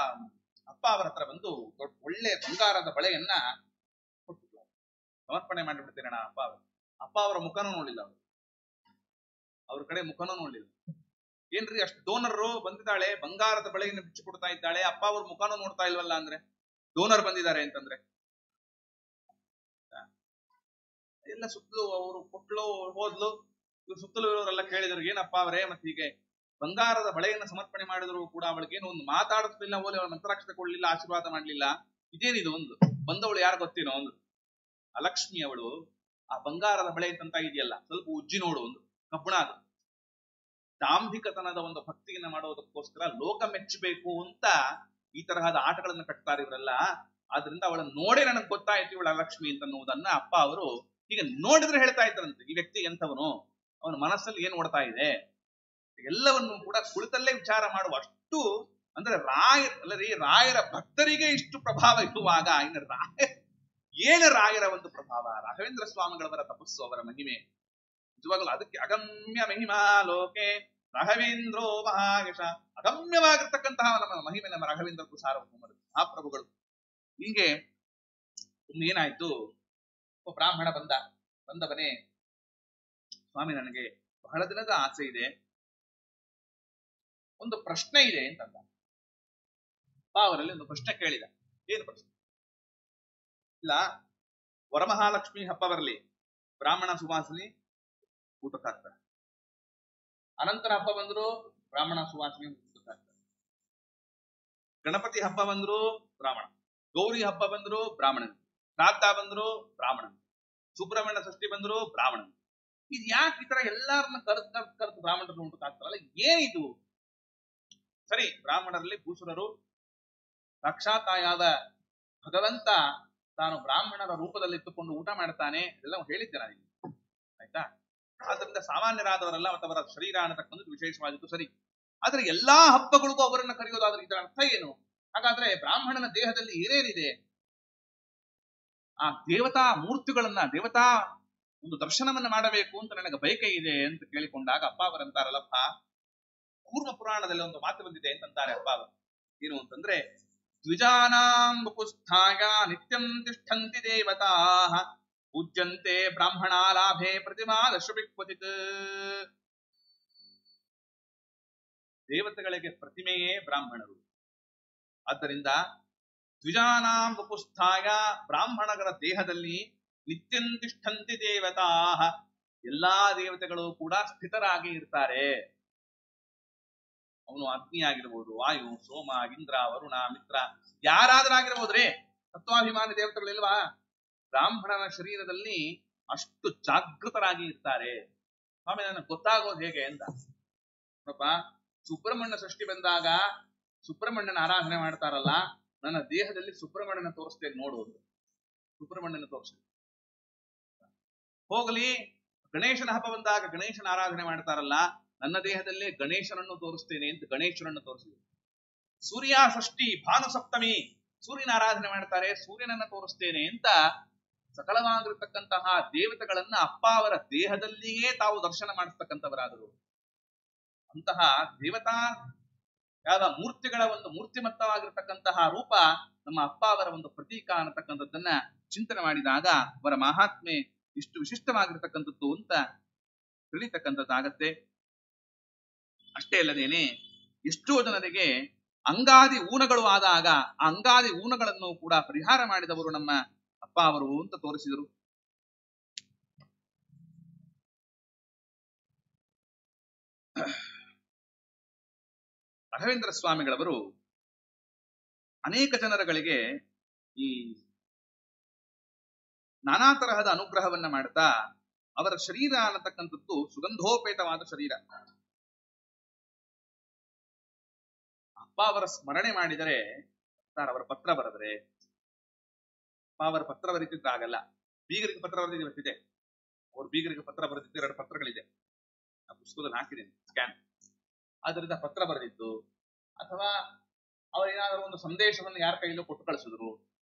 ಅಪ್ಪ ಅವರ ಹತ್ರ ಬಂದು ಒಳ್ಳೆ ಬಂಗಾರದ ಬಳೆಯನ್ನ ಕೊಟ್ಟು ಸಮರ್ಪಣೆ ಮಾಡಿಬಿಡ್ತೇನೆ ಅಪ್ಪ ಅವರ ಮುಖನೂ ನೋಡ್ಲಿಲ್ಲ, ಅವ್ರ ಕಡೆ ಮುಖನೂ ನೋಡ್ಲಿಲ್ಲ. ಏನ್ರಿ ಅಷ್ಟು ಡೋನರ್ ಬಂದಿದ್ದಾಳೆ, ಬಂಗಾರದ ಬಳೆಯನ್ನು ಬಿಚ್ಚಿ ಕೊಡ್ತಾ ಇದ್ದಾಳೆ, ಅಪ್ಪ ಅವ್ರ ಮುಖನೂ ನೋಡ್ತಾ ಇಲ್ವಲ್ಲ ಅಂದ್ರೆ ಡೋನರ್ ಬಂದಿದ್ದಾರೆ ಅಂತಂದ್ರೆ ಎಲ್ಲ ಸುತ್ತಲೂ ಅವರು ಕೊಟ್ಲು ಹೋದ್ಲು. ಇವ್ರು ಸುತ್ತಲೂ ಇರೋರೆಲ್ಲ ಕೇಳಿದ್ರು, ಏನಪ್ಪ ಅವರೇ ಮತ್ತೆ ಹೀಗೆ ಬಂಗಾರದ ಬಳೆಯನ್ನು ಸಮರ್ಪಣೆ ಮಾಡಿದ್ರು ಕೂಡ ಅವಳಿಗೇನು ಒಂದು ಮಾತಾಡಿಸ್ಲಿಲ್ಲ, ಓಲಿ ಅವಳ ಮಂತ್ರಾಕ್ಷತೆ ಕೊಡ್ಲಿಲ್ಲ, ಆಶೀರ್ವಾದ ಮಾಡ್ಲಿಲ್ಲ, ಇದೇನಿದು? ಒಂದು ಬಂದವಳು ಯಾರು ಗೊತ್ತೇನೋ, ಒಂದು ಅಲಕ್ಷ್ಮಿ ಅವಳು ಆ ಬಂಗಾರದ ಬಳೆ ಅಂತ ಇದೆಯಲ್ಲ ಸ್ವಲ್ಪ ಉಜ್ಜಿ ನೋಡು, ಒಂದು ಕಬ್ಬಣ, ಅದು ದಾಂಭಿಕತನದ ಒಂದು ಭಕ್ತಿಯನ್ನ ಮಾಡೋದಕ್ಕೋಸ್ಕರ ಲೋಕ ಮೆಚ್ಚಬೇಕು ಅಂತ ಈ ತರಹದ ಆಟಗಳನ್ನು ಕಟ್ತಾರೆ ಇವರೆಲ್ಲ. ಆದ್ರಿಂದ ಅವಳನ್ನು ನೋಡೇ ನನಗೆ ಗೊತ್ತಾಯ್ತು ಇವಳ ಲಕ್ಷ್ಮಿ ಅಂತ ಅನ್ನುವುದನ್ನ ಅಪ್ಪ ಅವರು ಹೀಗೆ ನೋಡಿದ್ರೆ ಹೇಳ್ತಾ ಇದ್ರಂತೆ, ಈ ವ್ಯಕ್ತಿ ಎಂಥವನು, ಅವನ ಮನಸ್ಸಲ್ಲಿ ಏನ್ ಓಡ್ತಾ ಇದೆ, ಎಲ್ಲವನ್ನು ಕೂಡ ಕುಳಿತಲ್ಲೇ ವಿಚಾರ ಮಾಡುವ ಅಷ್ಟು. ಅಂದ್ರೆ ರಾಯರ ಭಕ್ತರಿಗೆ ಇಷ್ಟು ಪ್ರಭಾವ ಇರುವಾಗ ಇನ್ನು ರಾಯರ ಒಂದು ಪ್ರಭಾವ, ರಾಘವೇಂದ್ರ ಸ್ವಾಮಿಗಳವರ ತಪಸ್ಸು, ಅವರ ಮಹಿಮೆ ನಿಜವಾಗಲೂ ಅದಕ್ಕೆ ಅಗಮ್ಯ ಮಹಿಮಾ ಲೋಕೆ ರಾಘವೇಂದ್ರೋ ಮಹಾಯಶ, ಅಗಮ್ಯವಾಗಿರ್ತಕ್ಕಂತಹ ನಮ್ಮ ಮಹಿಮೆ ನಮ್ಮ ರಾಘವೇಂದ್ರ ಸಾರ್ವಭೌಮರು ಮಹಾಪ್ರಭುಗಳು. ಹೀಗೆ ಏನಾಯ್ತು, ಒಬ್ಬ ಬ್ರಾಹ್ಮಣ ಬಂದವನೇ, ಸ್ವಾಮಿ ನನಗೆ ಬಹಳ ದಿನದ ಆಸೆ ಇದೆ, ಒಂದು ಪ್ರಶ್ನೆ ಇದೆ ಅಂತಂದ. ಅವರಲ್ಲಿ ಒಂದು ಪ್ರಶ್ನೆ ಕೇಳಿದ. ಏನು ಪ್ರಶ್ನೆ? ಇಲ್ಲ, ವರಮಹಾಲಕ್ಷ್ಮಿ ಹಬ್ಬ ಬರಲಿ, ಬ್ರಾಹ್ಮಣ ಸುವಾಸಿನಿ ಊಟಕ್ಕಾಗ್ತಾರೆ. ಅನಂತರ ಹಬ್ಬ ಬಂದ್ರು ಬ್ರಾಹ್ಮಣ ಸುವಾಸಿನಿ ಊಟಕ್ಕಾಗ್ತಾರೆ. ಗಣಪತಿ ಹಬ್ಬ ಬಂದ್ರು ಬ್ರಾಹ್ಮಣ, ಗೌರಿ ಹಬ್ಬ ಬಂದ್ರು ಬ್ರಾಹ್ಮಣನ್, ಶ್ರಾದ್ದ ಬಂದ್ರು ಬ್ರಾಹ್ಮಣನ್, ಸುಬ್ರಹ್ಮಣ್ಯ ಷಷ್ಠಿ ಬಂದ್ರು ಬ್ರಾಹ್ಮಣನ್. ಇದು ಯಾಕೆ ಈ ತರ ಎಲ್ಲಾರನ್ನ ಕರೆದು ಬ್ರಾಹ್ಮಣರನ್ನು ಊಟಕ್ಕಾಗ್ತಾರಲ್ಲ, ಏನಿದು? ಸರಿ, ಬ್ರಾಹ್ಮಣರಲ್ಲಿ ಭೂಸುರರು, ಸಾಕ್ಷಾತ್ತಾಯಾದ ಭಗವಂತ ತಾನು ಬ್ರಾಹ್ಮಣರ ರೂಪದಲ್ಲಿ ಇಟ್ಟುಕೊಂಡು ಊಟ ಮಾಡ್ತಾನೆ, ಇದೆಲ್ಲ ಹೇಳಿದ್ದೆ ನಾನು, ಆಯ್ತಾ? ಆದ್ರಿಂದ ಸಾಮಾನ್ಯರಾದವರೆಲ್ಲ ಅವರ ಶರೀರ ಅನ್ನತಕ್ಕಂಥದ್ದು ವಿಶೇಷವಾಗಿತ್ತು, ಸರಿ. ಆದ್ರೆ ಎಲ್ಲಾ ಹಬ್ಬಗಳಿಗೂ ಅವರನ್ನ ಕರೆಯೋದಾದ್ರೆ ಇದರ ಅರ್ಥ ಏನು? ಹಾಗಾದ್ರೆ ಬ್ರಾಹ್ಮಣನ ದೇಹದಲ್ಲಿ ಏನೇನಿದೆ? ಆ ದೇವತಾ ಮೂರ್ತಿಗಳನ್ನ, ದೇವತಾ ಒಂದು ದರ್ಶನವನ್ನ ಮಾಡಬೇಕು ಅಂತ ನನಗೆ ಬಯಕೆ ಇದೆ ಅಂತ ಕೇಳಿಕೊಂಡಾಗ ಅಪ್ಪ ಅವರಂತಾರಲ್ಲಪ್ಪ, ಕೂರ್ಮ ಪುರಾಣದಲ್ಲಿ ಒಂದು ಮಾತು ಬಂದಿದೆ ಅಂತಂತಾರೆ ಅಪ್ಪ ಅವರು. ಏನು ಅಂತಂದ್ರೆ, ದ್ವಿಜಾನಾಂ ವಪುಸ್ಥಾಯ ನಿತ್ಯಂ ತಿಷ್ಠಂತಿ ದೇವತಾ ಪೂಜ್ಯಂತೆ ಬ್ರಾಹ್ಮಣ ಲಾಭೆ ಪ್ರತಿಮಾ ದರ್ಶವಿಕ್ವಚಿತ್. ದೇವತೆಗಳಿಗೆ ಪ್ರತಿಮೆಯೇ ಬ್ರಾಹ್ಮಣರು. ಆದ್ದರಿಂದ ದ್ವಿಜಾನಾಂ ವಪುಸ್ಥಾಯ, ಬ್ರಾಹ್ಮಣರ ದೇಹದಲ್ಲಿ ನಿತ್ಯಂ ತಿಷ್ಠಂತಿ ದೇವತಾ, ಎಲ್ಲಾ ದೇವತೆಗಳು ಕೂಡ ಸ್ಥಿತರಾಗಿ ಇರ್ತಾರೆ. ಅವನು ಅಗ್ನಿ ಆಗಿರ್ಬೋದು, ವಾಯು, ಸೋಮ, ಇಂದ್ರ, ವರುಣ, ಮಿತ್ರ, ಯಾರಾದ್ರಾಗಿರ್ಬೋದ್ರಿ. ತತ್ವಾಭಿಮಾನಿ ದೇವತೆಗಳಿಲ್ವಾ? ಬ್ರಾಹ್ಮಣನ ಶರೀರದಲ್ಲಿ ಅಷ್ಟು ಜಾಗೃತರಾಗಿ ಇರ್ತಾರೆ. ಸ್ವಾಮಿ ನನಗೆ ಗೊತ್ತಾಗೋದು ಹೇಗೆ ಅಂತ, ನೋಡಪ್ಪ, ಸುಬ್ರಹ್ಮಣ್ಯ ಷಷ್ಠಿ ಬಂದಾಗ ಸುಬ್ರಹ್ಮಣ್ಯನ ಆರಾಧನೆ ಮಾಡ್ತಾರಲ್ಲ, ನನ್ನ ದೇಹದಲ್ಲಿ ಸುಬ್ರಹ್ಮಣ್ಯನ ತೋರಿಸ್ತೇನೆ ನೋಡುವುದು, ಸುಬ್ರಹ್ಮಣ್ಯನ ತೋರಿಸ್ತೇನೆ. ಹೋಗಲಿ, ಗಣೇಶನ ಹಬ್ಬ ಬಂದಾಗ ಗಣೇಶನ ಆರಾಧನೆ ಮಾಡ್ತಾರಲ್ಲ, ನನ್ನ ದೇಹದಲ್ಲೇ ಗಣೇಶನನ್ನು ತೋರಿಸ್ತೇನೆ ಅಂತ ಗಣೇಶನನ್ನು ತೋರಿಸಿದೆ. ಸೂರ್ಯ ಷಷ್ಠಿ, ಭಾನು ಸಪ್ತಮಿ, ಸೂರ್ಯನ ಆರಾಧನೆ ಮಾಡ್ತಾರೆ, ಸೂರ್ಯನನ್ನ ತೋರಿಸ್ತೇನೆ ಅಂತ ಸಕಲವಾಗಿರ್ತಕ್ಕಂತಹ ದೇವತೆಗಳನ್ನ ಅಪ್ಪ ಅವರ ದೇಹದಲ್ಲಿಯೇ ತಾವು ದರ್ಶನ ಮಾಡಿಸ್ತಕ್ಕಂಥವರಾದರು. ಅಂತಹ ದೇವತಾ ಯಾವ ಮೂರ್ತಿಗಳ ಒಂದು ಮೂರ್ತಿಮತ್ತವಾಗಿರ್ತಕ್ಕಂತಹ ರೂಪ ನಮ್ಮ ಅಪ್ಪ ಅವರ ಒಂದು ಪ್ರತೀಕ ಅನ್ನತಕ್ಕಂಥದ್ದನ್ನ ಚಿಂತನೆ ಮಾಡಿದಾಗ ಅವರ ಮಹಾತ್ಮೆ ಇಷ್ಟು ವಿಶಿಷ್ಟವಾಗಿರ್ತಕ್ಕಂಥದ್ದು ಅಂತ ತಿಳಿತಕ್ಕಂಥದ್ದಾಗತ್ತೆ. ಅಷ್ಟೇ ಅಲ್ಲದೇನೆ, ಎಷ್ಟೋ ಜನರಿಗೆ ಅಂಗಾದಿ ಊನಗಳು ಆದಾಗ ಆ ಅಂಗಾದಿ ಊನಗಳನ್ನು ಕೂಡ ಪರಿಹಾರ ಮಾಡಿದವರು ನಮ್ಮ ಅಪ್ಪ ಅವರು ಅಂತ ತೋರಿಸಿದರು. ರಾಘವೇಂದ್ರ ಸ್ವಾಮಿಗಳವರು ಅನೇಕ ಜನರುಗಳಿಗೆ ಈ ನಾನಾ ತರಹದ ಅನುಗ್ರಹವನ್ನ ಮಾಡ್ತಾ, ಅವರ ಶರೀರ ಅನ್ನತಕ್ಕಂಥದ್ದು ಸುಗಂಧೋಪೇತವಾದ ಶರೀರ. ಅಪ್ಪ ಅವರ ಸ್ಮರಣೆ ಮಾಡಿದರೆ, ಅವರ ಪತ್ರ ಬರೆದರೆ, ಅಪ್ಪ ಅವರ ಪತ್ರ ಬರೀತಿದ್ದಾಗಲ್ಲ, ಬೀಗರಿಗೆ ಪತ್ರ ಬರೆದಿದೆ, ಅವ್ರ ಬೀಗರಿಗೆ ಪತ್ರ ಬರೆದಿದ್ದು 2 ಪತ್ರಗಳಿದೆ, ಆ ಪುಸ್ತಕದಲ್ಲಿ ಹಾಕಿದ್ದೀನಿ ಸ್ಕ್ಯಾನ್. ಆದ್ರಿಂದ ಪತ್ರ ಬರೆದಿದ್ದು, ಅಥವಾ ಅವರೇನಾದರೂ ಒಂದು ಸಂದೇಶವನ್ನು ಯಾರ ಕೈಲೂ ಕೊಟ್ಟು ಕಳಿಸಿದ್ರು,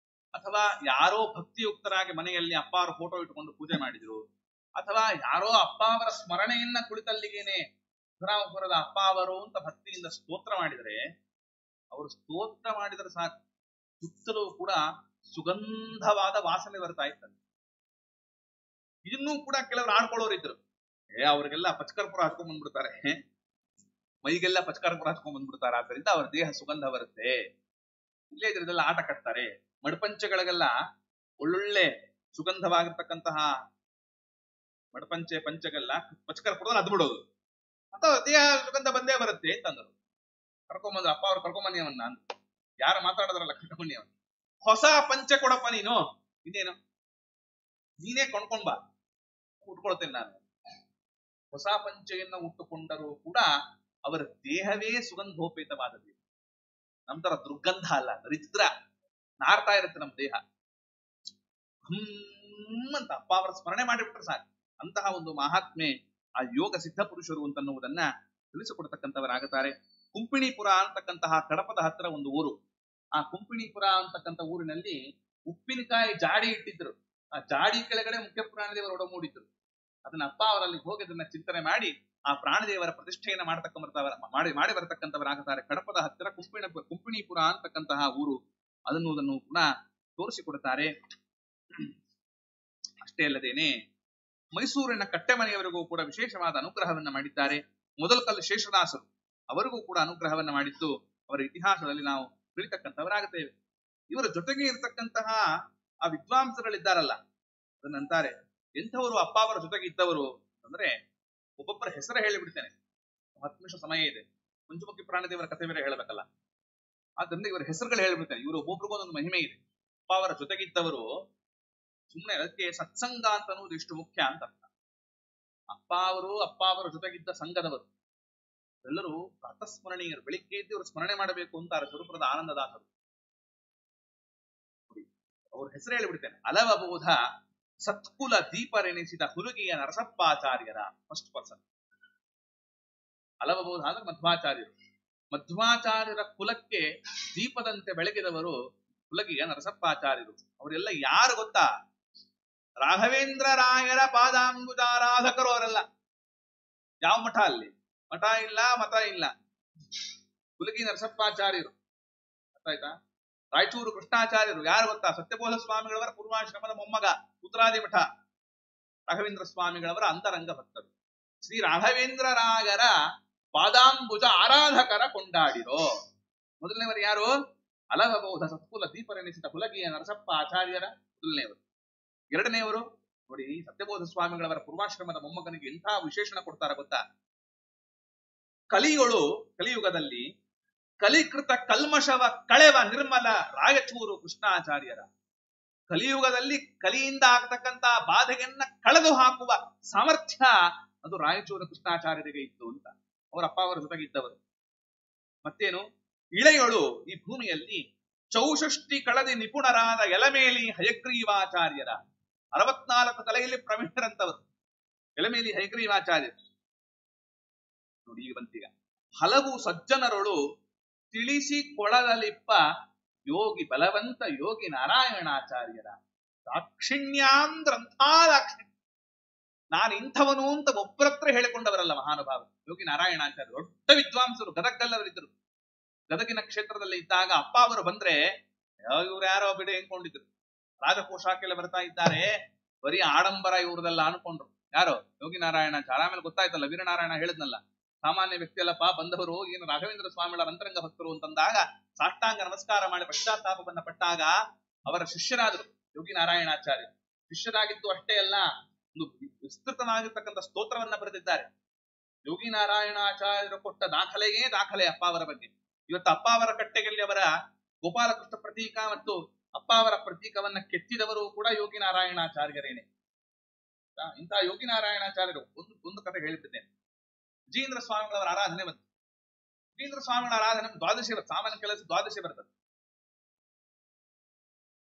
ಅಥವಾ ಯಾರೋ ಭಕ್ತಿಯುಕ್ತರಾಗಿ ಮನೆಯಲ್ಲಿ ಅಪ್ಪ ಅವರ ಫೋಟೋ ಇಟ್ಕೊಂಡು ಪೂಜೆ ಮಾಡಿದ್ರು, ಅಥವಾ ಯಾರೋ ಅಪ್ಪ ಅವರ ಸ್ಮರಣೆಯನ್ನ ಕುಳಿತಲ್ಲಿಗೇನೆ ಸುಧರಾಮಪುರದ ಅಪ್ಪ ಅವರು ಅಂತ ಭಕ್ತಿಯಿಂದ ಸ್ತೋತ್ರ ಮಾಡಿದರೆ, ಅವರು ಸ್ತೋತ್ರ ಮಾಡಿದರೆ ಸಾಕು, ಸುತ್ತಲೂ ಕೂಡ ಸುಗಂಧವಾದ ವಾಸನೆ ಬರ್ತಾ ಇತ್ತಂತೆ. ಇದನ್ನೂ ಕೂಡ ಕೆಲವರು ಆಡ್ಕೊಳ್ಳೋರಿದ್ರು. ಅವ್ರಿಗೆಲ್ಲ ಪಚಕರ್ಪುರ ಹಾಕೊಂಡ್ ಬಂದ್ಬಿಡ್ತಾರೆ, ಮೈಗೆಲ್ಲ ಪಚಕರ್ಪುರ ಹಾಕೊಂಡ್ ಬಂದ್ಬಿಡ್ತಾರೆ, ಆದ್ರಿಂದ ಅವ್ರ ದೇಹ ಸುಗಂಧ ಬರುತ್ತೆ. ಇಲ್ಲೇ ಇದ್ರದೆಲ್ಲ ಆಟ ಕಟ್ತಾರೆ. ಮಡ್ಪಂಚಗಳಿಗೆಲ್ಲ ಒಳ್ಳೊಳ್ಳೆ ಸುಗಂಧವಾಗಿರ್ತಕ್ಕಂತಹ ಪಂಚಗೆಲ್ಲ ಪಚಕರ್ಪುರದಲ್ಲಿ ಅದ್ ಬಿಡೋದು, ಅಥವಾ ದೇಹ ಸುಗಂಧ ಬಂದೇ ಬರುತ್ತೆ ಅಂತಂದ್ರು. ಕರ್ಕೊಂಬಂದ್ರು ಅಪ್ಪ ಅವ್ರು, ಕರ್ಕೊಂಬನ್ನಿಯವನ್ನ ಅಂತ ಯಾರು ಮಾತಾಡೋದ್ರಲ್ಲ, ಕರ್ಕೊಂಬನ್ನಿಯವನ್ನ. ಹೊಸ ಪಂಚೆ ಕೊಡಪ್ಪ ನೀನು, ಇನ್ನೇನು ನೀನೇ ಕೊಂಡ್ಕೊಂಡ್ ಬಾ, ಉಟ್ಕೊಳ್ತೇನೆ ನಾನು. ಹೊಸ ಪಂಚೆಯನ್ನ ಉಟ್ಟುಕೊಂಡರೂ ಕೂಡ ಅವರ ದೇಹವೇ ಸುಗಂಧೋಪೇತವಾದದ್ದು. ನಮ್ ತರ ದುರ್ಗಂಧ ಅಲ್ಲ, ದರಿದ್ರ ನಾರ್ತಾ ಇರುತ್ತೆ ನಮ್ಮ ದೇಹ. ಅಂತ ಅಪ್ಪ ಅವರ ಸ್ಮರಣೆ ಮಾಡಿಬಿಟ್ರೆ ಸಾಕು. ಅಂತಹ ಒಂದು ಮಹಾತ್ಮೆ ಆ ಯೋಗ ಸಿದ್ಧ ಪುರುಷರು ಅಂತನ್ನುವುದನ್ನ ತಿಳಿಸಿಕೊಡ್ತಕ್ಕಂಥವರಾಗುತ್ತಾರೆ. ಕುಂಪಿಣಿಪುರ ಅಂತಕ್ಕಂತಹ ಕಡಪದ ಹತ್ತಿರ ಒಂದು ಊರು. ಆ ಕುಂಪಿಣಿಪುರ ಅಂತಕ್ಕಂಥ ಊರಿನಲ್ಲಿ ಉಪ್ಪಿನಕಾಯಿ ಜಾಡಿ ಇಟ್ಟಿದ್ರು. ಆ ಜಾಡಿ ಕೆಳಗಡೆ ಮುಖ್ಯ ಪುರಾಣ ದೇವರು ಒಡಮೂಡಿದ್ರು. ಅದನ್ನ ಅಪ್ಪ ಅವರಲ್ಲಿ ಹೋಗಿ ಅದನ್ನ ಚಿಂತನೆ ಮಾಡಿ ಆ ಪ್ರಾಣದೇವರ ಪ್ರತಿಷ್ಠೆಯನ್ನ ಮಾಡಿ ಬರತಕ್ಕಂಥವರಾಗುತ್ತಾರೆ. ಕಡಪದ ಹತ್ತಿರ ಕುಂಪಿಣಿಪುರ ಅಂತಕ್ಕಂತಹ ಊರು, ಅದನ್ನು ಪುನಃ ತೋರಿಸಿಕೊಡುತ್ತಾರೆ. ಅಷ್ಟೇ ಅಲ್ಲದೇನೆ ಮೈಸೂರಿನ ಕಟ್ಟೆಮನೆಯವರಿಗೂ ಕೂಡ ವಿಶೇಷವಾದ ಅನುಗ್ರಹವನ್ನ ಮಾಡಿದ್ದಾರೆ. ಮೊದಲಕಲ್ಲು ಶೇಷದಾಸರು ಅವರಿಗೂ ಕೂಡ ಅನುಗ್ರಹವನ್ನ ಮಾಡಿದ್ದು ಅವರ ಇತಿಹಾಸದಲ್ಲಿ ನಾವು ತಿಳಿತಕ್ಕಂಥವರಾಗುತ್ತೇವೆ. ಇವರ ಜೊತೆಗೆ ಇರತಕ್ಕಂತಹ ಆ ವಿದ್ವಾಂಸಗಳಿದ್ದಾರಲ್ಲ, ಅದನ್ನಂತಾರೆ ಎಂಥವರು ಅಪ್ಪ ಅವರ ಜೊತೆಗೆ ಇದ್ದವರು ಅಂದ್ರೆ ಒಬ್ಬೊಬ್ಬರ ಹೆಸರು ಹೇಳಿಬಿಡ್ತೇನೆ. 10 ನಿಮಿಷ ಸಮಯ ಇದೆ. ಪಂಚಮುಖಿ ಪ್ರಾಣದೇವರ ಕಥೆ ಬೇರೆ ಹೇಳಬೇಕಲ್ಲ, ಆದ್ರಿಂದ ಇವರ ಹೆಸರುಗಳು ಹೇಳಿಬಿಡ್ತೇನೆ. ಇವರು ಒಬ್ಬೊಬ್ರಿಗೊಂದೊಂದು ಮಹಿಮೆ ಇದೆ. ಅಪ್ಪ ಅವರ ಜೊತೆಗಿದ್ದವರು ಸುಮ್ಮನೆ ಅದಕ್ಕೆ ಸತ್ಸಂಗ ಅಂತ ಅನ್ನೋದು ಇಷ್ಟು ಮುಖ್ಯ ಅಂತ ಅರ್ಥ. ಅಪ್ಪ ಅವರ ಜೊತೆಗಿದ್ದ ಸಂಘದವರು ಎಲ್ಲರೂ ಪ್ರಾತಸ್ಮರಣೀಯರು. ಬೆಳಿಗ್ಗೆ ಎದ್ದು ಅವರು ಸ್ಮರಣೆ ಮಾಡಬೇಕು ಅಂತಾರೆ ಸ್ವರೂಪದ ಆನಂದದಾಸರು. ಅವ್ರ ಹೆಸರು ಹೇಳಿಬಿಡ್ತೇನೆ. ಅಲವಬೋಧ ಸತ್ಕುಲ ದೀಪರೆನಿಸಿದ ಹುಲಗಿಯ ನರಸಪ್ಪಾಚಾರ್ಯರ ಫಸ್ಟ್ ಪರ್ಸನ್. ಅಲವಬೋಧ ಅಂದ್ರೆ ಮಧ್ವಾಚಾರ್ಯರು. ಮಧ್ವಾಚಾರ್ಯರ ಕುಲಕ್ಕೆ ದೀಪದಂತೆ ಬೆಳಗಿದವರು ಹುಲಗಿಯ ನರಸಪ್ಪಾಚಾರ್ಯರು. ಅವರೆಲ್ಲ ಯಾರು ಗೊತ್ತಾ? ರಾಘವೇಂದ್ರ ರಾಯರ ಪಾದಾಂಬುಜಾರಾಧಕರು ಅವರೆಲ್ಲ. ಯಾವ ಮಠ ಅಲ್ಲಿ? ಮಠ ಇಲ್ಲ, ಮತ ಇಲ್ಲ. ಹುಲಗಿ ನರಸಪ್ಪಾಚಾರ್ಯರು. ಗೊತ್ತಾಯ್ತಾ? ರಾಯಚೂರು ಕೃಷ್ಣಾಚಾರ್ಯರು ಯಾರು ಗೊತ್ತಾ? ಸತ್ಯಬೋಧ ಸ್ವಾಮಿಗಳವರ ಪೂರ್ವಾಶ್ರಮದ ಮೊಮ್ಮಗ, ಉತ್ತರಾದಿ ಮಠ. ರಾಘವೇಂದ್ರ ಸ್ವಾಮಿಗಳವರ ಅಂತರಂಗ ಭಕ್ತರು. ಶ್ರೀ ರಾಘವೇಂದ್ರ ರಾಯರ ಪಾದಾಂಬುಜ ಆರಾಧಕರ ಕೊಂಡಾಡಿರೋ ಮೊದಲನೇವರು ಯಾರು? ಅಲವಬೋಧ ಸತ್ಕುಲ ದೀಪರೆನಿಸಿದ ಹುಲಗಿಯ ನರಸಪ್ಪ ಆಚಾರ್ಯರ ಮೊದಲನೆಯವರು. ಎರಡನೆಯವರು ನೋಡಿ, ಸತ್ಯಬೋಧ ಸ್ವಾಮಿಗಳವರ ಪೂರ್ವಾಶ್ರಮದ ಮೊಮ್ಮಗನಿಗೆ ಎಂಥ ವಿಶೇಷಣ ಕೊಡ್ತಾರ ಗೊತ್ತಾ? ಕಲಿಯುಗದಲ್ಲಿ ಕಲಿಕೃತ ಕಲ್ಮಶವ ಕಳೆವ ನಿರ್ಮಲ ರಾಯಚೂರು ಕೃಷ್ಣಾಚಾರ್ಯರ. ಕಲಿಯುಗದಲ್ಲಿ ಕಲಿಯಿಂದ ಆಗ್ತಕ್ಕಂತ ಬಾಧೆಯನ್ನ ಕಳೆದು ಹಾಕುವ ಸಾಮರ್ಥ್ಯ ಅದು ರಾಯಚೂರು ಕೃಷ್ಣಾಚಾರ್ಯರಿಗೆ ಇತ್ತು ಅಂತ ಅವರ ಅಪ್ಪ ಅವರ ಜೊತೆಗಿದ್ದವರು. ಮತ್ತೇನು, ಇಳೆಯೊಳು ಈ ಭೂಮಿಯಲ್ಲಿ ಚೌಷಷ್ಟಿ ಕಳದಿ ನಿಪುಣರಾದ ಎಲಮೇಲಿ ಹಯಗ್ರೀವಾಚಾರ್ಯರ 64 ತಲೆಯಲ್ಲಿ ಪ್ರವೀಣರಂತವರು ಎಲಮೇಲಿ ಹಯಗ್ರೀವಾಚಾರ್ಯರು. ನೋಡಿ, ಈಗ ಬಂತೀಗ ಹಲವು ಸಜ್ಜನರೊಳು ತಿಳಿಸಿಕೊಳಲಿಪ್ಪ ಯೋಗಿ ಬಲವಂತ ಯೋಗಿ ನಾರಾಯಣಾಚಾರ್ಯರ ದಾಕ್ಷಿಣ್ಯಾಂದ್ರಂಥಾ ದಾಕ್ಷಿಣ್ಯ. ನಾನು ಇಂಥವನು ಅಂತ ಒಬ್ಬರತ್ರ ಹೇಳಿಕೊಂಡವರಲ್ಲ ಮಹಾನುಭಾವ ಯೋಗಿ ನಾರಾಯಣಾಚಾರ್ಯ. ದೊಡ್ಡ ವಿದ್ವಾಂಸರು, ಗದಗಲ್ಲವರಿದ್ದರು. ಗದಗಿನ ಕ್ಷೇತ್ರದಲ್ಲಿ ಇದ್ದಾಗ ಅಪ್ಪ ಅವರು ಬಂದ್ರೆ ಇವ್ರು ಯಾರೋ ಬಿಡೆ ಎಂಕೊಂಡಿದ್ರು. ರಾಜಕೋಶಾಕೆಲ್ಲ ಬರ್ತಾ ಇದ್ದಾರೆ, ಬರೀ ಆಡಂಬರ ಇವ್ರದೆಲ್ಲ ಅನ್ಕೊಂಡ್ರು. ಯಾರೋ ಯೋಗಿ ನಾರಾಯಣಾಚಾರ್ಯ. ಆಮೇಲೆ ಗೊತ್ತಾಯ್ತಲ್ಲ, ವೀರನಾರಾಯಣ ಹೇಳಿದ್ನಲ್ಲ, ಸಾಮಾನ್ಯ ವ್ಯಕ್ತಿ ಅಲ್ಲಪ್ಪ, ಬಂದವರು ಏನು ರಾಘವೇಂದ್ರ ಸ್ವಾಮಿಗಳ ಅಂತರಂಗ ಭಕ್ತರು ಅಂತಂದಾಗ ಸಾಷ್ಟಾಂಗ ನಮಸ್ಕಾರ ಮಾಡಿ ಪಶ್ಚಾತ್ತಾಪವನ್ನ ಪಟ್ಟಾಗ ಅವರ ಶಿಷ್ಯರಾದರು ಯೋಗಿ ನಾರಾಯಣಾಚಾರ್ಯ. ಶಿಷ್ಯರಾಗಿದ್ದು ಅಷ್ಟೇ ಅಲ್ಲ, ಒಂದು ವಿಸ್ತೃತವಾಗಿರ್ತಕ್ಕಂಥ ಸ್ತೋತ್ರವನ್ನ ಬರೆದಿದ್ದಾರೆ. ಯೋಗಿ ನಾರಾಯಣಾಚಾರ್ಯರು ಕೊಟ್ಟ ದಾಖಲೆ ಅಪ್ಪ ಅವರ ಬಗ್ಗೆ. ಇವತ್ತು ಅಪ್ಪ ಅವರ ಕಟ್ಟೆಯಲ್ಲಿ ಅವರ ಗೋಪಾಲಕೃಷ್ಣ ಪ್ರತೀಕ ಮತ್ತು ಅಪ್ಪ ಅವರ ಪ್ರತೀಕವನ್ನ ಕೆತ್ತಿದವರು ಕೂಡ ಯೋಗಿ ನಾರಾಯಣಾಚಾರ್ಯರೇನೆ. ಇಂಥ ಯೋಗಿ ನಾರಾಯಣಾಚಾರ್ಯರು ಒಂದು ಕಥೆ ಹೇಳಿದ್ದೇನೆ. ವಿಜೇಂದ್ರ ಸ್ವಾಮಿಗಳವರ ಆರಾಧನೆ ಬಂತು. ವಿಜೇಂದ್ರ ಸ್ವಾಮಿಗಳ ಆರಾಧನೆ ದ್ವಾದಶಿ ಬರ್ತದೆ. ಸಾಮಾನ್ಯ ಕೆಲಸ ದ್ವಾದಶಿ ಬರ್ತದೆ.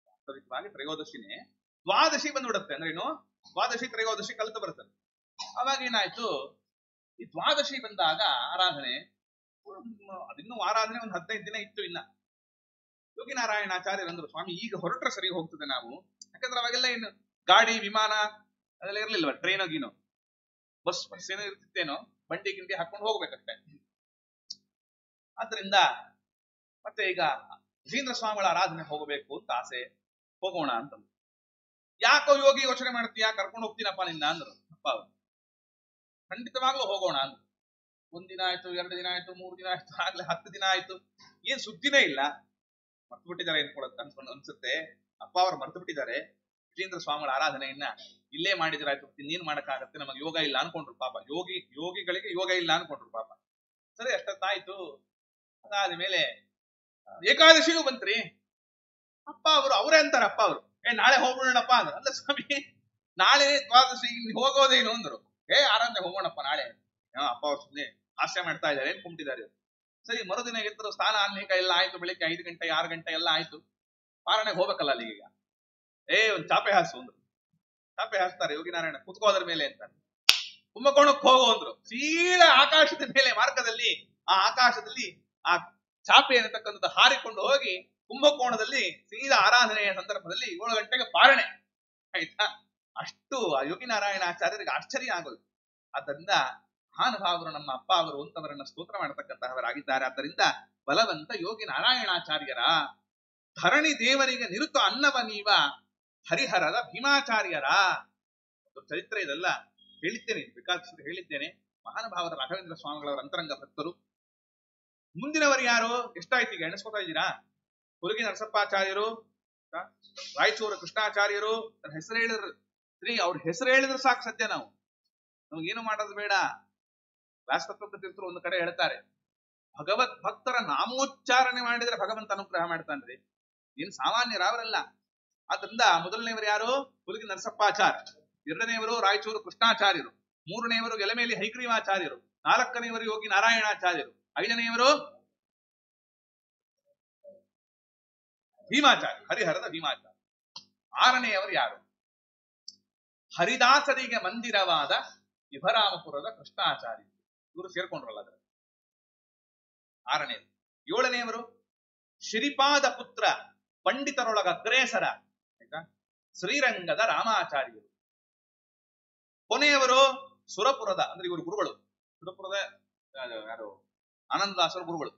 ವಾಸ್ತವಿಕವಾಗಿ ತ್ರಯೋದಶಿನೇ ದ್ವಾದಶಿ ಬಂದ್ಬಿಡುತ್ತೆ. ಅಂದ್ರೆ ಏನು, ದ್ವಾದಶಿ ತ್ರಯೋದಶಿ ಕಲಿತು ಬರ್ತದೆ. ಅವಾಗ ಏನಾಯ್ತು, ಈ ದ್ವಾದಶಿ ಬಂದಾಗ ಆರಾಧನೆ, ಅದಿನ್ನೂ ಆರಾಧನೆ ಒಂದು 15 ದಿನ ಇತ್ತು. ಇನ್ನ ಯೋಗಿ ನಾರಾಯಣಾಚಾರ್ಯರಂದ್ರು, ಸ್ವಾಮಿ ಈಗ ಹೊರಟ್ರೆ ಸರಿ ಹೋಗ್ತದೆ ನಾವು. ಯಾಕಂದ್ರೆ ಅವಾಗೆಲ್ಲ ಏನು ಗಾಡಿ ವಿಮಾನ ಅದೆಲ್ಲ ಇರ್ಲಿಲ್ವ, ಟ್ರೈನೋ ಗೀನೋ ಬಸ್ ಏನೋ ಇರ್ತಿತ್ತೇನೋ, ಬಂಡಿ ಗಿಂಡಿ ಹಾಕೊಂಡು ಹೋಗ್ಬೇಕಷ್ಟೆ. ಆದ್ರಿಂದ ಮತ್ತೆ ಈಗ ವಿಜೇಂದ್ರ ಸ್ವಾಮಿಗಳ ಆರಾಧನೆ ಹೋಗಬೇಕು ಅಂತ ಆಸೆ, ಹೋಗೋಣ ಅಂತಂದ್ರು. ಯಾಕೋ ಯೋಗಿ ಯೋಚನೆ ಮಾಡ್ತೀಯಾ, ಕರ್ಕೊಂಡು ಹೋಗ್ತೀನಪ್ಪ ನಿನ್ನ ಅಂದ್ರು ಅಪ್ಪ ಅವರು. ಖಂಡಿತವಾಗ್ಲೂ ಹೋಗೋಣ ಅಂದ್ರು. 1 ದಿನ ಆಯ್ತು, 2 ದಿನ ಆಯ್ತು, 3 ದಿನ ಆಯ್ತು, ಆಗ್ಲೇ 10 ದಿನ ಆಯ್ತು, ಏನ್ ಸುದ್ದಿನೇ ಇಲ್ಲ. ಮರ್ತು ಬಿಟ್ಟಿದ್ದಾರೆ ಏನ್ಕೊಳತ್ ಅನ್ಸ್ಕೊಂಡು ಅನ್ಸುತ್ತೆ. ಅಪ್ಪ ಅವರು ಮರ್ತು ಬಿಟ್ಟಿದ್ದಾರೆ. ವಿಜೇಂದ್ರ ಸ್ವಾಮಿಗಳ ಆರಾಧನೆಯನ್ನ ಇಲ್ಲೇ ಮಾಡಿದ್ರಾಯ್ತು, ಇನ್ನೇನ್ ಮಾಡಕ್ಕಾಗತ್ತೆ, ನಮಗೆ ಯೋಗ ಇಲ್ಲ ಅನ್ಕೊಂಡ್ರು ಪಾಪ. ಯೋಗಿಗಳಿಗೆ ಯೋಗ ಇಲ್ಲ ಅನ್ಕೊಂಡ್ರು ಪಾಪ. ಸರಿ, ಅಷ್ಟೊತ್ತಾಯ್ತು. ಅದಾದ ಮೇಲೆ ಏಕಾದಶಿಗೂ ಬಂತ್ರಿ. ಅಪ್ಪ ಅವರು ಅವರೇ ಅಂತಾರೆ, ಅಪ್ಪ ಅವರು ನಾಳೆ ಹೋಗ್ಬಿಡೋಣಪ್ಪ ಅಂದ್ರು. ಅಲ್ಲ ಸ್ವಾಮಿ, ನಾಳೆ ದ್ವಾದಶಿ ಹೋಗೋದೇನು ಅಂದ್ರು. ಆರಾಧನೆ ಹೋಗೋಣಪ್ಪ ನಾಳೆ. ಅಪ್ಪ ಅವ್ರು ಸುಮ್ಮನೆ ಹಾಸ್ಯ ಮಾಡ್ತಾ ಇದ್ದಾರೆ, ಏನ್ ಕುಂಟಿದ್ದಾರೆ. ಸರಿ, ಮರುದಿನ ಎದ್ರು, ಸ್ನಾನ ಆನ್ಲಿಕ ಎಲ್ಲ ಆಯ್ತು. ಬೆಳಿಗ್ಗೆ 5 ಗಂಟೆ 6 ಗಂಟೆ ಎಲ್ಲ ಆಯ್ತು. ಪಾರಣೆಗೆ ಹೋಗ್ಬೇಕಲ್ಲ ಅಲ್ಲಿಗೀಗ. ಒಂದ್ ಚಾಪೆ ಹಾಸು ಅಂದ್ರು. ಚಾಪೆ ಹಾಸ್ತಾರೆ ಯೋಗಿ ನಾರಾಯಣ, ಕುತ್ಕೋದ್ರ ಮೇಲೆ ಅಂತ. ಕುಂಭಕೋಣಕ್ಕೆ ಹೋಗೋ ಅಂದ್ರು. ಸೀದಾ ಆಕಾಶದ ಮೇಲೆ ಮಾರ್ಗದಲ್ಲಿ ಆ ಆಕಾಶದಲ್ಲಿ ಆ ಚಾಪೆ ಅನ್ನತಕ್ಕಂಥದ್ದು ಹಾರಿಕೊಂಡು ಹೋಗಿ ಕುಂಭಕೋಣದಲ್ಲಿ ಸೀದಾ ಆರಾಧನೆಯ ಸಂದರ್ಭದಲ್ಲಿ 7 ಗಂಟೆಗೆ ಪಾರಣೆ ಆಯ್ತಾ. ಅಷ್ಟು ಯೋಗಿ ನಾರಾಯಣಾಚಾರ್ಯರಿಗೆ ಆಶ್ಚರ್ಯ ಆಗೋದು. ಆದ್ದರಿಂದ ಮಹಾನುಭಾವರು ನಮ್ಮ ಅಪ್ಪ ಅವರು ಅಂತವರನ್ನ ಸ್ತೋತ್ರ ಮಾಡತಕ್ಕಂತಹವರಾಗಿದ್ದಾರೆ. ಆದ್ದರಿಂದ ಬಲವಂತ ಯೋಗಿ ನಾರಾಯಣಾಚಾರ್ಯರ ಧರಣಿ ದೇವರಿಗೆ ನಿರುತ ಅನ್ನವ ನೀವ ಹರಿಹರದ ಭೀಮಾಚಾರ್ಯರ ಚರಿತ್ರೆ ಇದೆಲ್ಲ ಹೇಳಿದ್ದೇನೆ, ಬೇಕಾದಷ್ಟು ಹೇಳಿದ್ದೇನೆ. ಮಹಾನುಭಾವರ ರಾಘವೇಂದ್ರ ಸ್ವಾಮಿಗಳವರ ಅಂತರಂಗ ಭಕ್ತರು. ಮುಂದಿನವರು ಯಾರು? ಎಷ್ಟಾಯ್ತು ಈಗ ಎಣಿಸ್ಕೊತಾ ಇದ್ದೀರಾ? ಹುಲಗಿ ನರಸಪ್ಪಾಚಾರ್ಯರು, ರಾಯಚೂರು ಕೃಷ್ಣಾಚಾರ್ಯರು, ಹೆಸರು ಹೇಳಿದ್ರು ಅವ್ರ ಹೆಸರು ಹೇಳಿದ್ರೆ ಸಾಕು ಸದ್ಯ ನಮಗೇನು ಮಾಡೋದು ಬೇಡ. ವ್ಯಾಸತತ್ವ ತೀರ್ಥರು ಒಂದು ಕಡೆ ಹೇಳ್ತಾರೆ, ಭಗವತ್ ಭಕ್ತರ ನಾಮೋಚ್ಚಾರಣೆ ಮಾಡಿದ್ರೆ ಭಗವಂತ ಅನುಗ್ರಹ ಮಾಡ್ತಾನ್ರಿ. ಏನ್ ಸಾಮಾನ್ಯರಾವರಲ್ಲ. ಆದ್ರಿಂದ ಮೊದಲನೇವರು ಯಾರು? ಹುಲಗಿ ನರಸಪ್ಪಾಚಾರ್ಯ, ಎರಡನೆಯವರು ರಾಯಚೂರು ಕೃಷ್ಣಾಚಾರ್ಯರು, ಮೂರನೆಯವರು ಎಲೆಮೇಲಿ ಹೈಗ್ರೀವಾಚಾರ್ಯರು, ನಾಲ್ಕನೆಯವರು ಯೋಗಿ ನಾರಾಯಣಾಚಾರ್ಯರು, ಐದನೆಯವರು ಭೀಮಾಚಾರ್ಯ, ಹರಿಹರದ ಭೀಮಾಚಾರ್ಯ. ಆರನೆಯವರು ಯಾರು? ಹರಿದಾಸರಿಗೆ ಮಂದಿರವಾದ ವಿಭರಾಮಪುರದ ಕೃಷ್ಣಾಚಾರ್ಯ. ಇವರು ಸೇರ್ಕೊಂಡ್ರಲ್ಲ ಅದರ ಆರನೆಯವರು. ಏಳನೆಯವರು ಶ್ರೀಪಾದ ಪುತ್ರ ಪಂಡಿತರೊಳಗ ಅಗ್ರೇಸರ ಶ್ರೀರಂಗದ ರಾಮಾಚಾರ್ಯರು. ಕೊನೆಯವರು ಸುರಪುರದ, ಅಂದ್ರೆ ಇವರು ಗುರುಗಳು, ಸುರಪುರದ ಯಾರು? ಆನಂದದಾಸರ ಗುರುಗಳು.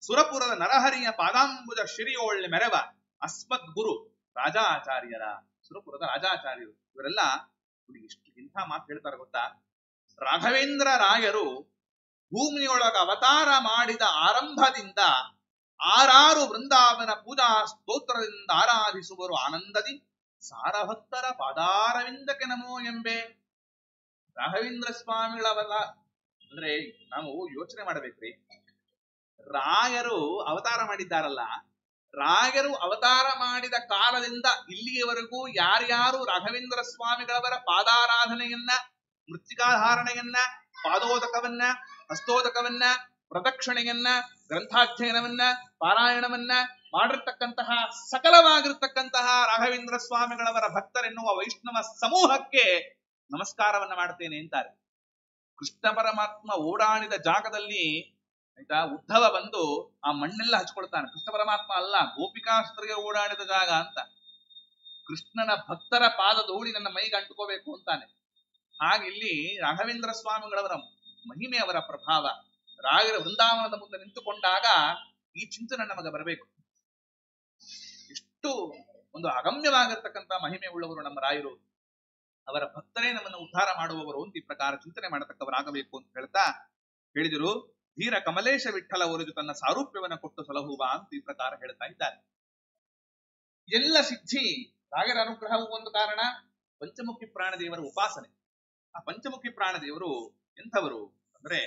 ಸುರಪುರದ ನರಹರಿಯ ಪಾದಾಂಬುಜ ಶ್ರೀಯೋಳ್ಳೆ ಮೆರವ ಅಸ್ಮದ್ ಗುರು ರಾಜಾಚಾರ್ಯರ. ಸುರಪುರದ ರಾಜಾಚಾರ್ಯರು. ಇವರೆಲ್ಲ ಇಷ್ಟು ಇಂಥ ಮಾತು ಹೇಳ್ತಾರೆ ಗೊತ್ತಾ? ರಾಘವೇಂದ್ರ ರಾಯರು ಭೂಮಿಯೊಳಗ ಅವತಾರ ಮಾಡಿದ ಆರಂಭದಿಂದ ಆರಾರು ವೃಂದಾವನ ಪೂಜಾ ಸ್ತೋತ್ರದಿಂದ ಆರಾಧಿಸುವರು ಆನಂದದಿ ಸಾರಭಕ್ತರ ಪಾದಾರವಿಂದಕ್ಕೆ ನಮೋ ಎಂಬೆ. ರಾಘವೇಂದ್ರ ಸ್ವಾಮಿಗಳವಲ್ಲ ಅಂದ್ರೆ ನಾವು ಯೋಚನೆ ಮಾಡಬೇಕ್ರಿ. ರಾಯರು ಅವತಾರ ಮಾಡಿದ್ದಾರಲ್ಲ, ರಾಯರು ಅವತಾರ ಮಾಡಿದ ಕಾಲದಿಂದ ಇಲ್ಲಿಯವರೆಗೂ ಯಾರ್ಯಾರು ರಾಘವೇಂದ್ರ ಸ್ವಾಮಿಗಳವರ ಪಾದಾರಾಧನೆಯನ್ನ, ಮೃತ್ತಿಕಾಧಾರಣೆಯನ್ನ, ಪಾದೋದಕವನ್ನ, ಹಸ್ತೋದಕವನ್ನ, ಪ್ರದಕ್ಷಿಣೆಯನ್ನ, ಗ್ರಂಥಾಧ್ಯಯನವನ್ನ, ಪಾರಾಯಣವನ್ನ ಮಾಡಿರ್ತಕ್ಕಂತಹ ಸಕಲವಾಗಿರ್ತಕ್ಕಂತಹ ರಾಘವೇಂದ್ರ ಸ್ವಾಮಿಗಳವರ ಭಕ್ತರೆನ್ನುವ ವೈಷ್ಣವ ಸಮೂಹಕ್ಕೆ ನಮಸ್ಕಾರವನ್ನ ಮಾಡ್ತೇನೆ ಅಂತಾರೆ. ಕೃಷ್ಣ ಪರಮಾತ್ಮ ಓಡಾಡಿದ ಜಾಗದಲ್ಲಿ ಆಯ್ತಾ ಉದ್ಧವ ಬಂದು ಆ ಮಣ್ಣೆಲ್ಲ ಹಚ್ಕೊಳ್ತಾನೆ. ಕೃಷ್ಣ ಪರಮಾತ್ಮ ಅಲ್ಲ, ಗೋಪಿಕಾಸ್ತ್ರಿಗೆ ಓಡಾಡಿದ ಜಾಗ ಅಂತ. ಕೃಷ್ಣನ ಭಕ್ತರ ಪಾದ ಧೂಳಿ ನನ್ನ ಮೈಗೆ ಅಂಟುಕೋಬೇಕು ಅಂತಾನೆ. ಹಾಗೆ ಇಲ್ಲಿ ರಾಘವೇಂದ್ರ ಸ್ವಾಮಿಗಳವರ ಮಹಿಮೆ, ಅವರ ಪ್ರಭಾವ, ರಾಯರ ವೃಂದಾವನದ ಮುಂದೆ ನಿಂತುಕೊಂಡಾಗ ಈ ಚಿಂತನೆ ನಮಗೆ ಬರಬೇಕು. ಎಷ್ಟು ಒಂದು ಅಗಮ್ಯವಾಗಿರ್ತಕ್ಕಂಥ ಮಹಿಮೆ ಉಳ್ಳವರು ನಮ್ಮ ರಾಯರು. ಅವರ ಭಕ್ತರೇ ನಮ್ಮನ್ನು ಉದ್ಧಾರ ಮಾಡುವವರು ಅಂತ ಈ ಪ್ರಕಾರ ಚಿಂತನೆ ಮಾಡತಕ್ಕವರಾಗಬೇಕು ಅಂತ ಹೇಳ್ತಾ ಹೇಳಿದರು. ಧೀರ ಕಮಲೇಶ ವಿಠಲ ಒರೆದು ತನ್ನ ಸಾರೂಪ್ಯವನ್ನು ಕೊಟ್ಟು ಸಲಹುವ ಅಂತ ಈ ಪ್ರಕಾರ ಹೇಳ್ತಾ ಇದ್ದಾರೆ. ಎಲ್ಲ ಸಿದ್ಧಿ ರಾಯರ ಅನುಗ್ರಹವು ಒಂದು ಕಾರಣ, ಪಂಚಮುಖಿ ಪ್ರಾಣದೇವರ ಉಪಾಸನೆ. ಆ ಪಂಚಮುಖಿ ಪ್ರಾಣದೇವರು ಎಂಥವರು ಅಂದ್ರೆ,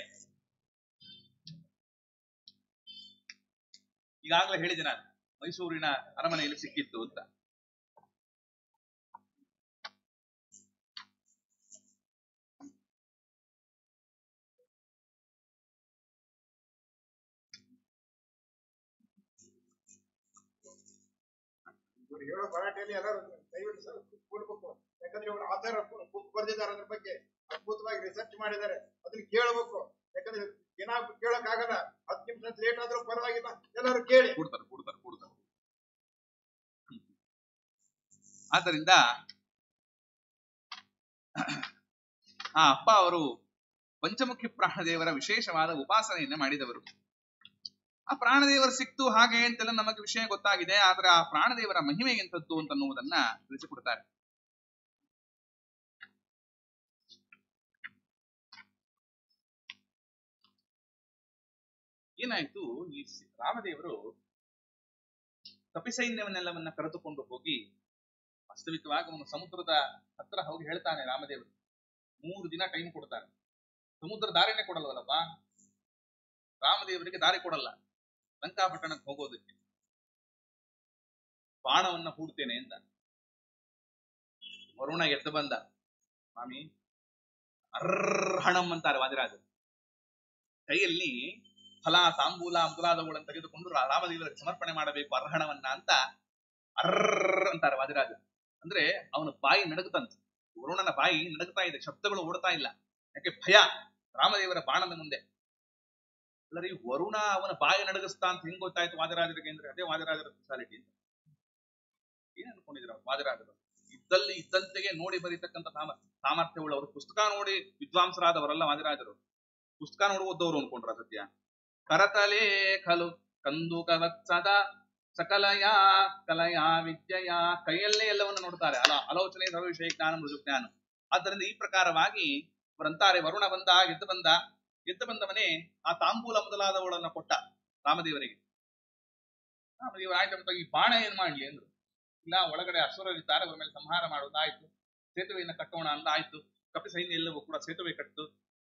ಈಗಾಗಲೇ ಹೇಳಿದೆ ನಾನು, ಮೈಸೂರಿನ ಅರಮನೆಯಲ್ಲಿ ಸಿಕ್ಕಿತ್ತು ಅಂತ. ಹೇಳೋ ಗಲಾಟೆಯಲ್ಲಿ ಎಲ್ಲರೂ ದಯವಿಟ್ಟು ಕೂಡ್ಬೇಕು. ಯಾಕಂದ್ರೆ ಇವರು ಆಧಾರ ಬರ್ದಿದ್ದಾರೆ, ಅದ್ರ ಬಗ್ಗೆ ಅದ್ಭುತವಾಗಿ ರಿಸರ್ಚ್ ಮಾಡಿದ್ದಾರೆ. ಅದನ್ನ ಕೇಳಬೇಕು. ಯಾಕಂದ್ರೆ ದಿನ ಕೇಳಕ್ ಆಗಲ್ಲ. 10 ನಿಮಿಷ ಲೇಟ್ ಆದ್ರೂ ಪರವಾಗಿಲ್ಲ, ಎಲ್ಲರೂ ಕೇಳಿ. ಕೊಡ್ತಾರೆ. ಆದ್ದರಿಂದ ಆ ಅಪ್ಪ ಅವರು ಪಂಚಮುಖಿ ಪ್ರಾಣದೇವರ ವಿಶೇಷವಾದ ಉಪಾಸನೆಯನ್ನ ಮಾಡಿದವರು. ಆ ಪ್ರಾಣದೇವರು ಸಿಕ್ತು ಹಾಗೆ ಅಂತೆಲ್ಲ ನಮಗೆ ವಿಷಯ ಗೊತ್ತಾಗಿದೆ. ಆದ್ರೆ ಆ ಪ್ರಾಣದೇವರ ಮಹಿಮೆ ಎಂಥದ್ದು ಅಂತನ್ನುವುದನ್ನ ತಿಳಿಸಿಕೊಡ್ತಾರೆ. ಏನಾಯ್ತು, ಈ ರಾಮದೇವರು ಕಪಿಸೈನ್ಯವನ್ನೆಲ್ಲವನ್ನ ಕರೆದುಕೊಂಡು ಹೋಗಿ ವಾಸ್ತವಿಕವಾಗಿ ಅವನು ಸಮುದ್ರದ ಹತ್ರ ಹೋಗಿ ಹೇಳ್ತಾನೆ. ರಾಮದೇವರು 3 ದಿನ ಟೈಮ್ ಕೊಡ್ತಾರೆ. ಸಮುದ್ರ ದಾರಿನೇ ಕೊಡಲ್ವಲ್ಲಪ್ಪ, ರಾಮದೇವರಿಗೆ ದಾರಿ ಕೊಡಲ್ಲ ಲಂಕಾಪಟ್ಟಣಕ್ಕೆ ಹೋಗೋದಕ್ಕೆ. ಬಾಣವನ್ನ ಹೂಡ್ತೇನೆ ಅಂತ ವರುಣ ಎದ್ದು ಬಂದ. ಸ್ವಾಮಿ ಅರ್ಹಣಂ ಅಂತಾರೆ ವಾದಿರಾಜರು. ಕೈಯಲ್ಲಿ ಫಲ ತಾಂಬೂಲ ಮೊದಲಾದವುಗಳನ್ನು ತೆಗೆದುಕೊಂಡು ರಾಮದೇವರಿಗೆ ಸಮರ್ಪಣೆ ಮಾಡಬೇಕು ಅರ್ಹಣವನ್ನ ಅಂತ ಅಂತಾರೆ ವಾದಿರಾಜರು. ಅಂದ್ರೆ ಅವನ ಬಾಯಿ ನಡಗುತ್ತಂತೆ, ವರುಣನ ಬಾಯಿ ನಡಗ್ತಾ ಇದೆ, ಶಬ್ದಗಳು ಓಡ್ತಾ ಇಲ್ಲ. ಯಾಕೆ? ಭಯ ರಾಮದೇವರ ಬಾಣದ ಮುಂದೆ. ಅಲ್ಲರಿ ವರುಣ ಅವನ ಬಾಯಿ ನಡಗಿಸ್ತಾ ಅಂತ ಹೆಂಗ್ ಗೊತ್ತಾಯ್ತು ವಾದಿರಾಜರಿಗೆ ಅಂದ್ರೆ ಅದೇ ವಾದಿರಾಜರ ಸ್ಪೆಷಾಲಿಟಿ ಅಂತ. ಏನ್ ಅನ್ಕೊಂಡಿದ್ರ ವಾದಿರಾಜರು? ಈ ಇದ್ದಂತೆಗೆ ನೋಡಿ ಬರೀತಕ್ಕಂಥ ಸಾಮರ್ಥ್ಯವುಳ್ಳವರು. ಪುಸ್ತಕ ನೋಡಿ ವಿದ್ವಾಂಸರಾದವರಲ್ಲ ವಾದಿರಾಜರು, ಪುಸ್ತಕ ನೋಡಿ ಓದೋರು ಅನ್ಕೊಂಡ್ರ ಸತ್ಯ. ಕರತಲೇ ಖಲು ಕಂದುಕವತ್ಸದ ಸಕಲಯಾ ಕಲಯಾ ವಿದ್ಯೆಯ, ಕೈಯಲ್ಲೇ ಎಲ್ಲವನ್ನು ನೋಡ್ತಾರೆ. ಆಲೋಚನೆ ಸರ್ವವಿಷಯ ಜ್ಞಾನ ಮೃದು ಜ್ಞಾನ. ಆದ್ದರಿಂದ ಈ ಪ್ರಕಾರವಾಗಿ ಅವರಂತಾರೆ, ವರುಣ ಬಂದ, ಎದ್ದು ಬಂದವನೇ ಆ ತಾಂಬೂಲ ಮೊದಲಾದವುಗಳನ್ನು ಕೊಟ್ಟ ರಾಮದೇವರಿಗೆ. ರಾಮದೇವರು ಆಯ್ತು, ಈ ಬಾಣ ಏನ್ ಮಾಡ್ಲಿ ಅಂದ್ರು. ಇಲ್ಲ, ಒಳಗಡೆ ಅಸುರರಿದ್ದಾರೆ, ಅವರ ಮೇಲೆ ಸಂಹಾರ ಮಾಡೋದಾಯ್ತು, ಸೇತುವೆಯನ್ನು ಕಟ್ಟೋಣ ಅಂತ ಆಯ್ತು. ಕಪಿ ಸೈನ್ಯ ಎಲ್ಲವೂ ಕೂಡ ಸೇತುವೆ ಕಟ್ಟಿತು.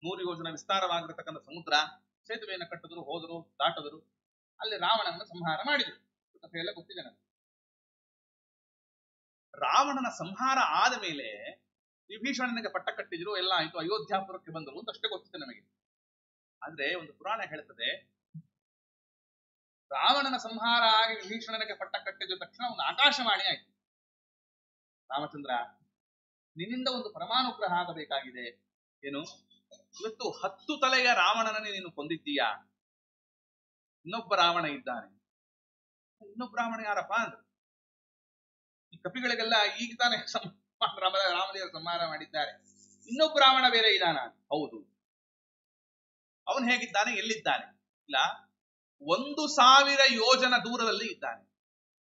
100 ಯೋಜನ ವಿಸ್ತಾರವಾಗಿರತಕ್ಕಂಥ ಸಮುದ್ರ, ಸೇತುವೆಯನ್ನು ಕಟ್ಟಿದ್ರು, ಹೋದರು, ದಾಟದರು. ಅಲ್ಲಿ ರಾವಣನನ್ನು ಸಂಹಾರ ಮಾಡಿದರು. ಕಥೆ ಎಲ್ಲ ಗೊತ್ತಿದೆ ನನಗೆ. ರಾವಣನ ಸಂಹಾರ ಆದ ಮೇಲೆ ವಿಭೀಷಣನಿಗೆ ಪಟ್ಟ ಕಟ್ಟಿದ್ರು, ಎಲ್ಲ ಆಯ್ತು, ಅಯೋಧ್ಯಾಪುರಕ್ಕೆ ಬಂದರು ಅಂತ ಅಷ್ಟೇ ಗೊತ್ತಿದೆ ನಮಗೆ. ಆದ್ರೆ ಒಂದು ಪುರಾಣ ಹೇಳ್ತದೆ, ರಾವಣನ ಸಂಹಾರ ಆಗಿ ವಿಭೀಷಣನಿಗೆ ಪಟ್ಟ ಕಟ್ಟಿದ ತಕ್ಷಣ ಒಂದು ಆಕಾಶವಾಣಿ ಆಯ್ತು. ರಾಮಚಂದ್ರ, ನಿನ್ನಿಂದ ಒಂದು ಪರಮಾನುಗ್ರಹ ಆಗಬೇಕಾಗಿದೆ. ಏನು? ಇವತ್ತು 10 ತಲೆಯ ರಾವಣನನ್ನೇ ನೀನು ಕೊಂದಿದ್ದೀಯಾ, ಇನ್ನೊಬ್ಬ ರಾವಣ ಇದ್ದಾನೆ. ಇನ್ನೊಬ್ಬ ರಾವಣ ಯಾರಪ್ಪ ಅಂದ್ರೆ, ಈ ಕಪಿಗಳಿಗೆಲ್ಲ ಈಗ ತಾನೇ ರಾಮದೇವರು ಸಂಹಾರ ಮಾಡಿದ್ದಾರೆ. ಇನ್ನೊಬ್ಬ ರಾವಣ ಬೇರೆ ಇದ್ದಾನ? ಹೌದು. ಅವನು ಹೇಗಿದ್ದಾನೆ, ಎಲ್ಲಿದ್ದಾನೆ? ಇಲ್ಲ, 1000 ಯೋಜನ ದೂರದಲ್ಲಿ ಇದ್ದಾನೆ.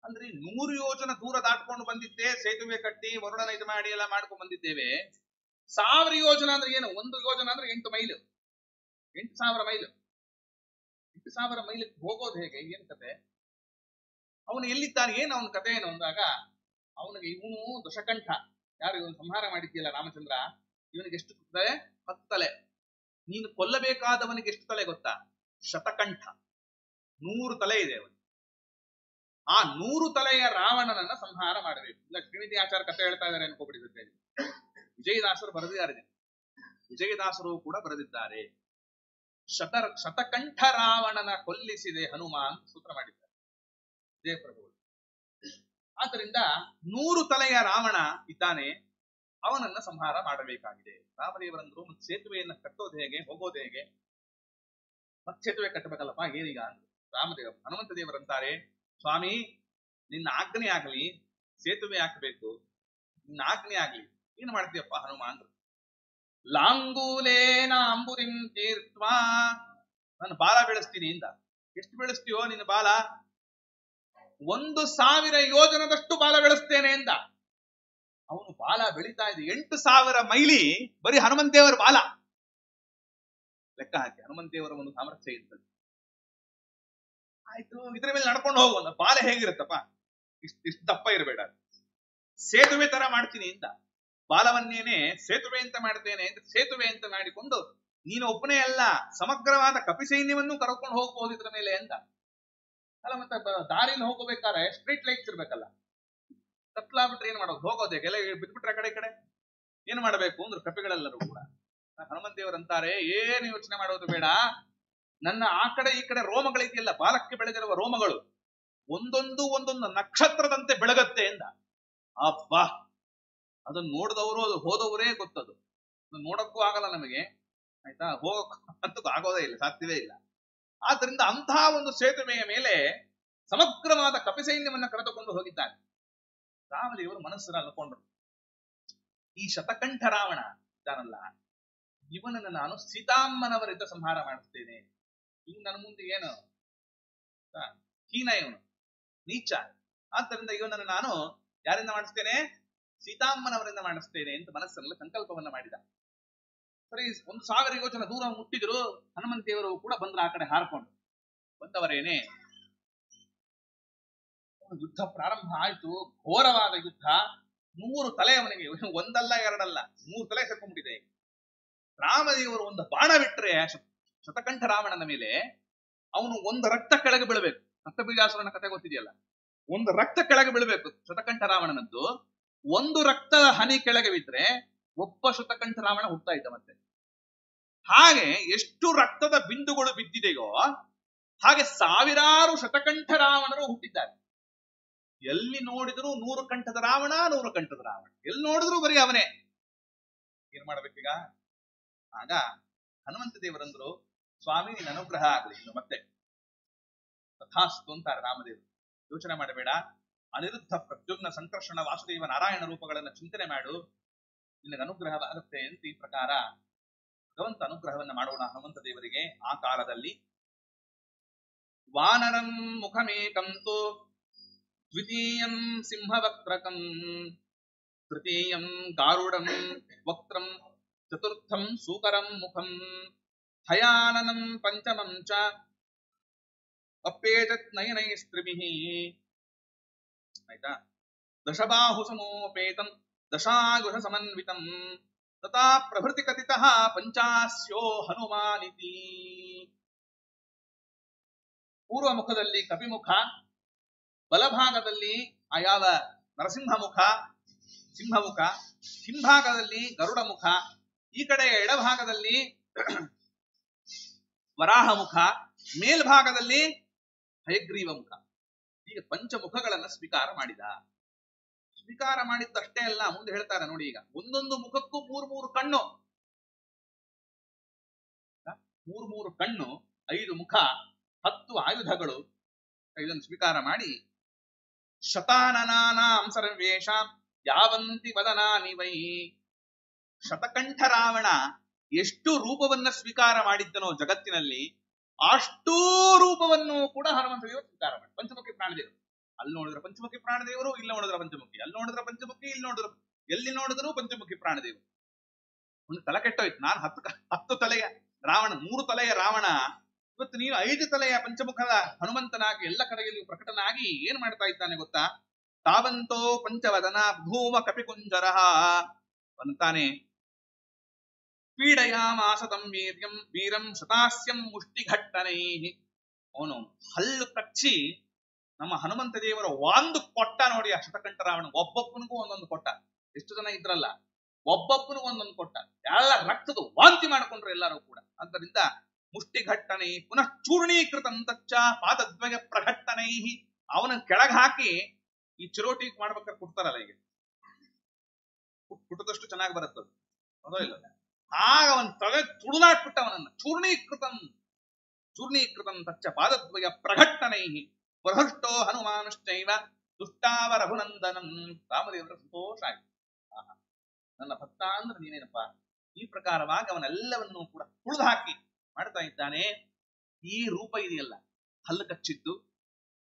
ಅಂದ್ರೆ 100 ಯೋಜನ ದೂರ ದಾಟ್ಕೊಂಡು ಬಂದಿದ್ದೆ, ಸೇತುವೆ ಕಟ್ಟಿ ವರುಣನ ಇದು ಮಾಡಿ ಎಲ್ಲ ಮಾಡ್ಕೊಂಡು ಬಂದಿದ್ದೇವೆ. 1000 ಯೋಜನ ಅಂದ್ರೆ ಏನು? 1 ಯೋಜನ ಅಂದ್ರೆ 8 ಮೈಲು, 8000 ಮೈಲು. 8000 ಮೈಲಿಗೆ ಹೋಗೋದು ಹೇಗೆ? ಏನ್ ಕತೆ? ಅವನು ಎಲ್ಲಿದ್ದಾನೆ, ಏನು ಅವನ ಕತೆ ಏನು ಅಂದಾಗ, ಅವನಿಗೆ ಇವನು ದಶಕಂಠ, ಯಾರು ಇವನು ಸಂಹಾರ ಮಾಡಿದ್ದೀಯಲ್ಲ ರಾಮಚಂದ್ರ, ಇವನಿಗೆ ಎಷ್ಟು ತಲೆ? 10 ತಲೆ. ನೀನು ಕೊಲ್ಲಬೇಕಾದವನಿಗೆ ಎಷ್ಟು ತಲೆ ಗೊತ್ತಾ? ಶತಕಂಠ, 100 ತಲೆ ಇದೆ ಅವನು. ಆ 100 ತಲೆಯ ರಾವಣನನ್ನ ಸಂಹಾರ ಮಾಡಬೇಕು. ಇಲ್ಲ ಶ್ರೀನಿಧಿ ಆಚಾರ ಕಥೆ ಹೇಳ್ತಾ ಇದ್ದಾರೆ ಅನ್ಕೋಬಿಟ್ಟಿರುತ್ತೆ. ವಿಜಯದಾಸರು ಬರೆದಿದ್ದಾರೆ, ವಿಜಯದಾಸರು ಕೂಡ ಬರೆದಿದ್ದಾರೆ. ಶತಕಂಠ ರಾವಣನ ಕೊಲ್ಲಿಸಿದೆ ಹನುಮ ಅಂತ ಸೂತ್ರ ಮಾಡಿದ್ದಾರೆ ವಿಜಯಪ್ರಭು. ಆದ್ದರಿಂದ 100 ತಲೆಯ ರಾವಣ ಇದ್ದಾನೆ, ಅವನನ್ನ ಸಂಹಾರ ಮಾಡಬೇಕಾಗಿದೆ. ರಾಮದೇವರಂದ್ರು ಮತ್ತೆ ಸೇತುವೆಯನ್ನ ಕಟ್ಟೋದು ಹೇಗೆ, ಹೋಗೋದು ಹೇಗೆ? ಮತ್ತೆ ಸೇತುವೆ ಕಟ್ಟಬೇಕಲ್ಲಪ್ಪ, ಏನೀಗ ಅಂದ್ರು. ಹನುಮಂತ ದೇವರಂತಾರೆ, ಸ್ವಾಮಿ ನಿನ್ನ ಆಜ್ಞೆ ಆಗ್ಲಿ, ಸೇತುವೆ ಹಾಕಬೇಕು, ನಿನ್ನ ಆಜ್ಞೆ ಆಗ್ಲಿ, ಏನ್ ಮಾಡ್ತೀಯಪ್ಪ ಹನುಮ ಅಂದ್ರು. ಲಾಂಗೂಲೇನ ಅಂಬುರಿಂ ತೀರ್ತ್ವಾ, ನಾನು ಬಾಲ ಬೆಳೆಸ್ತೀನಿ ಇಂದ. ಎಷ್ಟು ಬೆಳೆಸ್ತೀಯೋ ನಿನ್ನ ಬಾಲ? 1000 ಯೋಜನದಷ್ಟು ಬಾಲ ಬೆಳೆಸ್ತೇನೆ ಎಂದ. ಅವನು ಬಾಲ ಬೆಳೀತಾ ಇದೆ 8000 ಮೈಲಿ, ಬರೀ ಹನುಮಂತೇವರ ಬಾಲ. ಲೆಕ್ಕ ಹಾಕಿ, ಹನುಮಂತೇವರ ಒಂದು ಸಾಮರ್ಥ್ಯ ಇರ್ತದೆ. ಆಯ್ತು, ಇದ್ರ ಮೇಲೆ ನಡ್ಕೊಂಡು ಹೋಗುವ, ಬಾಲ ಹೇಗಿರುತ್ತಪ್ಪ? ಇಷ್ಟು ದಪ್ಪ ಇರಬೇಡ, ಸೇತುವೆ ತರ ಮಾಡ್ತೀನಿ ಅಂತ. ಬಾಲವನ್ನೇನೆ ಸೇತುವೆ ಅಂತ ಮಾಡ್ತೇನೆ ಅಂತ ಸೇತುವೆ ಅಂತ ಮಾಡಿಕೊಂಡು, ನೀನು ಒಬ್ಬನೇ ಅಲ್ಲ, ಸಮಗ್ರವಾದ ಕಪಿ ಸೈನ್ಯವನ್ನು ಕರ್ಕೊಂಡು ಹೋಗ್ಬಹುದು ಇದ್ರ ಮೇಲೆ ಅಂತ. ಅಲ್ಲ, ಮತ್ತೆ ದಾರಿಲಿ ಹೋಗಬೇಕಾದ್ರೆ ಸ್ಟ್ರೀಟ್ ಲೈಟ್ಸ್ ಇರ್ಬೇಕಲ್ಲ, ಕತ್ಲಾಗ್ಬಿಟ್ರೆ ಏನ್ ಮಾಡೋದು? ಹೋಗೋದೇ ಎಲ್ಲ ಬಿದ್ಬಿಟ್ರೆ ಕಡೆ ಕಡೆ ಏನ್ ಮಾಡಬೇಕು ಅಂದ್ರು ಕಪಿಗಳೆಲ್ಲರೂ ಕೂಡ. ಹನುಮಂತೇವರಂತಾರೆ, ಏನು ಯೋಚನೆ ಮಾಡೋದು ಬೇಡ, ನನ್ನ ಆ ಕಡೆ ಈ ಕಡೆ ರೋಮಗಳಿದೆಯಲ್ಲ, ಬಾಲಕ್ಕೆ ಬೆಳೆದಿರುವ ರೋಮಗಳು ಒಂದೊಂದು ನಕ್ಷತ್ರದಂತೆ ಬೆಳಗತ್ತೆ ಎಂದ. ಅಬ್ಬಾ, ಅದನ್ನ ನೋಡಿದವರು, ಅದು ಹೋದವರೇ ಗೊತ್ತದು. ನೋಡಕ್ಕೂ ಆಗಲ್ಲ ನಮಗೆ, ಆಯ್ತಾ, ಹೋಗಕ್ಕಂತೂ ಆಗೋದೇ ಇಲ್ಲ, ಸಾಧ್ಯವೇ ಇಲ್ಲ. ಆದ್ರಿಂದ ಅಂತಹ ಒಂದು ಸೇತುವೆಯ ಮೇಲೆ ಸಮಗ್ರವಾದ ಕಪಿ ಸೈನ್ಯವನ್ನ ಕರೆದುಕೊಂಡು ಹೋಗಿದ್ದಾನೆ. ರಾಮದೇವರು ಮನಸ್ಸನ್ನು ಅನ್ಕೊಂಡ್ರು, ಈ ಶತಕಂಠ ರಾವಣ ಇದ್ದಾನಲ್ಲ, ಇವನನ್ನು ನಾನು ಸೀತಾಮ್ಮನವರಿಂದ ಸಂಹಾರ ಮಾಡಿಸ್ತೇನೆ. ಇವ್ ನನ್ನ ಮುಂದೆ ಏನು ಹೀನ, ಇವನು ನೀಚ. ಆದ್ದರಿಂದ ಇವನನ್ನು ನಾನು ಯಾರಿಂದ ಮಾಡಿಸ್ತೇನೆ? ಸೀತಾಮ್ಮನವರಿಂದ ಮಾಡಿಸ್ತೇನೆ ಅಂತ ಮನಸ್ಸಲ್ಲಿ ಸಂಕಲ್ಪವನ್ನ ಮಾಡಿದ. ಸರಿ, 1000 ಯೋಜನ ದೂರ ಮುಟ್ಟಿದ್ರು. ಹನುಮಂತೇವರು ಕೂಡ ಬಂದ್ರು ಆ ಕಡೆ ಹಾರ್ಕೊಂಡು. ಬಂದವರೇನೆ, ಯುದ್ಧ ಪ್ರಾರಂಭ ಆಯ್ತು. ಘೋರವಾದ ಯುದ್ಧ. 100 ತಲೆ ಅವನಿಗೆ, ಒಂದಲ್ಲ ಎರಡಲ್ಲ 100 ತಲೆ ಸೇರ್ಕೊಂಡ್ಬಿಟ್ಟಿದೆ. ರಾಮದೇವರು ಒಂದು ಬಾಣ ಬಿಟ್ರೆ ಶತಕಂಠ ರಾವಣನ ಮೇಲೆ, ಅವನು ಒಂದು ರಕ್ತ ಕೆಳಗೆ ಬೀಳಬೇಕು. ರಕ್ತಬೀಜಾಸುರನ ಕಥೆ ಗೊತ್ತಿದೆಯಲ್ಲ, ಒಂದು ರಕ್ತ ಕೆಳಗೆ ಬೀಳಬೇಕು ಶತಕಂಠ ರಾವಣನದ್ದು. ಒಂದು ರಕ್ತದ ಹನಿ ಕೆಳಗೆ ಬಿದ್ರೆ ಒಬ್ಬ ಶತಕಂಠ ರಾವಣ ಹುಡ್ತಾ ಇದ್ದ. ಮತ್ತೆ ಹಾಗೆ ಎಷ್ಟು ರಕ್ತದ ಬಿಂದುಗಳು ಬಿದ್ದಿದೆಯೋ ಹಾಗೆ ಸಾವಿರಾರು ಶತಕಂಠ ರಾವಣರು ಹುಟ್ಟಿದ್ದಾರೆ. ಎಲ್ಲಿ ನೋಡಿದ್ರು 100 ಕಂಠದ ರಾವಣ, 100 ಕಂಠದ ರಾವಣ, ಎಲ್ಲಿ ನೋಡಿದ್ರು ಬರೀ ಅವನೇ. ಏನ್ ಮಾಡ್ಬೇಕೀಗ? ಆಗ ಹನುಮಂತ ದೇವರಂದ್ರು, ಸ್ವಾಮಿ ನಿನ್ನ ಅನುಗ್ರಹ ಆಗಲಿ. ಇನ್ನು ಮತ್ತೆ ತಥಾಸ್ತು ಅಂತಾರೆ ರಾಮದೇವರು. ಯೋಚನೆ ಮಾಡಬೇಡ, ಅನಿರುದ್ಧ ಪ್ರದ್ಯುಮ್ನ ಸಂಕರ್ಷಣ ವಾಸುದೇವ ನಾರಾಯಣ ರೂಪಗಳನ್ನು ಚಿಂತನೆ ಮಾಡು, ನಿನಗೆ ಅನುಗ್ರಹವಾಗುತ್ತೆ ಅಂತ ಈ ಪ್ರಕಾರ ಭಗವಂತ ಅನುಗ್ರಹವನ್ನ ಮಾಡೋಣ ಹನುಮಂತ ದೇವರಿಗೆ. ಆ ಕಾಲದಲ್ಲಿ ವಾನರಂ ಮುಖಮೇಕಂತು ದ್ವಿತೀಯಂ ಸಿಂಹವಕ್ತ್ರಕಂ ತೃತೀಯಂ ಗಾರುಡಂ ವಕ್ತ್ರಂ ಚತುರ್ಥಂ ಸೂಕರಂ ಮುಖಂ ಹಯಾನನಂ ಪಂಚಮಂ ಚ ಅಪ್ಪೇಜತ್ ನಯನೈಸ್ತ್ರಿಭಿಃ. ಆಯ್ತಾ? ದಶಬಾಹು ಸಮೋಪೇತಂ ದಶಾಯುಧ ಸಮನ್ವಿತಂ ತಥಾ ಪ್ರಭೃತಿ ಕಥಿತಃ ಪಂಚಾಸ್ಯೋ ಹನುಮಾನಿತಿ. ಪೂರ್ವ ಮುಖದಲ್ಲಿ ಕಪಿಮುಖ, ಬಲಭಾಗದಲ್ಲಿ ಆಯಾವ ನರಸಿಂಹಮುಖ ಸಿಂಹಮುಖ, ಹಿಂಭಾಗದಲ್ಲಿ ಗರುಡ ಮುಖ, ಈ ಕಡೆ ಎಡಭಾಗದಲ್ಲಿ ವರಾಹಮುಖ, ಮೇಲ್ಭಾಗದಲ್ಲಿ ಹಯಗ್ರೀವ ಮುಖ. ಈಗ ಪಂಚಮುಖಗಳನ್ನು ಸ್ವೀಕಾರ ಮಾಡಿದ. ಸ್ವೀಕಾರ ಮಾಡಿದ್ದಷ್ಟೇ ಅಲ್ಲ, ಮುಂದೆ ಹೇಳ್ತಾರೆ ನೋಡಿ. ಈಗ ಒಂದೊಂದು ಮುಖಕ್ಕೂ ಮೂರು ಕಣ್ಣು, ಮೂರು ಕಣ್ಣು, 5 ಮುಖ, 10 ಆಯುಧಗಳು. ಇದನ್ನು ಸ್ವೀಕಾರ ಮಾಡಿ ಶತಾನನಾನಾಂ ಸರ್ವೇಷಾಂ ಯಾವಂತಿ ವದನಾನಿ ವೈ. ಶತಕಂಠ ರಾವಣ ಎಷ್ಟು ರೂಪವನ್ನ ಸ್ವೀಕಾರ ಮಾಡಿದ್ದನೋ ಜಗತ್ತಿನಲ್ಲಿ, ಅಷ್ಟೂ ರೂಪವನ್ನು ಕೂಡ ಹನುಮಂತ ದೇವರು ಸ್ವೀಕಾರ ಮಾಡಿ. ಪಂಚಮುಖಿ ಪ್ರಾಣದೇವರು, ಅಲ್ಲಿ ನೋಡಿದ್ರೆ ಪಂಚಮುಖಿ ಪ್ರಾಣದೇವರು, ಇಲ್ಲಿ ನೋಡಿದ್ರೆ ಪಂಚಮುಖಿ, ಅಲ್ಲಿ ನೋಡಿದ್ರೆ ಪಂಚಮುಖಿ, ಇಲ್ಲಿ ನೋಡಿದ್ರು, ಎಲ್ಲಿ ನೋಡಿದ್ರು ಪಂಚಮುಖಿ ಪ್ರಾಣದೇವರು. ಒಂದು ತಲೆ ಕೆಟ್ಟೋಯ್ತು. ನಾನು 10 ತಲೆಯ ರಾವಣ, 3 ತಲೆಯ ರಾವಣ, ಇವತ್ತು ನೀನು 5 ತಲೆಯ ಪಂಚಮುಖದ ಹನುಮಂತನಾಗಿ ಎಲ್ಲ ಕಡೆಯಲ್ಲಿ ಪ್ರಕಟನಾಗಿ ಏನ್ ಮಾಡ್ತಾ ಇದ್ದಾನೆ ಗೊತ್ತಾ? ತಾವಂತೋ ಪಂಚವದನ ಭೂಮ ಕಪಿಕುಂಜರ ಅಂತಾನೆ. ಪೀಡಯಾಮಾಸತಂ ವೀರ್ಯಂ ವೀರಂ ಶತಾಸ್ಯಂ ಮುಷ್ಟಿಘಟ್ಟನೈ. ಅವನು ಹಲ್ಲು ಕಚ್ಚಿ ನಮ್ಮ ಹನುಮಂತ ದೇವರ ಒಂದು ಕೊಟ್ಟ ನೋಡಿ. ಆ ಶತಕಂಠ ರಾವಣ ಒಬ್ಬೊಬ್ಬನಿಗೂ ಒಂದೊಂದು ಕೊಟ್ಟ. ಎಷ್ಟು ಜನ ಇದ್ರಲ್ಲ, ಒಬ್ಬೊಬ್ಬನಿಗೂ ಒಂದೊಂದು ಕೊಟ್ಟ. ಎಲ್ಲ ರಕ್ತದ ವಾಂತಿ ಮಾಡಿಕೊಂಡ್ರು ಎಲ್ಲರೂ ಕೂಡ. ಆದ್ದರಿಂದ ಮುಷ್ಟಿಘಟ್ಟನೈ ಪುನಃ ಚೂರ್ಣೀಕೃತಂ ತಚ್ಚ ಪಾದದ್ವಯ ಪ್ರಘಟ್ಟನೈ. ಅವನ ಕೆಳಗೆ ಹಾಕಿ ಈ ಚಿರೋಟಿ ಮಾಡ್ಬೇಕಾದ್ರೆ ಕೊಡ್ತಾರಲ್ಲ, ಈಗ ಕುಟ್ಟದಷ್ಟು ಚೆನ್ನಾಗಿ ಬರುತ್ತದು, ಅದೋ ಇಲ್ಲ, ಆಗ ಅವನ ತಲೆ ತುಳಿದಾಟ್ಬಿಟ್ಟ ಅವನನ್ನ. ಚೂರ್ಣೀಕೃತಂ ತಚ್ಚ ಪಾದದ್ವಯ ಪ್ರಘಟ್ಟನೈ ಪ್ರಹೃಷ್ಟೋ ಹನುಮಾನಶ್ಚೈವ ದುಷ್ಟಾವರಘುನಂದನಂ. ರಾಮದೇವರ ಸಂತೋಷ ಆಯ್ತು. ನನ್ನ ಭಕ್ತ ಅಂದ್ರೆ ನೀನೇನಪ್ಪ. ಈ ಪ್ರಕಾರವಾಗಿ ಅವನೆಲ್ಲವನ್ನೂ ಕೂಡ ತುಳಿದು ಹಾಕಿ ಮಾಡ್ತಾ ಇದ್ದಾನೆ. ಈ ರೂಪ ಇದೆಯಲ್ಲ, ಹಲ್ಲು ಕಚ್ಚಿದ್ದು,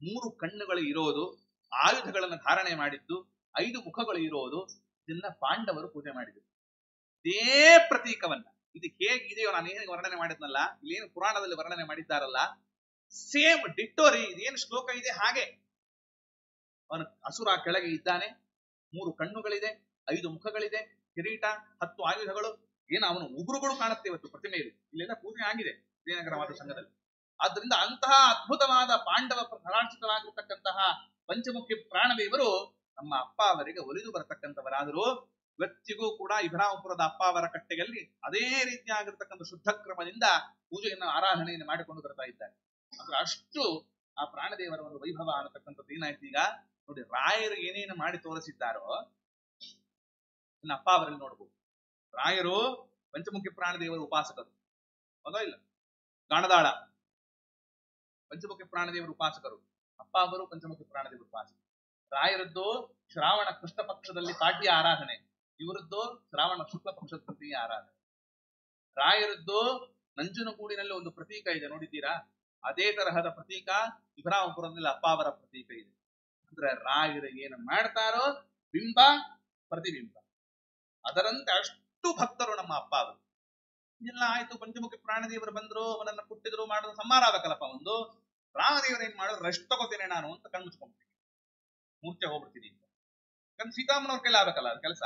3 ಕಣ್ಣುಗಳು ಇರೋದು, ಆಯುಧಗಳನ್ನು ಧಾರಣೆ ಮಾಡಿದ್ದು, 5 ಮುಖಗಳು ಇರೋದು, ಇದನ್ನ ಪಾಂಡವರು ಪೂಜೆ ಮಾಡಿದ್ರು. ಇದೇ ಪ್ರತೀಕವನ್ನ, ಇದು ಹೇಗಿದೆಯೋ ನಾನು ಏನು ವರ್ಣನೆ ಮಾಡಿದ್ನಲ್ಲ, ಇಲ್ಲೇನು ಪುರಾಣದಲ್ಲಿ ವರ್ಣನೆ ಮಾಡಿದ್ದಾರಲ್ಲ, ಸೇಮ್ ಡಿಟ್ಟೋರಿ. ಇದೇನು ಶ್ಲೋಕ ಇದೆ ಹಾಗೆ. ಅವನ ಅಸುರ ಕೆಳಗೆ ಇದ್ದಾನೆ, 3 ಕಣ್ಣುಗಳಿದೆ, 5 ಮುಖಗಳಿದೆ, ಕಿರೀಟ, 10 ಆಯುಧಗಳು. ಏನು ಅವನು ಉಗುರುಗಳು ಕಾಣುತ್ತೆ ಇವತ್ತು ಪ್ರತಿಮೆಯಲ್ಲಿ. ಇಲ್ಲೆಲ್ಲ ಪೂಜೆ ಆಗಿದೆ ವಿಜಯನಗರ ಮಾತು ಸಂಘದಲ್ಲಿ. ಆದ್ರಿಂದ ಅಂತಹ ಅದ್ಭುತವಾದ ಪಾಂಡವ ಪ್ರಧಾನಿತವಾಗಿರ್ತಕ್ಕಂತಹ ಪಂಚಮುಖಿ ಪ್ರಾಣದೇವರು ನಮ್ಮ ಅಪ್ಪ ಅವರಿಗೆ ಒಲಿದು ಬರತಕ್ಕಂಥವರಾದರೂ, ಇವತ್ತಿಗೂ ಕೂಡ ಇಬ್ರಾಹಿಂಪುರದ ಅಪ್ಪ ಅವರ ಕಟ್ಟೆಯಲ್ಲಿ ಅದೇ ರೀತಿಯಾಗಿರ್ತಕ್ಕಂಥ ಶುದ್ಧ ಕ್ರಮದಿಂದ ಪೂಜೆಯನ್ನು ಆರಾಧನೆಯನ್ನು ಮಾಡಿಕೊಂಡು ಬರ್ತಾ ಇದ್ದಾರೆ. ಅಂದ್ರೆ ಅಷ್ಟು ಆ ಪ್ರಾಣದೇವರ ಒಂದು ವೈಭವ ಅನ್ನತಕ್ಕಂಥದ್ದು ಏನಾಯ್ತು. ಈಗ ನೋಡಿ, ರಾಯರು ಏನೇನು ಮಾಡಿ ತೋರಿಸಿದ್ದಾರೋ ಇನ್ನು ಅಪ್ಪ ಅವರಲ್ಲಿ ನೋಡ್ಬೋದು. ರಾಯರು ಪಂಚಮುಖಿ ಪ್ರಾಣದೇವರ ಉಪಾಸಕರು, ಹೌದಾ ಇಲ್ಲ? ಗಾಣದಾಳ ಪಂಚಮುಖಿ ಪ್ರಾಣದೇವರ ಉಪಾಸಕರು, ಅಪ್ಪ ಅವರು ಪಂಚಮುಖಿ ಪ್ರಾಣದೇವರ ಉಪಾಸಕರು. ರಾಯರದ್ದು ಶ್ರಾವಣ ಕೃಷ್ಣ ಪಕ್ಷದಲ್ಲಿ ಪಾಡ್ಯ ಆರಾಧನೆ, ಇವರದ್ದು ಶ್ರಾವಣ ಶುಕ್ಲ ಪಕ್ಷದ ತೃತೀಯ ಆರಾಧನೆ. ರಾಯರದ್ದು ನಂಜನಗೂಡಿನಲ್ಲಿ ಒಂದು ಪ್ರತೀಕ ಇದೆ, ನೋಡಿದ್ದೀರಾ? ಅದೇ ತರಹದ ಪ್ರತೀಕ ಇಬ್ರಾಹಿಂಪುರದಲ್ಲಿ ಅಪ್ಪ ಅವರ ಪ್ರತೀಕ ಇದೆ. ಅಂದ್ರೆ ರಾಯರು ಏನು ಮಾಡ್ತಾರೋ ಬಿಂಬ ಪ್ರತಿಬಿಂಬ, ಅದರಂತೆ ಅಷ್ಟು ಭಕ್ತರು ನಮ್ಮ ಅಪ್ಪ ಅವರು. ಇದೆಲ್ಲ ಆಯ್ತು, ಪಂಚಮುಖಿ ಪ್ರಾಣದೇವರು ಬಂದ್ರು, ಅವನನ್ನ ಕುಟ್ಟಿದ್ರು, ಮಾಡಿದ್ರು, ಸಂಹಾರ ಆಗಬೇಕಲ್ಲಪ್ಪ. ಒಂದು ರಾಮದೇವರು ಏನ್ ಮಾಡಿದ್ರು, ರೆಸ್ಟ್ ತಗೋತೇನೆ ನಾನು ಅಂತ ಕಣ್ಮುಚ್ಕೊಂಡ್ಬಿಡ್ತೀನಿ, ಮೂರ್ಛೆ ಹೋಗ್ಬಿಡ್ತೀನಿ ಅಂತ. ಯಾಕಂದ್ರೆ ಸೀತಾಮ್ಮನವ್ರ ಕೈಲಿ ಆಗ್ಬೇಕಲ್ಲ ಅದು ಕೆಲಸ.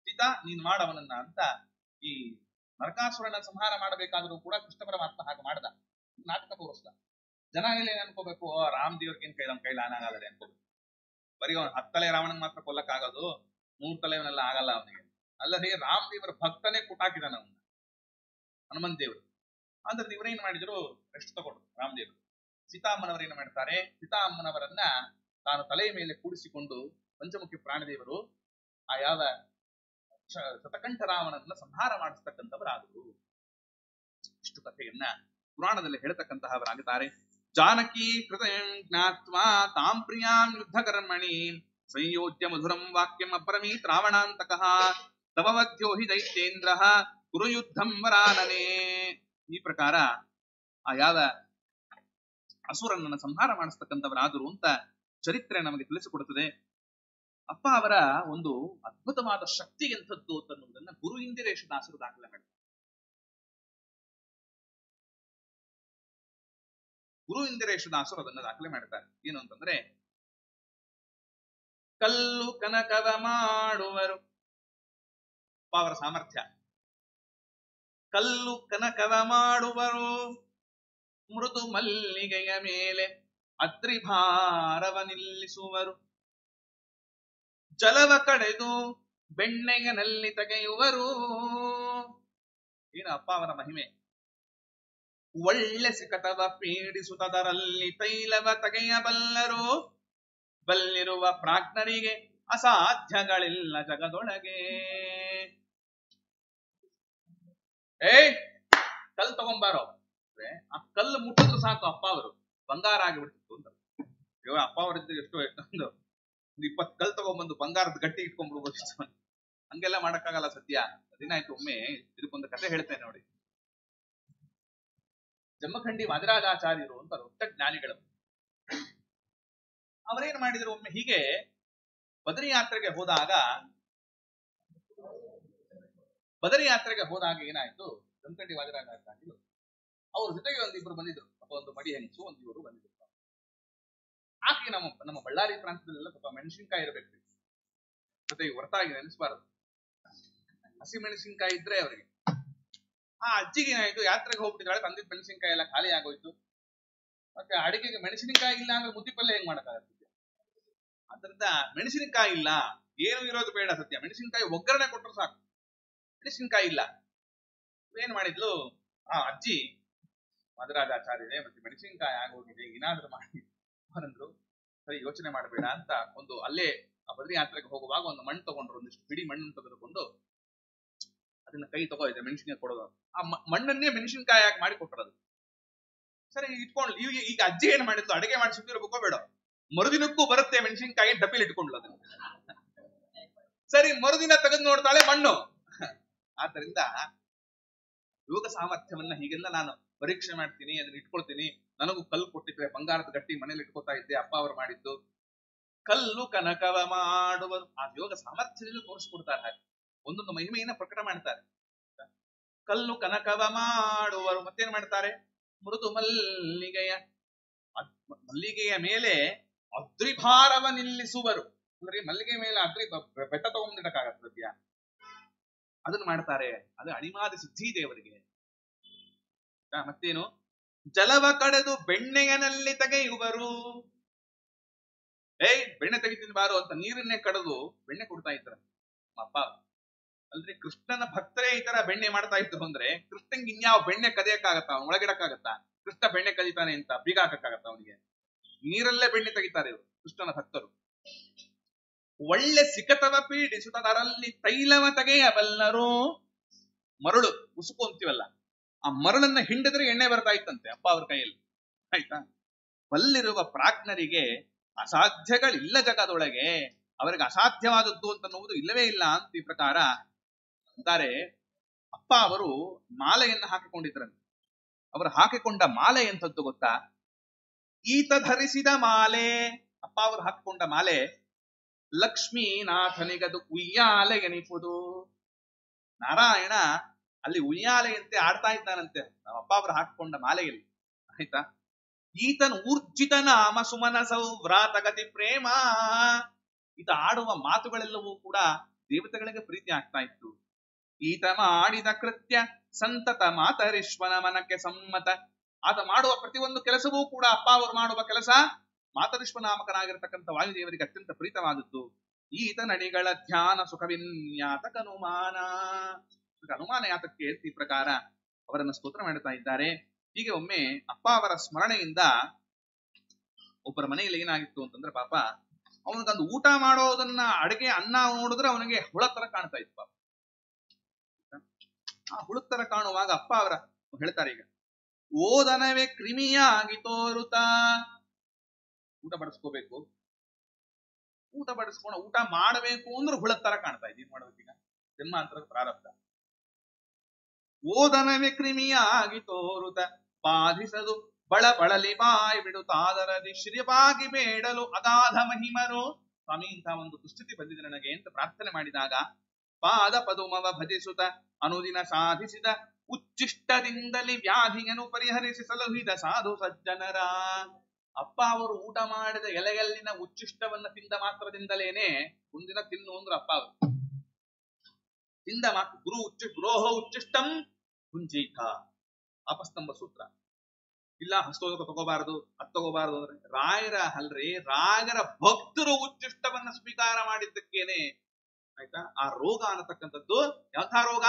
ಸೀತಾ ನೀನ್ ಮಾಡವನನ್ನ ಅಂತ ಈ ನರಕಾಸುರನ ಸಂಹಾರ ಮಾಡಬೇಕಾದ್ರೂ ಕೂಡ ಕೃಷ್ಣ ಪರಮಾತ್ಮ ಹಾಗೆ ಮಾಡ್ದ, ನಾಟಕ ತೋರಿಸ್ದ. ಜನ ಎಲ್ಲ ಏನ್ ಅನ್ಕೋಬೇಕು, ರಾಮ್ ದೇವ್ರಿಗೇನ್ ಕೈ, ನಮ್ಮ ಕೈಲಿ ಆನಾಗಲ್ಲದೆ ಅನ್ಕೋಬೇಕು. ಬರೀ ಅವನು 10 ತಲೆ ರಾವಣನ್ ಮಾತ್ರ ಕೊಲ್ಲಕ್ಕಾಗೋದು, 3 ತಲೆವನ್ನೆಲ್ಲ ಆಗಲ್ಲ ಅವನಿಗೆ. ಅಲ್ಲದೆ ರಾಮ್ ದೇವರ ಭಕ್ತನೇ ಕುಟಾಕಿದಾನ ಅವನ್ನ, ಹನುಮಂತ ದೇವರು. ಅಂದ್ರೆ ಇವ್ರೇನ್ ಮಾಡಿದ್ರು, ರೆಸ್ಟ್ ತಗೊಂಡ್ರು ರಾಮದೇವರು. ಸೀತಾಮ್ಮನವರು ಏನ್ ಮಾಡ್ತಾರೆ, ಸೀತಾಮ್ಮನವರನ್ನ ತಾನು ತಲೆಯ ಮೇಲೆ ಕೂಡಿಸಿಕೊಂಡು ಪಂಚಮುಖಿ ಪ್ರಾಣದೇವರು ಆ ಯಾವ ಶತಕಂಠ ರಾವಣನ್ನ ಸಂಹಾರ ಮಾಡಿಸ್ತಕ್ಕಂಥವರಾದರು. ಇಷ್ಟು ಕಥೆಯನ್ನ ಪುರಾಣದಲ್ಲಿ ಹೇಳ್ತಕ್ಕಂತಹವರಾಗುತ್ತಾರೆ. ಜಾನಕಿ ಕೃತಯಂ ಜ್ಞಾತ್ವಾ ತಾಂ ಪ್ರಿಯಾಂ ಯುದ್ಧ ಕರ್ಮಣಿ ಸಂಯೋಜ್ಯ ಮಧುರಂ ವಾಕ್ಯಂ ಅಬ್ರಮೀತ್ ರಾವಣಾಂತಕಃ ತವವಧ್ಯ ಹಿ ದೈತ್ಯೇಂದ್ರ ಕುರು ಯುದ್ಧಂ ವರಾನನೆ. ಈ ಪ್ರಕಾರ ಆ ಯಾವ ಅಸುರನನ್ನ ಸಂಹಾರ ಮಾಡಿಸ್ತಕ್ಕಂಥವರಾದರು ಅಂತ ಚರಿತ್ರೆ ನಮಗೆ ತಿಳಿಸಿಕೊಡುತ್ತದೆ. ಅಪ್ಪ ಅವರ ಒಂದು ಅದ್ಭುತವಾದ ಶಕ್ತಿ ಎಂಥದ್ದು ಅನ್ನುವುದನ್ನ ಗುರು ಇಂದಿರೇಶದಾಸರು ದಾಖಲೆ ಮಾಡಿದ್ದಾರೆ. ಗುರು ಇಂದಿರೇಶದಾಸರು ಅದನ್ನ ದಾಖಲೆ ಮಾಡ್ತಾರೆ. ಏನು ಅಂತಂದ್ರೆ, ಕಲ್ಲು ಕನಕವ ಮಾಡುವರು. ಅಪ್ಪ ಅವರ ಸಾಮರ್ಥ್ಯ. ಕಲ್ಲು ಕನಕವ ಮಾಡುವರು, ಮೃದು ಮಲ್ಲಿಗೆಯ ಮೇಲೆ ಅದ್ರಿಭಾರವ ನಿಲ್ಲಿಸುವರು, ಜಲವ ಕಡೆದು ಬೆಣ್ಣೆಯನಲ್ಲಿ ತೆಗೆಯುವರು. ಏನು ಅಪ್ಪ ಅವರ ಮಹಿಮೆ. ಒಳ್ಳೆ ಸಿಕಟವ ಪೀಡಿಸುತ್ತದರಲ್ಲಿ ತೈಲವ ತೆಗೆಯಬಲ್ಲರು, ಬಲ್ಲಿರುವ ಪ್ರಾಜ್ಞರಿಗೆ ಅಸಾಧ್ಯಗಳಿಲ್ಲ ಜಗದೊಳಗೆ. ಕಲ್ಲು ತಗೊಂಬಾರೋ ಅಂದ್ರೆ ಆ ಕಲ್ಲು ಮುಟ್ಟಿದ್ರು ಸಾಕು ಅಪ್ಪ ಅವರು ಬಂಗಾರ ಆಗಿಬಿಡ್ತಿತ್ತು ಅಂತ. ಇವಾಗ ಅಪ್ಪ ಅವರಿದ್ದು ಎಷ್ಟೋ ಒಂದು 20 ಕಲ್ಲು ತಗೊಂಡ್ಬಂದು ಬಂಗಾರದ ಗಟ್ಟಿ ಇಟ್ಕೊಂಡ್ಬಿಡ್ಬೋದು. ಹಂಗೆಲ್ಲ ಮಾಡಕ್ಕಾಗಲ್ಲ ಸದ್ಯ. ಅದೇನಾಯ್ತು, ಒಮ್ಮೆ ಇದಕ್ಕೊಂದು ಕಥೆ ಹೇಳ್ತೇನೆ ನೋಡಿ. ಜಮ್ಮಖಂಡಿ ವಾದಿರಾಜಾಚಾರ್ಯರು ಅಂತ ದೊಡ್ಡ ಜ್ಞಾನಿಗಳು. ಅವರೇನ್ ಮಾಡಿದ್ರು, ಒಮ್ಮೆ ಹೀಗೆ ಬದರಿ ಯಾತ್ರೆಗೆ ಹೋದಾಗ ಏನಾಯ್ತು, ಜಮ್ಮಖಂಡಿ ವಾದಿರಾಜಾಚಾರ್ಯರು ಅವ್ರ ಜೊತೆಗೆ ಒಂದಿಬ್ರು ಬಂದಿದ್ರು. ಒಂದು ಮಡಿ ಹೆಂಗಸು, ಒಂದು ಇವರು ಬಂದಿದ್ರು. ಆಕೆ ನಮ್ಮ ಬಳ್ಳಾರಿ ಪ್ರಾಂತದಲ್ಲೆಲ್ಲ ಸ್ವಲ್ಪ ಮೆಣಸಿನ್ಕಾಯಿ ಇರಬೇಕು ಜೊತೆಗೆ ಹೊರತಾಗಿ ನೆನೆಸಬಾರದು. ಹಸಿ ಮೆಣಸಿನ್ಕಾಯಿ ಇದ್ರೆ ಅವರಿಗೆ. ಆ ಅಜ್ಜಿಗೆ ಏನಾಯ್ತು, ಯಾತ್ರೆಗೆ ಹೋಗ್ಬಿಟ್ಟಿದ್ದಾಳೆ, ತಂದಿದ್ದ ಮೆಣಸಿನ್ಕಾಯಿ ಎಲ್ಲ ಖಾಲಿ ಆಗೋಯ್ತು. ಮತ್ತೆ ಅಡಿಗೆಗೆ ಮೆಣಸಿನಕಾಯಿ ಇಲ್ಲ ಅಂದ್ರೆ ಮುದ್ದಿ ಪಲ್ಯ ಹೆಂಗ್ ಮಾಡಕ್ಕಾಗತ್ತೆ? ಅದರಿಂದ ಮೆಣಸಿನಕಾಯಿ ಇಲ್ಲ, ಏನು ಇರೋದು ಬೇಡ ಸತ್ಯ, ಮೆಣಸಿನಕಾಯಿ ಒಗ್ಗರಣೆ ಕೊಟ್ಟರು ಸಾಕು. ಮೆಣಸಿನಕಾಯಿ ಇಲ್ಲ. ಏನ್ ಮಾಡಿದ್ಲು ಆ ಅಜ್ಜಿ, ಮಧುರಾಜಾಚಾರ್ಯರೇ ಮತ್ತೆ ಮೆಣಸಿನಕಾಯಿ ಆಗೋಗಿದೆ, ಏನಾದ್ರೂ ಮಾಡಿ ಅವರಂದ್ರು. ಸರಿ, ಯೋಚನೆ ಮಾಡಬೇಡ ಅಂತ ಒಂದು ಅಲ್ಲೇ ಆ ಬದ್ರಿ ಯಾತ್ರೆಗೆ ಹೋಗುವಾಗ ಒಂದು ಮಣ್ಣು ತಗೊಂಡ್ರು, ಒಂದಿಷ್ಟು ಬಿಡಿ ಮಣ್ಣನ್ನು ತೆಗೆದುಕೊಂಡು ಅದನ್ನ ಕೈ ತಗೋಯಿದೆ ಮೆಣಸಿನಕಾಯಿ ಕೊಡೋದು. ಆ ಮಣ್ಣನ್ನೇ ಮೆಣಸಿನಕಾಯಿ ಆಗಿ ಮಾಡಿ ಕೊಟ್ಟರದು. ಸರಿ ಇಟ್ಕೊಂಡು ಈಗ ಅಜ್ಜಿ ಏನ್ ಮಾಡಿದ್ಲು, ಅಡಿಗೆ ಮಾಡಿ ಸುತ್ತಿರ್ಬೇಕೋ ಬೇಡ, ಮರುದಿನಕ್ಕೂ ಬರುತ್ತೆ ಮೆಣಸಿನಕಾಯಿ ಡಬ್ಬಿಲಿ ಇಟ್ಕೊಂಡ್ಲು ಅದನ್ನ. ಸರಿ, ಮರುದಿನ ತೆಗೆದು ನೋಡ್ತಾಳೆ ಮಣ್ಣು. ಆದ್ದರಿಂದ ಯೋಗ ಸಾಮರ್ಥ್ಯವನ್ನ ಹೀಗೆಲ್ಲ ನಾನು ಪರೀಕ್ಷೆ ಮಾಡ್ತೀನಿ, ಅದನ್ನ ಇಟ್ಕೊಳ್ತೀನಿ. ನನಗೂ ಕಲ್ಲು ಕೊಟ್ಟಿದ್ರೆ ಬಂಗಾರದ ಗಟ್ಟಿ ಮನೇಲಿ ಇಟ್ಕೊತಾ ಇದ್ದೆ, ಅಪ್ಪ ಅವರು ಮಾಡಿದ್ದು. ಕಲ್ಲು ಕನಕವ ಮಾಡುವರು, ಆ ಯೋಗ ಸಾಮರ್ಥ್ಯದಿಂದ ತೋರಿಸ್ಕೊಡ್ತಾರೆ. ಹಾಗೆ ಒಂದೊಂದು ಮಹಿಮೆಯನ್ನ ಪ್ರಕಟ ಮಾಡ್ತಾರೆ. ಕಲ್ಲು ಕನಕವ ಮಾಡುವರು, ಮತ್ತೇನ್ ಮಾಡ್ತಾರೆ, ಮೃದು ಮಲ್ಲಿಗೆಯ ಮೇಲೆ ಅದ್ರಿಭಾರವ ನಿಲ್ಲಿಸುವರು. ಅಂದ್ರೆ ಮಲ್ಲಿಗೆ ಮೇಲೆ ಬೆಟ್ಟ ತಗೊಂಡಿಡಕ್ಕಾಗತ್ತ ಸದ್ಯ, ಅದನ್ನ ಮಾಡ್ತಾರೆ. ಅದು ಅಣಿಮಾದಿ ಸಿದ್ಧಿ ದೇವರಿಗೆ. ಮತ್ತೇನು, ಜಲವ ಕಡೆದು ಬೆಣ್ಣೆಯನಲ್ಲಿ ತೆಗೆಯುವರು. ಬೆಣ್ಣೆ ತೆಗಿತೀನಿ ಬಾರು ಅಂತ ನೀರನ್ನೇ ಕಡೆದು ಬೆಣ್ಣೆ ಕೊಡ್ತಾ ಇದ್ರ ಅಪ್ಪ. ಅಲ್ರಿ, ಕೃಷ್ಣನ ಭಕ್ತರೇ ಈ ತರ ಬೆಣ್ಣೆ ಮಾಡ್ತಾ ಇದ್ರು ಅಂದ್ರೆ ಕೃಷ್ಣಂಗೆ ಇನ್ಯಾವ ಬೆಣ್ಣೆ ಕದಿಯಕ್ಕಾಗತ್ತ? ಅವನು ಒಳಗಿಡಕ್ಕಾಗತ್ತಾ? ಕೃಷ್ಣ ಬೆಣ್ಣೆ ಕದೀತಾನೆ ಅಂತ ಬೀಗ ಹಾಕಕ್ಕಾಗತ್ತ ಅವನಿಗೆ? ನೀರಲ್ಲೇ ಬೆಣ್ಣೆ ತೆಗಿತಾರೆ ಇವರು ಕೃಷ್ಣನ ಭಕ್ತರು. ಒಳ್ಳೆ ಸಿಕತವ ಪೀಡಿಸುತ್ತದರಲ್ಲಿ ತೈಲವ ತೆಗೆಯಬಲ್ಲರು. ಮರಳು ಉಸುಕು ಅಂತೀವಲ್ಲ, ಆ ಮರಳನ್ನ ಹಿಂಡಿದ್ರೆ ಎಣ್ಣೆ ಬರ್ತಾ ಇತ್ತಂತೆ ಅಪ್ಪ ಅವ್ರ ಕೈಯಲ್ಲಿ. ಆಯ್ತಾ? ಬಲ್ಲಿರುವ ಪ್ರಾಜ್ಞರಿಗೆ ಅಸಾಧ್ಯಗಳಿಲ್ಲ ಜಗದೊಳಗೆ. ಅವರಿಗೆ ಅಸಾಧ್ಯವಾದದ್ದು ಅಂತನ್ನುವುದು ಇಲ್ಲವೇ ಇಲ್ಲ ಅಂತ ಈ ಪ್ರಕಾರ ಅಂತಾರೆ. ಅಪ್ಪ ಅವರು ಮಾಲೆಯನ್ನು ಹಾಕಿಕೊಂಡಿದ್ರಂತೆ. ಅವರು ಹಾಕಿಕೊಂಡ ಮಾಲೆ ಎಂಥದ್ದು ಗೊತ್ತಾ? ಈತ ಧರಿಸಿದ ಮಾಲೆ, ಅಪ್ಪ ಅವರು ಹಾಕಿಕೊಂಡ ಮಾಲೆ ಲಕ್ಷ್ಮೀನಾಥನಿಗದು ಉಯ್ಯಾಲೆ ಎನಿಪುದು. ನಾರಾಯಣ ಅಲ್ಲಿ ಉಯ್ಯಾಲೆಯಂತೆ ಆಡ್ತಾ ಇದ್ದಾನಂತೆ ನಮ್ಮ ಅಪ್ಪ ಅವರು ಹಾಕಿಕೊಂಡ ಮಾಲೆಯಲ್ಲಿ. ಆಯ್ತಾ? ಈತನ ಊರ್ಜಿತ ನಾಮ ಸುಮನ ಸೌವ್ರಾತಗತಿ ಪ್ರೇಮ. ಈತ ಆಡುವ ಮಾತುಗಳೆಲ್ಲವೂ ಕೂಡ ದೇವತೆಗಳಿಗೆ ಪ್ರೀತಿ ಆಗ್ತಾ ಇತ್ತು. ಈತ ಮಾಡಿದ ಕೃತ್ಯ ಸಂತತ ಮಾತರಿಶ್ವನ ಮನಕ್ಕೆ ಸಮ್ಮತ. ಆತ ಮಾಡುವ ಪ್ರತಿಯೊಂದು ಕೆಲಸವೂ ಕೂಡ, ಅಪ್ಪ ಅವರು ಮಾಡುವ ಕೆಲಸ ಮಾತರಿಶ್ವನಾಮಕನಾಗಿರ್ತಕ್ಕಂಥ ವಾಯುದೇವರಿಗೆ ಅತ್ಯಂತ ಪ್ರೀತವಾದದ್ದು. ಈತ ನಡಿಗಳ ಧ್ಯಾನ ಸುಖವಿನ್ಯಾತಕ ಅನುಮಾನ. ಅನುಮಾನ ಯಾತಕ್ಕೆ ಈ ಪ್ರಕಾರ ಅವರನ್ನು ಸ್ತೋತ್ರ ಮಾಡ್ತಾ ಇದ್ದಾರೆ. ಹೀಗೆ ಒಮ್ಮೆ ಅಪ್ಪ ಅವರ ಸ್ಮರಣೆಯಿಂದ ಒಬ್ಬರ ಮನೆಯಲ್ಲಿ ಏನಾಗಿತ್ತು ಅಂತಂದ್ರೆ, ಪಾಪ ಅವನಿಗೊಂದು ಊಟ ಮಾಡೋದನ್ನ, ಅಡಿಗೆ ಅನ್ನ ನೋಡಿದ್ರೆ ಅವನಿಗೆ ಹುಳ ತರ ಕಾಣ್ತಾ ಇತ್ತು. ಪಾಪ ಆ ಹುಳ ತರ ಕಾಣುವಾಗ ಅಪ್ಪ ಅವರ ಹೇಳ್ತಾರೆ, ಈಗ ಓದನವೇ ಕ್ರಿಮಿಯಾಗಿ ತೋರುತ್ತಾ. ಊಟ ಬಡಿಸ್ಕೋಬೇಕು, ಊಟ ಬಡಿಸ್ಕೊಂಡು ಊಟ ಮಾಡಬೇಕು ಅಂದ್ರೆ ಹುಳದ ತರ ಕಾಣ್ತಾ ಇದೆ. ಏನ್ ಮಾಡ್ಬೇಕೀಗ? ಜನ್ಮಾಂತರದ ಪ್ರಾರಬ್ಧ. ಓದನವೇ ಕ್ರಿಮಿಯಾಗಿ ತೋರುತ್ತ ಬಾಧಿಸದು ಬಳಲಿ ಬಾಯಿ ಬಿಡುತ್ತಾದರದಿ ಶ್ರೀಯವಾಗಿ ಬೇಡಲು ಅಗಾಧ ಮಹಿಮರು. ಸ್ವಾಮಿ, ಇಂಥ ಒಂದು ದುಸ್ಥಿತಿ ಬಂದಿದೆ ನನಗೆ ಅಂತ ಪ್ರಾರ್ಥನೆ ಮಾಡಿದಾಗ ಪಾದ ಪದುಮವ ಭಜಿಸುತ್ತ ಅನುದಿನ ಸಾಧಿಸಿದ ಉಚ್ಚಿಷ್ಟದಿಂದಲೇ ವ್ಯಾಧಿಯನ್ನು ಪರಿಹರಿಸಿ ಸಲಹಿದ ಸಾಧು ಸಜ್ಜನರ. ಅಪ್ಪ ಅವರು ಊಟ ಮಾಡಿದ ಎಲೆಗಲ್ಲಿನ ಉಚ್ಚಿಷ್ಟವನ್ನ ತಿಂದ ಮಾತ್ರದಿಂದಲೇನೆ ಮುಂದಿನ ತಿನ್ನು ಅಂದ್ರು ಅಪ್ಪ ಅವರು. ತಿಂದ ಮಾತ್ರ ಗುರೋಹ ಉಚ್ಚಿಷ್ಟಂ ಕುಂಜೀಕ ಅಪಸ್ತಂಭ ಸೂತ್ರ. ಇಲ್ಲ ಹಸ್ತೋದಕ ತಗೋಬಾರದು, ಅದು ತಗೋಬಾರದು ಅಂದ್ರೆ ರಾಯರ ಭಕ್ತರು ಉಚ್ಚಿಷ್ಟವನ್ನ ಸ್ವೀಕಾರ ಮಾಡಿದ್ದಕ್ಕೇನೆ ಆಯ್ತಾ ಆ ರೋಗ ಅನ್ನತಕ್ಕಂಥದ್ದು. ಯಾವ ರೋಗ?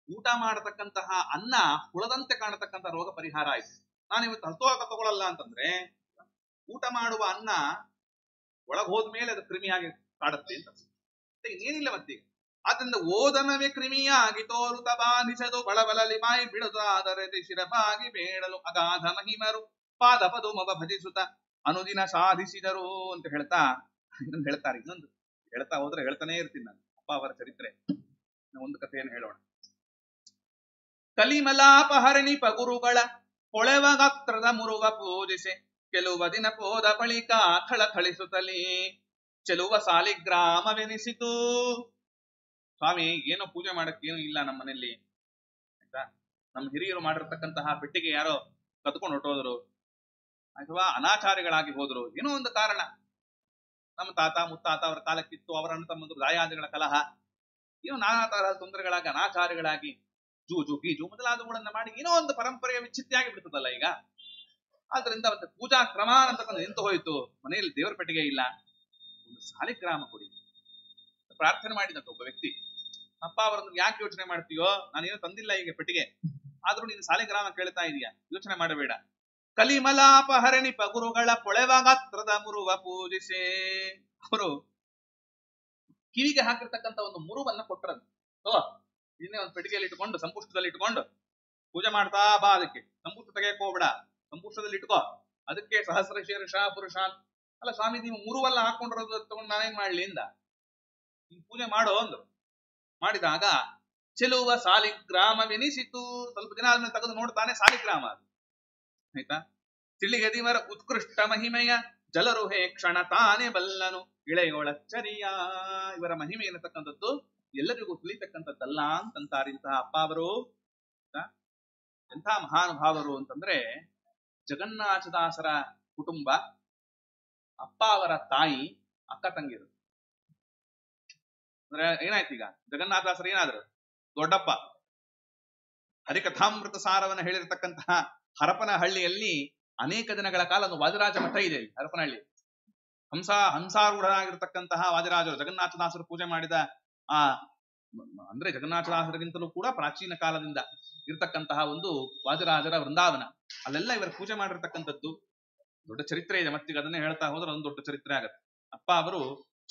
ಊಟ ಮಾಡತಕ್ಕಂತಹ ಅನ್ನ ಹುಳದಂತೆ ಕಾಣತಕ್ಕಂಥ ರೋಗ ಪರಿಹಾರ ಆಯ್ತು. ನಾನಿವತ್ತು ಹಸ್ತೋದಕ ತಗೊಳ್ಳಲ್ಲ ಅಂತಂದ್ರೆ ಊಟ ಮಾಡುವ ಅನ್ನ ಒಳಗ್ ಹೋದ್ಮೇಲೆ ಅದು ಕ್ರಿಮಿಯಾಗಿ ಕಾಡುತ್ತೆ ಅಂತ ಇನ್ನೇನಿಲ್ಲ ಮತ್ತೀಗ. ಆದ್ದರಿಂದ ಓದನವೇ ಕ್ರಿಮಿಯಾಗಿ ತೋರುತ ಬಾಧಿಸದು ಬಳಲಿ ಬಾಯಿ ಬಿಡುತ್ತಾದರೆ ಶಿರಪಾಗಿ ಬೇಡಲು ಅಗಾಧ ಮಹಿಮರು ಪಾದ ಪದುಮವ ಭಜಿಸುತ್ತ ಅನುದಿನ ಸಾಧಿಸಿದರು ಅಂತ ಹೇಳ್ತಾರೆ. ಇನ್ನೊಂದು ಹೇಳ್ತಾ ಹೋದ್ರೆ ಹೇಳ್ತಾನೆ ಇರ್ತೀನಿ ನಾನು ಅಪ್ಪ ಅವರ ಚರಿತ್ರೆ. ಒಂದು ಕಥೆಯನ್ನು ಹೇಳೋಣ. ಕಲಿಮಲಾಪಹರಣಿ ಪಗುರುಗಳ ಕೊಳೆವ ಗಾತ್ರದ ಮುರುವ ಪೂಜಿಸಿ ಕೆಲುವ ದಿನ ಪೋದ ಬಳಿಕ ಥಳಥಳಿಸುತ್ತಲೇ ಚೆಲುವ ಸಾಲಿಗ್ರಾಮವೆನಿಸಿತು. ಸ್ವಾಮಿ, ಏನೋ ಪೂಜೆ ಮಾಡಕ್ಕೆ ಏನು ಇಲ್ಲ ನಮ್ಮ ಮನೆಯಲ್ಲಿ ಆಯ್ತಾ, ನಮ್ಮ ಹಿರಿಯರು ಮಾಡಿರ್ತಕ್ಕಂತಹ ಪೆಟ್ಟಿಗೆ ಯಾರೋ ಕದ್ಕೊಂಡು ಹೊಟ್ಟೋದ್ರು ಅಥವಾ ಅನಾಚಾರಿಗಳಾಗಿ ಹೋದ್ರು, ಏನೋ ಒಂದು ಕಾರಣ. ನಮ್ಮ ತಾತ ಮುತ್ತಾತ ಅವರ ಕಾಲಕ್ಕಿತ್ತು, ಅವರ ಅಣ್ಣ ತಮ್ಮಂದ್ರು ದಾಯಾದಿಗಳ ಕಲಹ, ಏನೋ ನಾನಾ ತರಹದ ತೊಂದರೆಗಳಾಗಿ ಅನಾಚಾರಿಗಳಾಗಿ ಜೂಜು ಗೀಜು ಮೊದಲಾದವುಗಳನ್ನ ಮಾಡಿ ಏನೋ ಒಂದು ಪರಂಪರೆಯ ವಿಚ್ಛಿತ್ತಿಯಾಗಿ ಬಿಡ್ತದಲ್ಲ ಈಗ. ಆದ್ರಿಂದ ಅವತ್ತು ಪೂಜಾ ಕ್ರಮ ಅಂತಕ್ಕಂಥ ನಿಂತು ಹೋಯಿತು. ಮನೆಯಲ್ಲಿ ದೇವರ ಪೆಟ್ಟಿಗೆ ಇಲ್ಲ, ಒಂದು ಸಾಲಿಗ್ರಾಮ ಕೊಡಿ ಪ್ರಾರ್ಥನೆ ಮಾಡಿದಂತ ಒಬ್ಬ ವ್ಯಕ್ತಿ. ಅಪ್ಪ ಅವರನ್ನು ಯಾಕೆ ಯೋಚನೆ ಮಾಡ್ತೀಯೋ, ನಾನೇನು ತಂದಿಲ್ಲ ಈಗ ಪೆಟ್ಟಿಗೆ, ಆದ್ರೂ ನೀನು ಸಾಲಿಗ್ರಾಮ ಕೇಳ್ತಾ ಇದೀಯ, ಯೋಚನೆ ಮಾಡಬೇಡ. ಕಲಿಮಲಾಪಹರಣಿ ಪಗುರುಗಳ ಪೊಳೆವ ಗಾತ್ರದ ಮುರುವ ಪೂಜಿಸೆ. ಅವರು ಕಿವಿಗೆ ಹಾಕಿರ್ತಕ್ಕಂಥ ಒಂದು ಮುರುವನ್ನ ಕೊಟ್ಟರದು. ಇನ್ನೇ ಒಂದು ಪೆಟ್ಟಿಗೆಯಲ್ಲಿ ಇಟ್ಕೊಂಡು ಸಂಪುಷ್ಟದಲ್ಲಿ ಇಟ್ಕೊಂಡು ಪೂಜೆ ಮಾಡ್ತಾ ಬಾ. ಅದಕ್ಕೆ ಸಂಪುಷ್ಟ ತೆಗೆಯಕ್ ಹೋಗ್ಬೇಡ, ಸಂಪುಷ್ಟದಲ್ಲಿ ಇಟ್ಕೋ. ಅದಕ್ಕೆ ಸಹಸ್ರ ಶೀರ್ಷ ಪುರುಷ ಅಲ್ಲ ಸ್ವಾಮಿ, ನೀವು ಮುರುವಲ್ಲ ಹಾಕೊಂಡಿರೋದು ತಗೊಂಡು ನಾನೇನ್ ಮಾಡ್ಲಿ ಇಂದ, ನೀನ್ ಪೂಜೆ ಮಾಡೋ ಅಂದ್ರು. ಮಾಡಿದಾಗ ಚೆಲುವ ಸಾಲಿಗ್ರಾಮವೆನಿಸಿತು. ಸ್ವಲ್ಪ ದಿನ ಆದ್ಮೇಲೆ ತೆಗೆದು ನೋಡ್ತಾನೆ ಸಾಲಿಗ್ರಾಮ ಅದು ಆಯ್ತಾ. ತಿಳಿಗದಿವರ ಉತ್ಕೃಷ್ಟ ಮಹಿಮೆಯ ಜಲರು ಹೇ ಕ್ಷಣ ತಾನೇ ಬಲ್ಲನು ಇಳೆಯೊಳಚ್ಚರಿಯ. ಇವರ ಮಹಿಮೆ ಎನ್ನತಕ್ಕಂಥದ್ದು ಎಲ್ಲರಿಗೂ ತಿಳಿತಕ್ಕಂಥದ್ದಲ್ಲ ಅಂತಂತಾರಿಂತಹ ಅಪ್ಪ ಅವರು. ಎಂಥ ಮಹಾನುಭಾವರು ಅಂತಂದ್ರೆ, ಜಗನ್ನಾಥದಾಸರ ಕುಟುಂಬ, ಅಪ್ಪ ಅವರ ತಾಯಿ, ಅಕ್ಕ ತಂಗಿರು. ಅಂದ್ರೆ ಏನಾಯ್ತು ಈಗ, ಜಗನ್ನಾಥದಾಸರು ಏನಾದ್ರು ದೊಡ್ಡಪ್ಪ. ಹರಿಕಥಾಮೃತ ಸಾರವನ್ನು ಹೇಳಿರ್ತಕ್ಕಂತಹ ಹರಪನಹಳ್ಳಿಯಲ್ಲಿ ಅನೇಕ ದಿನಗಳ ಕಾಲ ಒಂದು ವಾದಿರಾಜ ಮಠ ಇದೆ. ಹರಪನಹಳ್ಳಿ ಹಂಸಾರೂಢನಾಗಿರ್ತಕ್ಕಂತಹ ವಾದಿರಾಜರು ಜಗನ್ನಾಥದಾಸರು ಪೂಜೆ ಮಾಡಿದ ಅಂದ್ರೆ ಜಗನ್ನಾಥದಾಸರಿಗಿಂತಲೂ ಕೂಡ ಪ್ರಾಚೀನ ಕಾಲದಿಂದ ಇರ್ತಕ್ಕಂತಹ ಒಂದು ವಾದಿರಾಜರ ವೃಂದಾವನ. ಅಲ್ಲೆಲ್ಲ ಇವರು ಪೂಜೆ ಮಾಡಿರ್ತಕ್ಕಂಥದ್ದು ದೊಡ್ಡ ಚರಿತ್ರೆ ಇದೆ. ಮತ್ತೀಗ ಅದನ್ನೇ ಹೇಳ್ತಾ ಹೋದ್ರೆ ಒಂದು ದೊಡ್ಡ ಚರಿತ್ರೆ ಆಗತ್ತೆ. ಅಪ್ಪ ಅವರು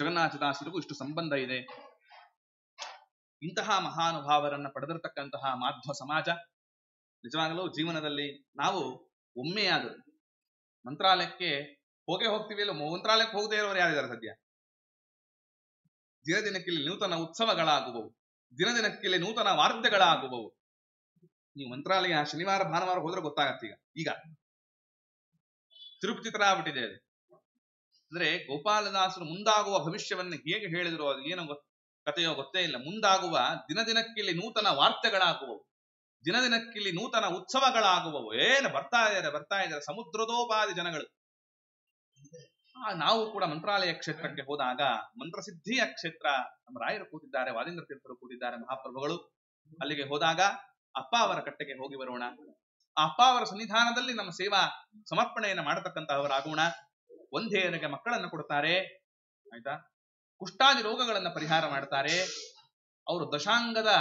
ಜಗನ್ನಾಥದಾಸರಿಗೂ ಇಷ್ಟು ಸಂಬಂಧ ಇದೆ. ಇಂತಹ ಮಹಾನುಭಾವರನ್ನ ಪಡೆದಿರತಕ್ಕಂತಹ ಮಾಧ್ವ ಸಮಾಜ ನಿಜವಾಗಲೂ ಜೀವನದಲ್ಲಿ ನಾವು ಒಮ್ಮೆಯಾದರೂ ಮಂತ್ರಾಲಯಕ್ಕೆ ಹೋಗ್ತೀವಿ. ಇಲ್ಲ ಮಂತ್ರಾಲಯಕ್ಕೆ ಹೋಗದೇ ಇರೋರು ಯಾರಿದ್ದಾರೆ ಸದ್ಯ? ದಿನದಿನಕ್ಕಿಲ್ಲಿ ನೂತನ ಉತ್ಸವಗಳಾಗುವವು, ದಿನದಿನಕ್ಕಿಲ್ಲಿ ನೂತನ ವಾರ್ತೆಗಳಾಗುವವು. ನೀವು ಮಂತ್ರಾಲಯ ಶನಿವಾರ ಭಾನುವಾರ ಹೋದ್ರೆ ಗೊತ್ತಾಗತ್ತೆ. ಈಗ ತಿರುಪತಿ ತರ ಆಗ್ಬಿಟ್ಟಿದೆ ಅದು. ಅಂದ್ರೆ ಗೋಪಾಲದಾಸರು ಮುಂದಾಗುವ ಭವಿಷ್ಯವನ್ನು ಹೇಗೆ ಹೇಳಿದ್ರು, ಅದು ಏನೋ ಕಥೆಯೋ ಗೊತ್ತೇ ಇಲ್ಲ. ಮುಂದಾಗುವ ದಿನದಿನಕ್ಕಿಲ್ಲಿ ನೂತನ ವಾರ್ತೆಗಳಾಗುವವು, ದಿನದಿನಕ್ಕಿಲ್ಲಿ ನೂತನ ಉತ್ಸವಗಳಾಗುವವು. ಏನು ಬರ್ತಾ ಇದ್ದಾರೆ ಸಮುದ್ರದೋಪಾದಿ ಜನಗಳು. ನಾವು ಕೂಡ ಮಂತ್ರಾಲಯ ಕ್ಷೇತ್ರಕ್ಕೆ ಹೋದಾಗ, ಮಂತ್ರಸಿದ್ಧಿಯ ಕ್ಷೇತ್ರ, ನಮ್ಮ ರಾಯರು ಕೂತಿದ್ದಾರೆ, ವಾದೀಂದ್ರ ತೀರ್ಥರು ಕೂತಿದ್ದಾರೆ, ಮಹಾಪ್ರಭುಗಳು. ಅಲ್ಲಿಗೆ ಹೋದಾಗ ಅಪ್ಪ ಅವರ ಕಟ್ಟೆಗೆ ಹೋಗಿ ಬರೋಣ. ಆ ಅಪ್ಪ ಅವರ ಸನ್ನಿಧಾನದಲ್ಲಿ ನಮ್ಮ ಸೇವಾ ಸಮರ್ಪಣೆಯನ್ನು ಮಾಡತಕ್ಕಂತಹವರಾಗೋಣ. ಒಂದೇನಗೆ ಮಕ್ಕಳನ್ನು ಕೊಡ್ತಾರೆ ಆಯ್ತಾ, ಕುಷ್ಠಾದಿ ರೋಗಗಳನ್ನ ಪರಿಹಾರ ಮಾಡ್ತಾರೆ. ಅವರು ದಶಾಂಗದ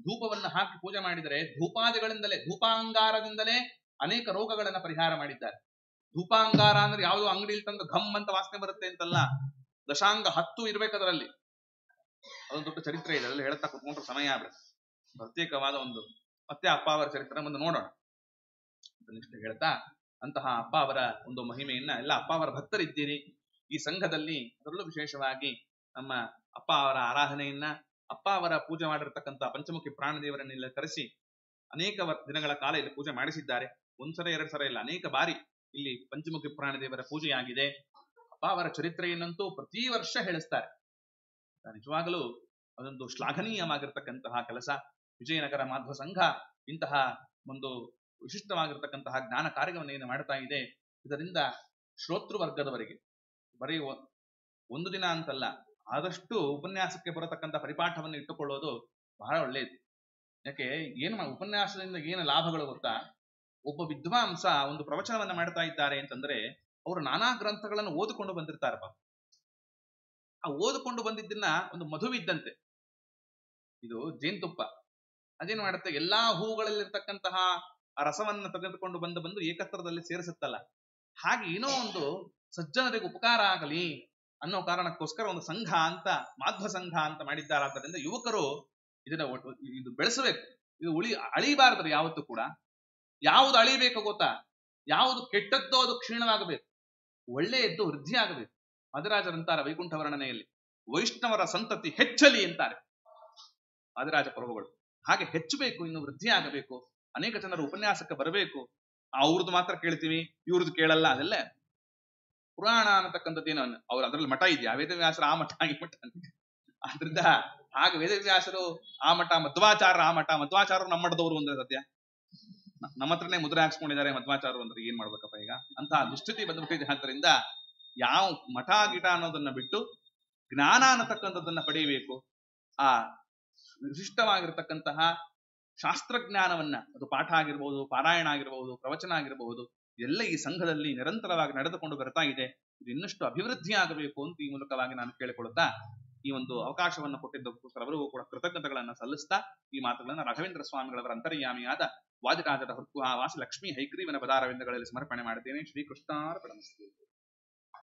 ಧೂಪವನ್ನು ಹಾಕಿ ಪೂಜೆ ಮಾಡಿದರೆ ಧೂಪಾದಿಗಳಿಂದಲೇ, ಧೂಪಾಂಗಾರದಿಂದಲೇ ಅನೇಕ ರೋಗಗಳನ್ನ ಪರಿಹಾರ ಮಾಡಿದ್ದಾರೆ. ಧೂಪಾಂಗಾರ ಅಂದ್ರೆ ಯಾವುದೋ ಅಂಗಡಿಯಲ್ಲಿ ತಂದು ಘಮ್ ಅಂತ ವಾಸನೆ ಬರುತ್ತೆ ಅಂತಲ್ಲ, ದಶಾಂಗ 10 ಇರ್ಬೇಕು ಅದರಲ್ಲಿ. ಅದೊಂದು ದೊಡ್ಡ ಚರಿತ್ರೆ ಇದೆ, ಅದರಲ್ಲಿ ಹೇಳ್ತಾ ಕುತ್ಕೊಂಡ್ರೆ ಸಮಯ ಆಗ್ಬಿಡುತ್ತೆ. ಪ್ರತ್ಯೇಕವಾದ ಒಂದು ಮತ್ತೆ ಅಪ್ಪ ಅವರ ಚರಿತ್ರೆ ಮುಂದೆ ನೋಡೋಣ. ಅದನ್ನಿಷ್ಟು ಹೇಳ್ತಾ ಅಂತಹ ಅಪ್ಪ ಅವರ ಒಂದು ಮಹಿಮೆಯನ್ನ ಎಲ್ಲ ಅಪ್ಪ ಅವರ ಭಕ್ತರಿದ್ದೀರಿ ಈ ಸಂಘದಲ್ಲಿ, ಅದರಲ್ಲೂ ವಿಶೇಷವಾಗಿ ನಮ್ಮ ಅಪ್ಪ ಅವರ ಆರಾಧನೆಯನ್ನ, ಅಪ್ಪ ಅವರ ಪೂಜೆ ಮಾಡಿರ್ತಕ್ಕಂಥ ಪಂಚಮುಖಿ ಪ್ರಾಣದೇವರನ್ನೆಲ್ಲ ಕರೆಸಿ ಅನೇಕ ದಿನಗಳ ಕಾಲ ಇಲ್ಲಿ ಪೂಜೆ ಮಾಡಿಸಿದ್ದಾರೆ. ಒಂದ್ಸಲ ಎರಡು ಸಲ ಇಲ್ಲ, ಅನೇಕ ಬಾರಿ ಇಲ್ಲಿ ಪಂಚಮುಖಿ ಪ್ರಾಣದೇವರ ಪೂಜೆಯಾಗಿದೆ. ಅಪ್ಪ ಅವರ ಚರಿತ್ರೆಯನ್ನಂತೂ ಪ್ರತಿ ವರ್ಷ ಹೇಳಿಸ್ತಾರೆ. ನಿಜವಾಗಲೂ ಅದೊಂದು ಶ್ಲಾಘನೀಯವಾಗಿರ್ತಕ್ಕಂತಹ ಕೆಲಸ. ವಿಜಯನಗರ ಮಾಧ್ವ ಸಂಘ ಇಂತಹ ಒಂದು ವಿಶಿಷ್ಟವಾಗಿರ್ತಕ್ಕಂತಹ ಜ್ಞಾನ ಕಾರ್ಯವನ್ನು ಏನು ಮಾಡ್ತಾ ಇದೆ, ಇದರಿಂದ ಶ್ರೋತೃವರ್ಗದವರಿಗೆ ಬರೀ ಒಂದು ದಿನ ಅಂತಲ್ಲ, ಆದಷ್ಟು ಉಪನ್ಯಾಸಕ್ಕೆ ಬರತಕ್ಕಂಥ ಪರಿಪಾಠವನ್ನು ಇಟ್ಟುಕೊಳ್ಳೋದು ಬಹಳ ಒಳ್ಳೆಯದು. ಯಾಕೆ ಉಪನ್ಯಾಸದಿಂದ ಏನು ಲಾಭಗಳು ಗೊತ್ತಾ? ಒಬ್ಬ ವಿದ್ವಾಂಸ ಒಂದು ಪ್ರವಚನವನ್ನ ಮಾಡ್ತಾ ಇದ್ದಾರೆ ಅಂತಂದ್ರೆ ಅವರು ನಾನಾ ಗ್ರಂಥಗಳನ್ನು ಓದಿಕೊಂಡು ಬಂದಿರ್ತಾರಪ್ಪ. ಆ ಓದಿಕೊಂಡು ಬಂದಿದ್ದನ್ನ ಒಂದು ಮಧುವಿದ್ದಂತೆ, ಇದು ಜೇನುತುಪ್ಪ, ಅದೇನು ಮಾಡುತ್ತೆ, ಎಲ್ಲಾ ಹೂಗಳಲ್ಲಿರ್ತಕ್ಕಂತಹ ಆ ರಸವನ್ನ ತೆಗೆದುಕೊಂಡು ಬಂದು ಏಕತ್ರದಲ್ಲಿ ಸೇರಿಸುತ್ತಲ್ಲ. ಹಾಗೆ ಏನೋ ಒಂದು ಸಜ್ಜನರಿಗೆ ಉಪಕಾರ ಆಗಲಿ ಅನ್ನೋ ಕಾರಣಕ್ಕೋಸ್ಕರ ಒಂದು ಸಂಘ ಅಂತ, ಮಾಧ್ವ ಸಂಘ ಅಂತ ಮಾಡಿದ್ದಾರಾದ್ದರಿಂದ ಯುವಕರು ಇದನ್ನ ಇದು ಬೆಳೆಸಬೇಕು. ಇದು ಅಳಿಬಾರದು ಯಾವತ್ತೂ ಕೂಡ. ಯಾವುದು ಅಳಿಬೇಕು ಗೊತ್ತಾ? ಯಾವುದು ಕೆಟ್ಟದ್ದೋ ಅದು ಕ್ಷೀಣವಾಗಬೇಕು, ಒಳ್ಳೆಯದ್ದು ವೃದ್ಧಿ ಆಗಬೇಕು. ಮಧುರಾಜರಂತಾರ ವೈಕುಂಠ ವರ್ಣನೆಯಲ್ಲಿ ವೈಷ್ಣವರ ಸಂತತಿ ಹೆಚ್ಚಲಿ ಅಂತಾರೆ ಮಧುರಾಜ ಪ್ರಭುಗಳು. ಹಾಗೆ ಹೆಚ್ಚಬೇಕು, ಇನ್ನು ವೃದ್ಧಿ ಆಗಬೇಕು. ಅನೇಕ ಜನರು ಉಪನ್ಯಾಸಕ್ಕೆ ಬರಬೇಕು. ಅವ್ರದ್ದು ಮಾತ್ರ ಕೇಳ್ತೀವಿ, ಇವ್ರದ್ದು ಕೇಳಲ್ಲ. ಅದೆಲ್ಲ ಪುರಾಣ ಅನ್ನತಕ್ಕಂಥದ್ದೇನೋ ಅವ್ರು ಅದರಲ್ಲಿ ಮಠ ಇದೆಯಾ? ವೇದವ್ಯಾಸರು ಆ ಮಠ ಈ ಮಠ ಅಂತ. ಆದ್ರಿಂದ ಹಾಗೆ ವೇದವ್ಯಾಸರು ಆ ಮಠ, ಮಧ್ವಾಚಾರ್ಯರು ಆ ಮಠ, ಮಧ್ವಾಚಾರ್ಯರು ನಮ್ಮ ಮಠದವರು ಅಂದ್ರೆ ಸದ್ಯ ನಮ್ಮ ಹತ್ರನೇ ಮುದ್ರೆ ಹಾಕ್ಸ್ಕೊಂಡಿದ್ದಾರೆ ಮಧ್ವಾಚಾರ್ಯರು ಅಂದ್ರೆ ಏನ್ ಮಾಡ್ಬೇಕಪ್ಪ ಈಗ? ಅಂತಹ ದುಸ್ಥಿತಿ ಬಂದ್ಬಿಟ್ಟಿದೆ. ಆದ್ದರಿಂದ ಯಾವ ಮಠ ಗಿಟ ಅನ್ನೋದನ್ನ ಬಿಟ್ಟು ಜ್ಞಾನ ಅನ್ನತಕ್ಕಂಥದ್ದನ್ನ ಪಡೆಯಬೇಕು. ಆ ವಿಶಿಷ್ಟವಾಗಿರ್ತಕ್ಕಂತಹ ಶಾಸ್ತ್ರಜ್ಞಾನವನ್ನ, ಅದು ಪಾಠ ಆಗಿರ್ಬಹುದು, ಪಾರಾಯಣ ಆಗಿರಬಹುದು, ಪ್ರವಚನ ಆಗಿರಬಹುದು, ಎಲ್ಲ ಈ ಸಂಘದಲ್ಲಿ ನಿರಂತರವಾಗಿ ನಡೆದುಕೊಂಡು ಬರ್ತಾ ಇದೆ. ಇದು ಇನ್ನಷ್ಟು ಅಭಿವೃದ್ಧಿ ಆಗಬೇಕು ಅಂತ ಈ ಮೂಲಕವಾಗಿ ನಾನು ಕೇಳಿಕೊಳ್ಳುತ್ತಾ, ಈ ಒಂದು ಅವಕಾಶವನ್ನು ಕೊಟ್ಟಿದ್ದಕ್ಕೋಸ್ಕರ ಅವರಿಗೂ ಕೂಡ ಕೃತಜ್ಞತೆಗಳನ್ನು ಸಲ್ಲಿಸ್ತಾ ಈ ಮಾತುಗಳನ್ನು ರಾಘವೇಂದ್ರ ಸ್ವಾಮಿಗಳವರ ಅಂತರ್ಯಾಮಿಯಾದ ವಾದಿರಾಜದ ಹೃತ್ವಾವಾಸಿ ಲಕ್ಷ್ಮೀ ಹೈಗ್ರೀವನ ಪದಾರವಿಂದಗಳಲ್ಲಿ ಸಮರ್ಪಣೆ ಮಾಡುತ್ತೇನೆ. ಶ್ರೀಕೃಷ್ಣಾರ್ಪಣಮಸ್ತು.